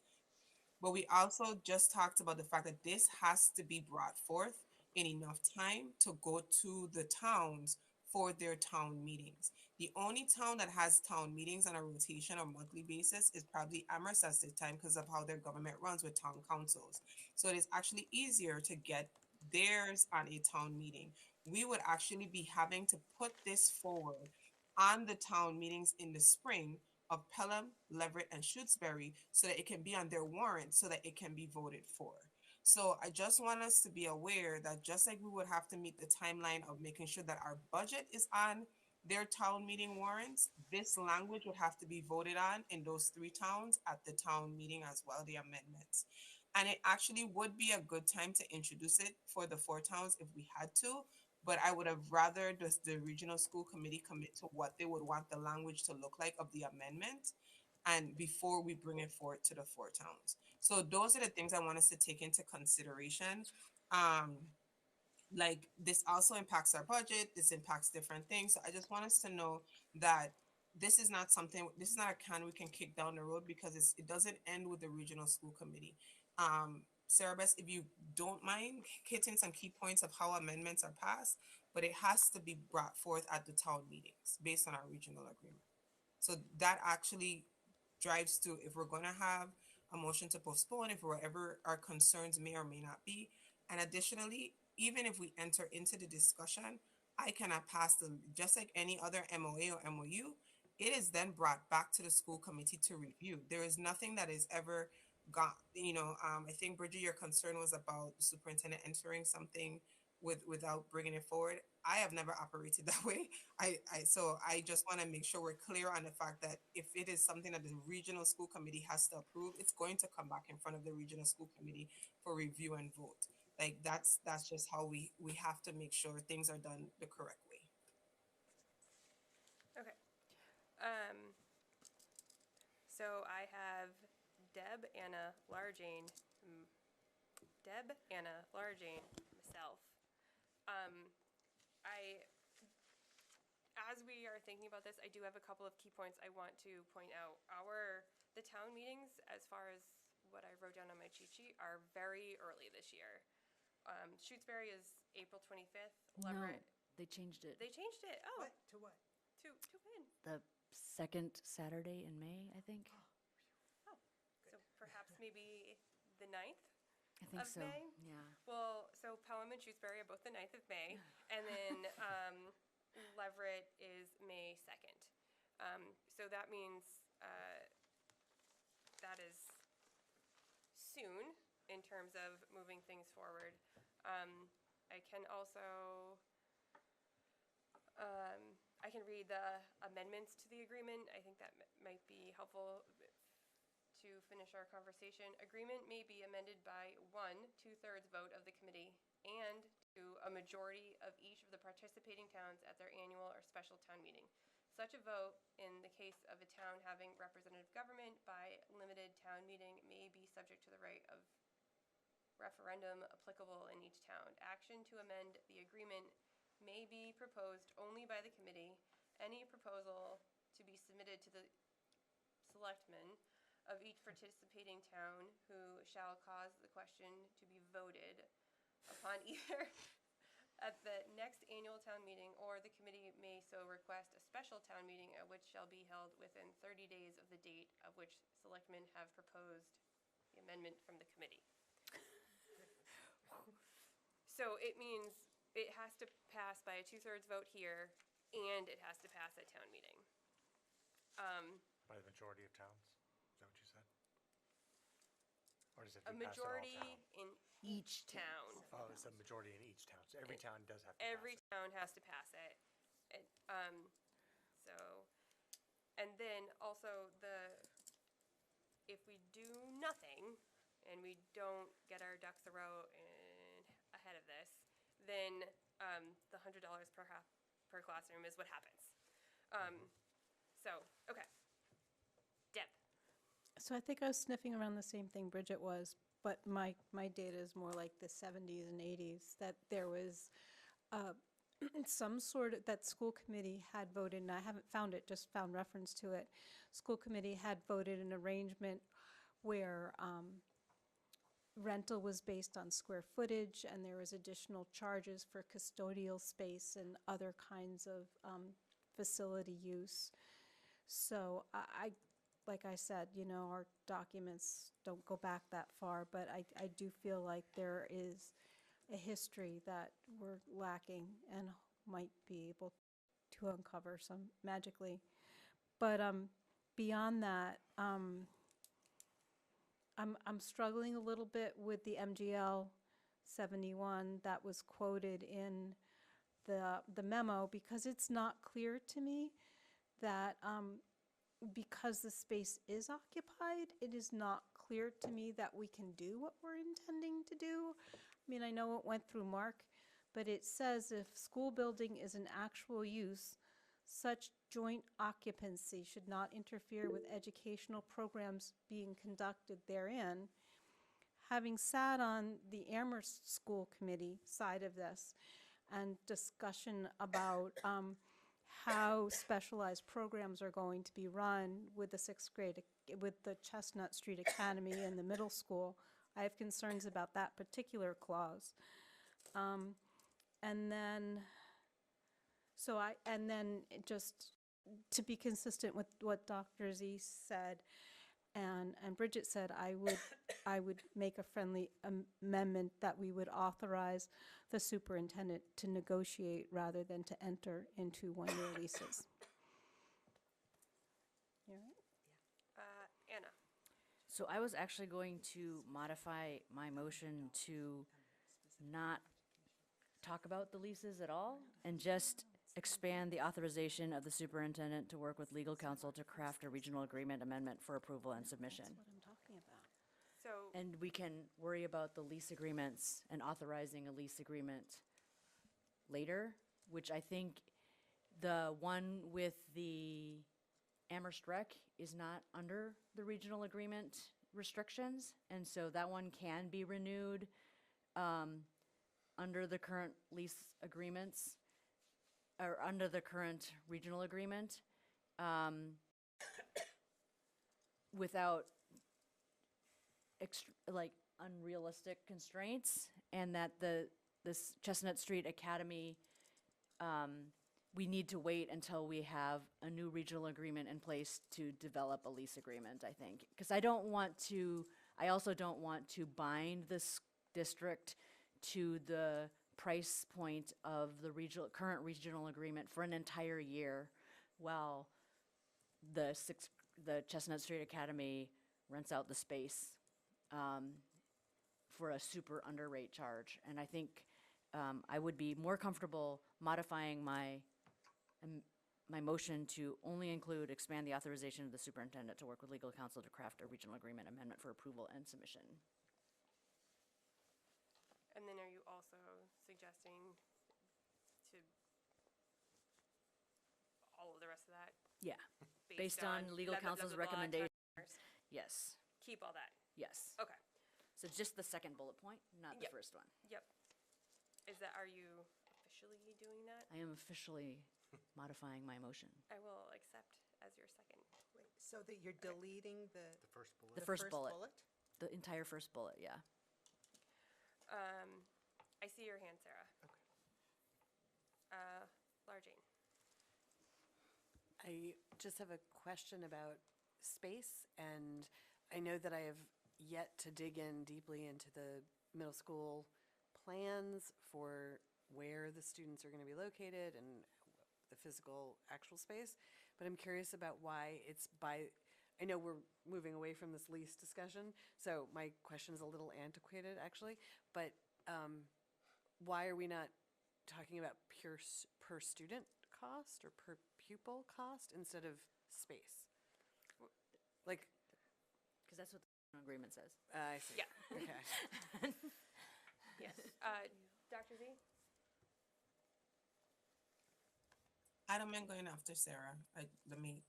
But we also just talked about the fact that this has to be brought forth in enough time to go to the towns for their town meetings. The only town that has town meetings on a rotation or monthly basis is probably Amherst at this time because of how their government runs with town councils. So it is actually easier to get theirs on a town meeting. We would actually be having to put this forward on the town meetings in the spring of Pelham, Leverett, and Shutesbury so that it can be on their warrant so that it can be voted for. So I just want us to be aware that just like we would have to meet the timeline of making sure that our budget is on their town meeting warrants, this language would have to be voted on in those three towns at the town meeting as well, the amendments. And it actually would be a good time to introduce it for the four towns if we had to, but I would have rather the regional school committee commit to what they would want the language to look like of the amendment and before we bring it forward to the four towns. So those are the things I want us to take into consideration. Um, like this also impacts our budget, this impacts different things. So I just want us to know that this is not a can we can kick down the road because it doesn't end with the regional school committee. Sarah Bess, if you don't mind hitting some key points of how amendments are passed, but it has to be brought forth at the town meetings based on our regional agreement. So that actually drives to if we're going to have a motion to postpone, if whatever our concerns may or may not be. And additionally, even if we enter into the discussion, I cannot pass them just like any other MOA or MOU. It is then brought back to the school committee to review. There is nothing that is ever got, I think Bridget, your concern was about the superintendent entering something without bringing it forward. I have never operated that way. So I just want to make sure we're clear on the fact that if it is something that the regional school committee has to approve, it's going to come back in front of the regional school committee for review and vote. Like that's just how we have to make sure things are done the correct way. Okay. Um, so I have Deb, Anna, Larjane, myself. I, as we are thinking about this, I do have a couple of key points I want to point out. The town meetings, as far as what I wrote down on my cheat sheet, are very early this year. Shutesbury is April 25th. No, Leverett, they changed it. they changed it. Oh, What, to what? to when? The second Saturday in May, I think. Oh, so perhaps maybe the 9th? I think Of so. May? Yeah. Well, so Pelham and Shrewsbury are both the 9th of May, and then Leverett is May 2nd. So that means that is soon in terms of moving things forward. I can also I can read the amendments to the agreement. I think that might be helpful to finish our conversation. Agreement may be amended by 1/2 vote of the committee and to a majority of each of the participating towns at their annual or special town meeting. Such a vote, in the case of a town having representative government by limited town meeting, may be subject to the right of referendum applicable in each town. Action to amend the agreement may be proposed only by the committee. Any proposal to to be submitted to the selectmen of each participating town, who shall cause the question to be voted upon either at the next annual town meeting, or the committee may so request a special town meeting, at which shall be held within 30 days of the date of which selectmen have proposed the amendment from the committee. So it means it has to pass by a 2/3 vote here, and it has to pass at town meeting. By the majority of towns? Is that what you said? Or does it A have to pass in all majority towns? in each town. Oh, it's a majority in each town, so every town does have to Every pass it. town has to pass it. So, and then also if we do nothing and we don't get our ducks in a row and ahead of this, then the $100 per classroom is what happens. So, okay. Deb. So I think I was sniffing around the same thing Bridget was, but my data is more like the 70s and 80s, that there was some sort of, that school committee had voted, and I haven't found it, just found reference to it. School committee had voted an arrangement where rental was based on square footage, and there was additional charges for custodial space and other kinds of facility use. So like I said, our documents don't go back that far, but I do feel like there is a history that we're lacking and might be able to uncover some magically. But beyond that, I'm struggling a little bit with the MGL 71 that was quoted in the memo, because it's not clear to me that because the space is occupied, it is not clear to me that we can do what we're intending to do. I mean, I know it went through Mark, but it says if school building is an actual use, such joint occupancy should not interfere with educational programs being conducted therein. Having sat on the Amherst School Committee side of this and discussion about how specialized programs are going to be run with the 6th grade, with the Chestnut Street Academy and the middle school, I have concerns about that particular clause. And then just to be consistent with what Dr. Z said and Bridget said, I would make a friendly amendment that we would authorize the superintendent to negotiate rather than to enter into one-year leases. You all right? Anna. So I was actually going to modify my motion to not talk about the leases at all and just expand the authorization of the superintendent to work with legal counsel to craft a regional agreement amendment for approval and submission. That's what I'm talking about. So, And we can worry about the lease agreements and authorizing a lease agreement later, which I think the one with the Amherst Rec is not under the regional agreement restrictions, and so that one can be renewed under the current lease agreements, or under the current regional agreement, without unrealistic constraints, and that this Chestnut Street Academy, we need to wait until we have a new regional agreement in place to develop a lease agreement, I think. Because I also don't want to bind this district to the price point of the current regional agreement for an entire year while the Chestnut Street Academy rents out the space for a super under rate charge. And I think I would be more comfortable modifying my motion to only include expand the authorization of the superintendent to work with legal counsel to craft a regional agreement amendment for approval and submission. and then are you also suggesting to all of the rest of that? Yeah, based on legal blah, blah, blah, counsel's blah, blah, recommendation. times? Yes, Keep all that. yes. Okay. So just the second bullet point, not the Yep. first one. Yep. Are you officially doing that? I am officially modifying my motion. I will accept as your second. So that you're deleting The first bullet. The first bullet. The entire first bullet, yeah. I see your hand, Sarah. Laura Jane. I just have a question about space, and I know that I have yet to dig in deeply into the middle school plans for where the students are going to be located and the physical actual space, but I'm curious about why it's by, I know we're moving away from this lease discussion, so my question is a little antiquated actually, but why are we not talking about pure per student cost or per pupil cost instead of space? Like, Because that's what the agreement says. I see. Yeah. Okay. Yes. Dr. Z? I don't mind going after Sarah. Let me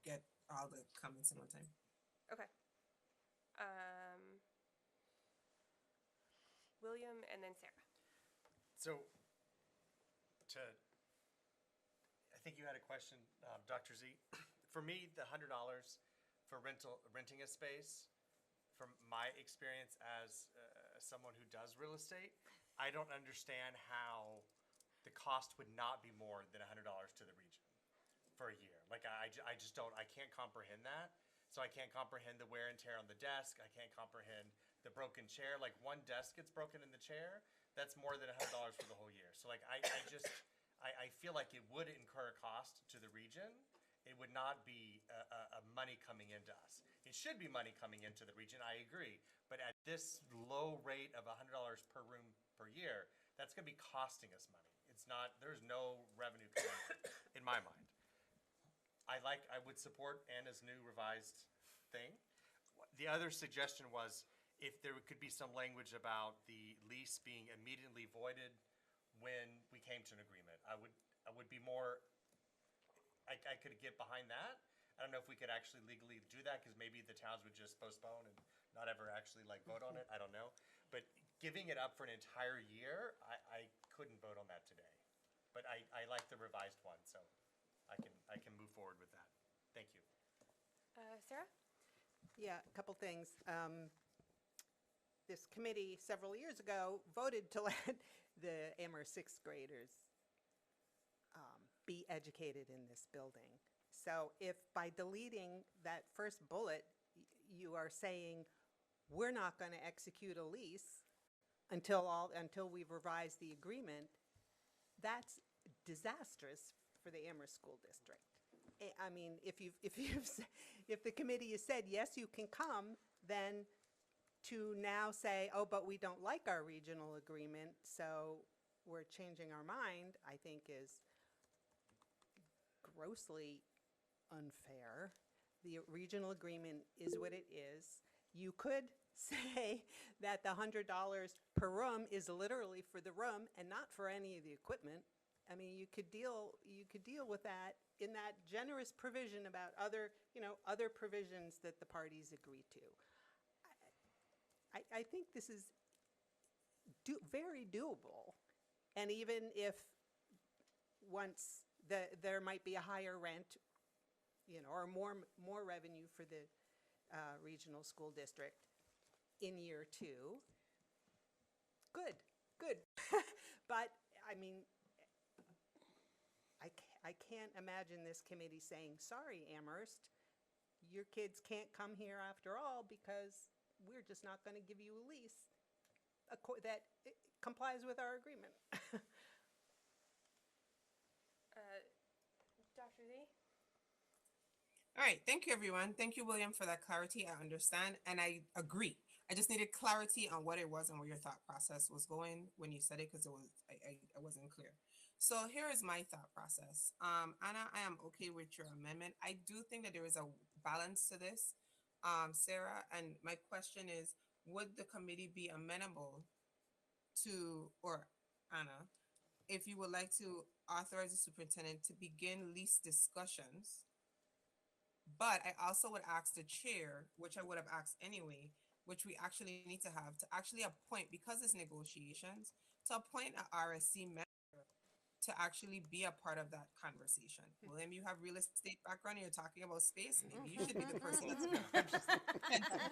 get all the comments in one time. Okay. William and then Sarah. So, I think you had a question, Dr. Z. For me, the $100 for renting a space, from my experience as someone who does real estate, I don't understand how the cost would not be more than $100 to the region for a year. Like, I just don't, I can't comprehend that. So I can't comprehend the wear and tear on the desk. I can't comprehend the broken chair. Like, one desk gets broken in the chair, that's more than $100 for the whole year. So like, I feel like it would incur a cost to the region. It would not be a money coming into us. It should be money coming into the region, I agree. But at this low rate of $100 per room per year, that's gonna be costing us money. It's not, there's no revenue coming in my mind. I would support Anna's new revised thing. The other suggestion was if there could be some language about the lease being immediately voided when we came to an agreement. I would be more, I could get behind that. I don't know if we could actually legally do that, because maybe the towns would just postpone and not ever actually like vote on it. I don't know. But giving it up for an entire year, I couldn't vote on that today. But I like the revised one, so I can move forward with that. Thank you. Sarah? Yeah, a couple things. This committee several years ago voted to let the Amherst sixth graders be educated in this building. So if by deleting that first bullet, you are saying, we're not going to execute a lease until we've revised the agreement, that's disastrous for the Amherst School District. I mean, if the committee has said, yes, you can come, then to now say, oh, but we don't like our regional agreement, so we're changing our mind, I think is grossly unfair. The regional agreement is what it is. You could say that the $100 per room is literally for the room and not for any of the equipment. I mean, you could deal with that in that generous provision about other provisions that the parties agree to. I think this is very doable. And even if once there might be a higher rent, or more revenue for the regional school district in year 2, good. But, I mean, I can't imagine this committee saying, sorry, Amherst, your kids can't come here after all because we're just not going to give you a lease that complies with our agreement. Dr. Z? All right, thank you, everyone. Thank you, William, for that clarity. I understand, and I agree. I just needed clarity on what it was and where your thought process was going when you said it, because I wasn't clear. So here is my thought process. Anna, I am okay with your amendment. I do think that there is a balance to this, Sarah, and my question is, would the committee be amenable to, or Anna, if you would like to authorize the superintendent to begin lease discussions? But I also would ask the chair, which I would have asked anyway, which we actually need to have, to actually appoint, because it's negotiations, to appoint a RSC member to actually be a part of that conversation. William, you have real estate background and you're talking about space. Maybe you should be the person that's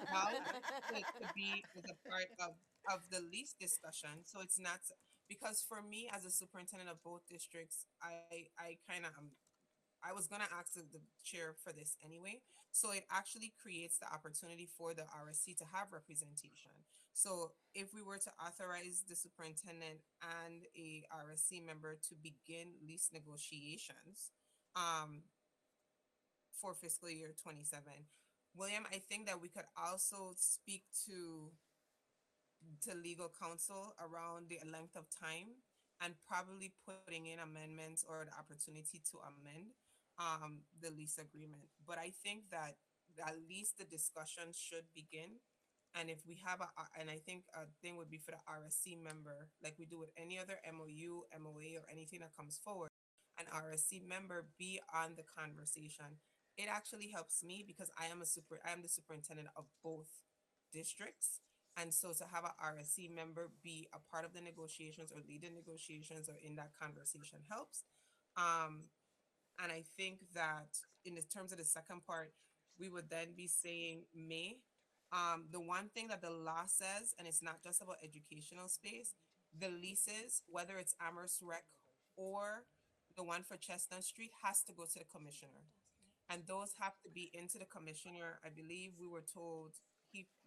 how to be as a part of the lease discussion. So it's not because for me as a superintendent of both districts, I kind of I was gonna ask the chair for this anyway. So it actually creates the opportunity for the RSC to have representation. So if we were to authorize the superintendent and a RSC member to begin lease negotiations, um, for fiscal year 27, William, I think that we could also speak to legal counsel around the length of time and probably putting in amendments or the opportunity to amend the lease agreement. But I think that at least the discussion should begin. And if we have and I think a thing would be for the RSC member, like we do with any other MOU, MOA, or anything that comes forward, an RSC member be on the conversation. It actually helps me because I am the superintendent of both districts. And so to have a RSC member be a part of the negotiations or lead the negotiations or in that conversation helps. And I think that in the terms of the second part, we would then be saying may. The one thing that the law says, and it's not just about educational space, the leases, whether it's Amherst Rec or the one for Chestnut Street, has to go to the commissioner. And those have to be into the commissioner. I believe we were told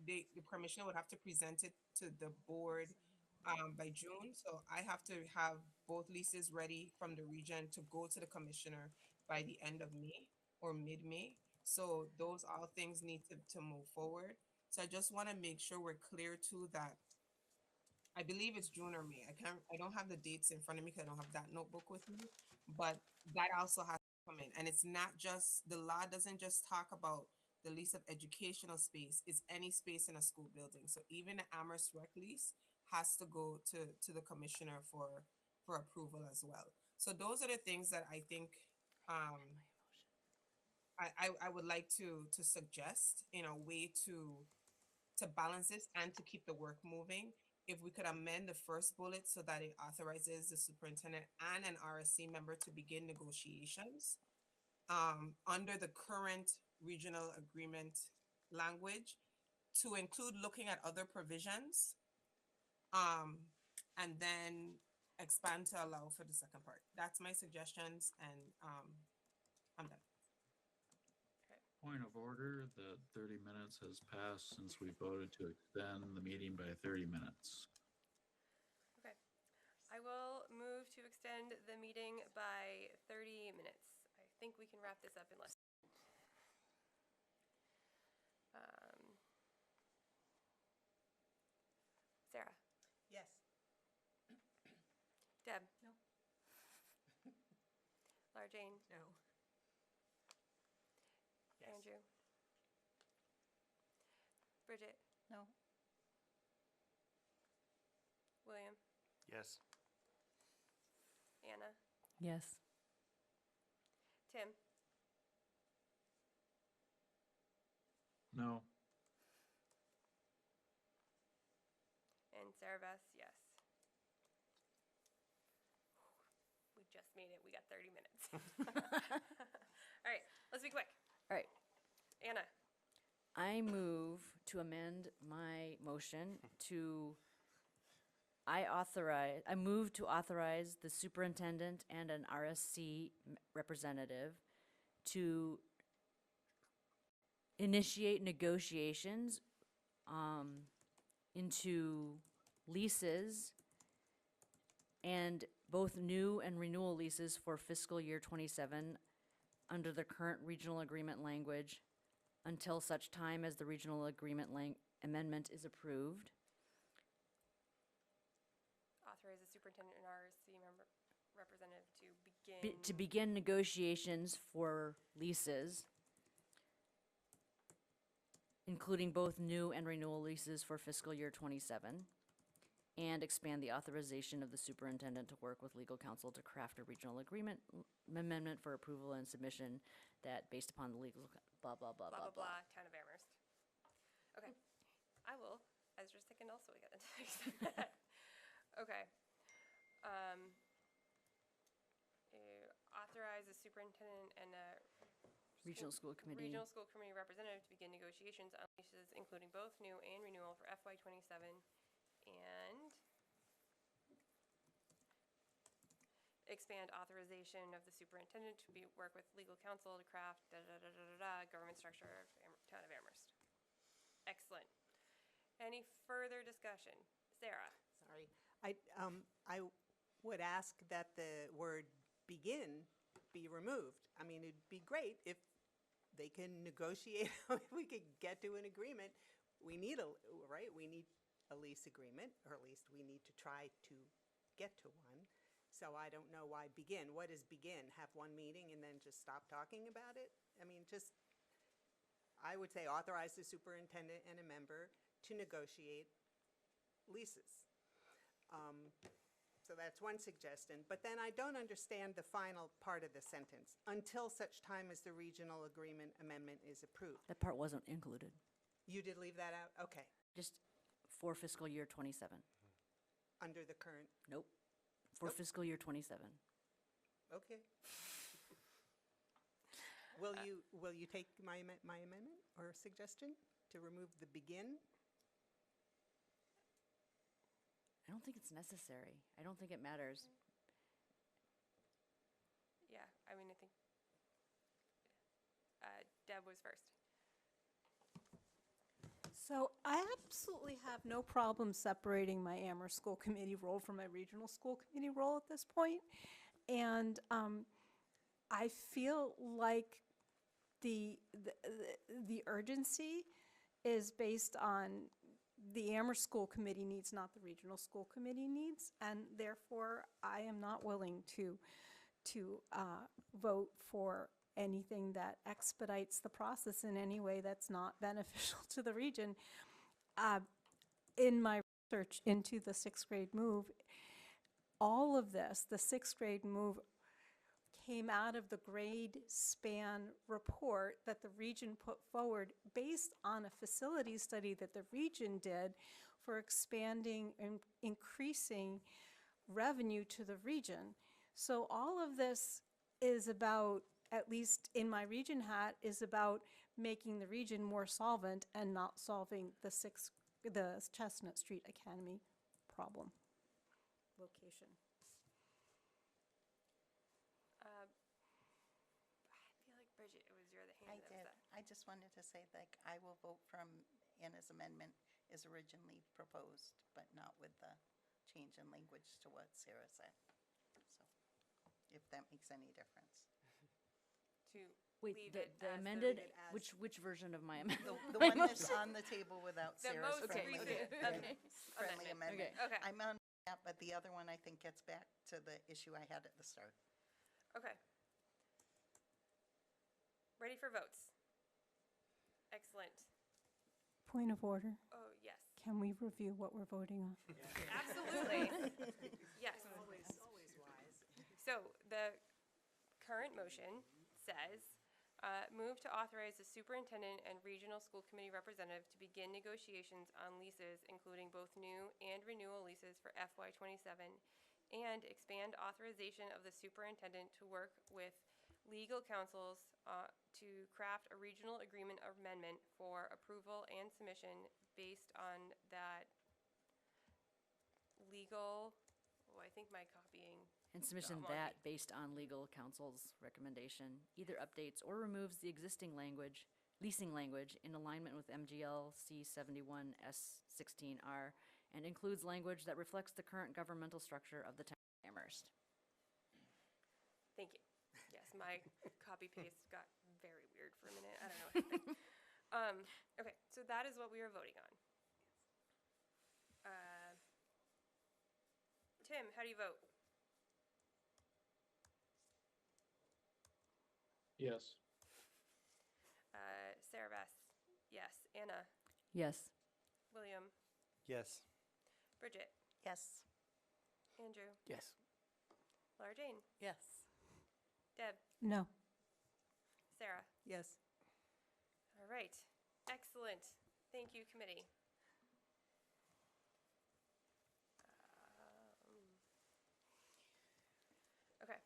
the commissioner would have to present it to the board by June. So I have to have both leases ready from the region to go to the commissioner by the end of May or mid-May. So those all things need to move forward. So I just want to make sure we're clear too that I believe it's June or May. I don't have the dates in front of me because I don't have that notebook with me, but that also has to come in. And it's not just, the law doesn't just talk about the lease of educational space, it's any space in a school building. So even the Amherst Rec lease has to go to the commissioner for approval as well. So those are the things that I think I would like to suggest in a way to balance this and to keep the work moving. If we could amend the first bullet so that it authorizes the superintendent and an RSC member to begin negotiations under the current regional agreement language, to include looking at other provisions, and then expand to allow for the second part. That's my suggestions, and I'm done. Point of order, the 30 minutes has passed since we voted to extend the meeting by 30 minutes. Okay. I will move to extend the meeting by 30 minutes. I think we can wrap this up in less. Sarah? Yes. Deb? No. Laura Jane? No. Yes. Andrew? Bridget? No. William? Yes. Anna? Yes. Tim? No. And Sarah Beth, yes. We just made it. We got 30 minutes. All right, let's be quick. All right. Anna? I move to amend my motion to, I move to authorize the superintendent and an RSC representative to initiate negotiations into leases and both new and renewal leases for fiscal year 27 under the current regional agreement language until such time as the regional agreement amendment is approved. Authorize the superintendent and RSC member representative to begin. To begin negotiations for leases, including both new and renewal leases for fiscal year 27, and expand the authorization of the superintendent to work with legal counsel to craft a regional agreement amendment for approval and submission that based upon the legal blah, blah, blah, blah, blah, blah, Town of Amherst. Okay, I will, as your second also, we got into that. Okay. superintendent and the Regional School Committee. Regional School Committee representative to begin negotiations on leases, including both new and renewal for FY '27, and expand authorization of the superintendent to work with legal counsel to craft government structure of town of Amherst. Excellent. Any further discussion? Sarah? Sorry. I would ask that the word begin be removed. I mean, it'd be great if they can negotiate, if we could get to an agreement. We need right? We need a lease agreement, or at least we need to try to get to one. So I don't know why begin. What is begin? Have one meeting and then just stop talking about it? I mean, I would say authorize the superintendent and a member to negotiate leases. So that's one suggestion. But then I don't understand the final part of the sentence, until such time as the regional agreement amendment is approved. That part wasn't included, You did leave that out? Okay. just for fiscal year '27. Under the current, Nope, for Nope. fiscal year '27. okay. Will you take my amendment or suggestion to remove the begin? I don't think it's necessary. I don't think it matters. Yeah, I mean, I think Deb was first. So I absolutely have no problem separating my Amherst School Committee role from my Regional School Committee role at this point. And I feel like the urgency is based on the Amherst School Committee needs, not the Regional School Committee needs, and therefore I am not willing to vote for anything that expedites the process in any way that's not beneficial to the region. In my research into the sixth grade move, all of this, the sixth grade move, came out of the grade span report that the region put forward based on a facility study that the region did for expanding and increasing revenue to the region. So all of this is about, at least in my region hat, is about making the region more solvent and not solving the Chestnut Street Academy problem location. I feel like Bridget, it was your the I hand that did. was up. I just wanted to say, like, I will vote from Anna's amendment as originally proposed, but not with the change in language to what Sarah said. So, if that makes any difference. To Wait, leave the it as amended, leave it as- which version of my amendment? The one that's on the table without The Sarah's most friendly, recent friendly amendment. Okay. I'm on that, but the other one I think gets back to the issue I had at the start. Okay. Ready for votes? Excellent. Point of order. Oh, yes. Can we review what we're voting on? Absolutely. Yes. Always wise. So the current motion says, move to authorize the superintendent and regional school committee representative to begin negotiations on leases, including both new and renewal leases for FY '27, and expand authorization of the superintendent to work with legal counsels to craft a regional agreement amendment for approval and submission based on that legal, I think my copying. And submission Come on. that based on legal counsel's recommendation, either updates or removes the existing language, leasing language in alignment with MGL C 71 S 16R, and includes language that reflects the current governmental structure of the town of Amherst. Thank you. Yes, my copy paste got very weird for a minute. I don't know what happened. Okay, so that is what we are voting on. Tim, how do you vote? Yes. Sarah Beth, yes. Anna, Yes. William, Yes. Bridget, Yes. Andrew, Yes. Laura Jane, Yes. Deb, No. Sarah. Yes. All right, excellent. Thank you, committee. Okay.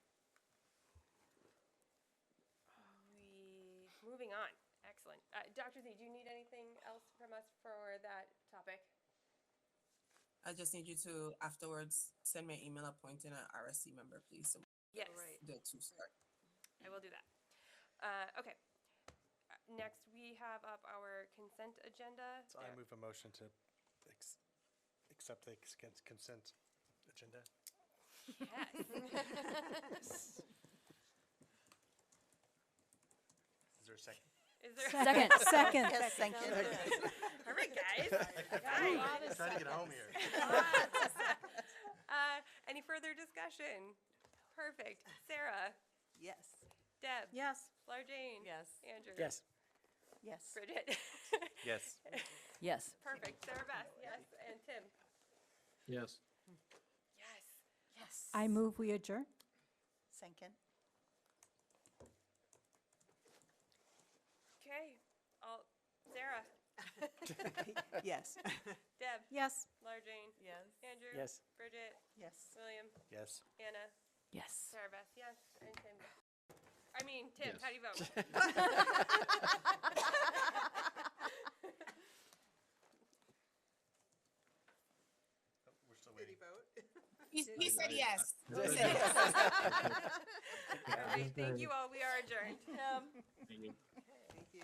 moving on. Excellent. Dr. Z, do you need anything else from us for that topic? I just need you to afterwards send me an email appointing an RSC member, please. So Yes, the two start. I will do that. Okay. Next, we have up our consent agenda. So I move a motion to accept the consent agenda. Yes. Is there a second? Is there? Second. Second. Yes, thank you. All right, guys. I'm trying to get home here. Any further discussion? Perfect. Sarah, Yes. Deb, Yes. Larjane, Yes. Andrew, Yes. Yes. Bridget. Yes. Yes. Perfect. Sarah Beth, yes, and Tim. Yes. Yes. Yes. I move we adjourn. Second. Okay. Sarah, Yes. Deb, Yes. Larjane, Yes. Andrew, Yes. Bridget, Yes. William, Yes. Anna, Yes. Sarah Beth, yes, and Tim. I mean, Tim, Yes. how do you vote? We're still waiting. He said yes. I He said said yes. All right, thank you all. We are adjourned. Thank you. Thank you.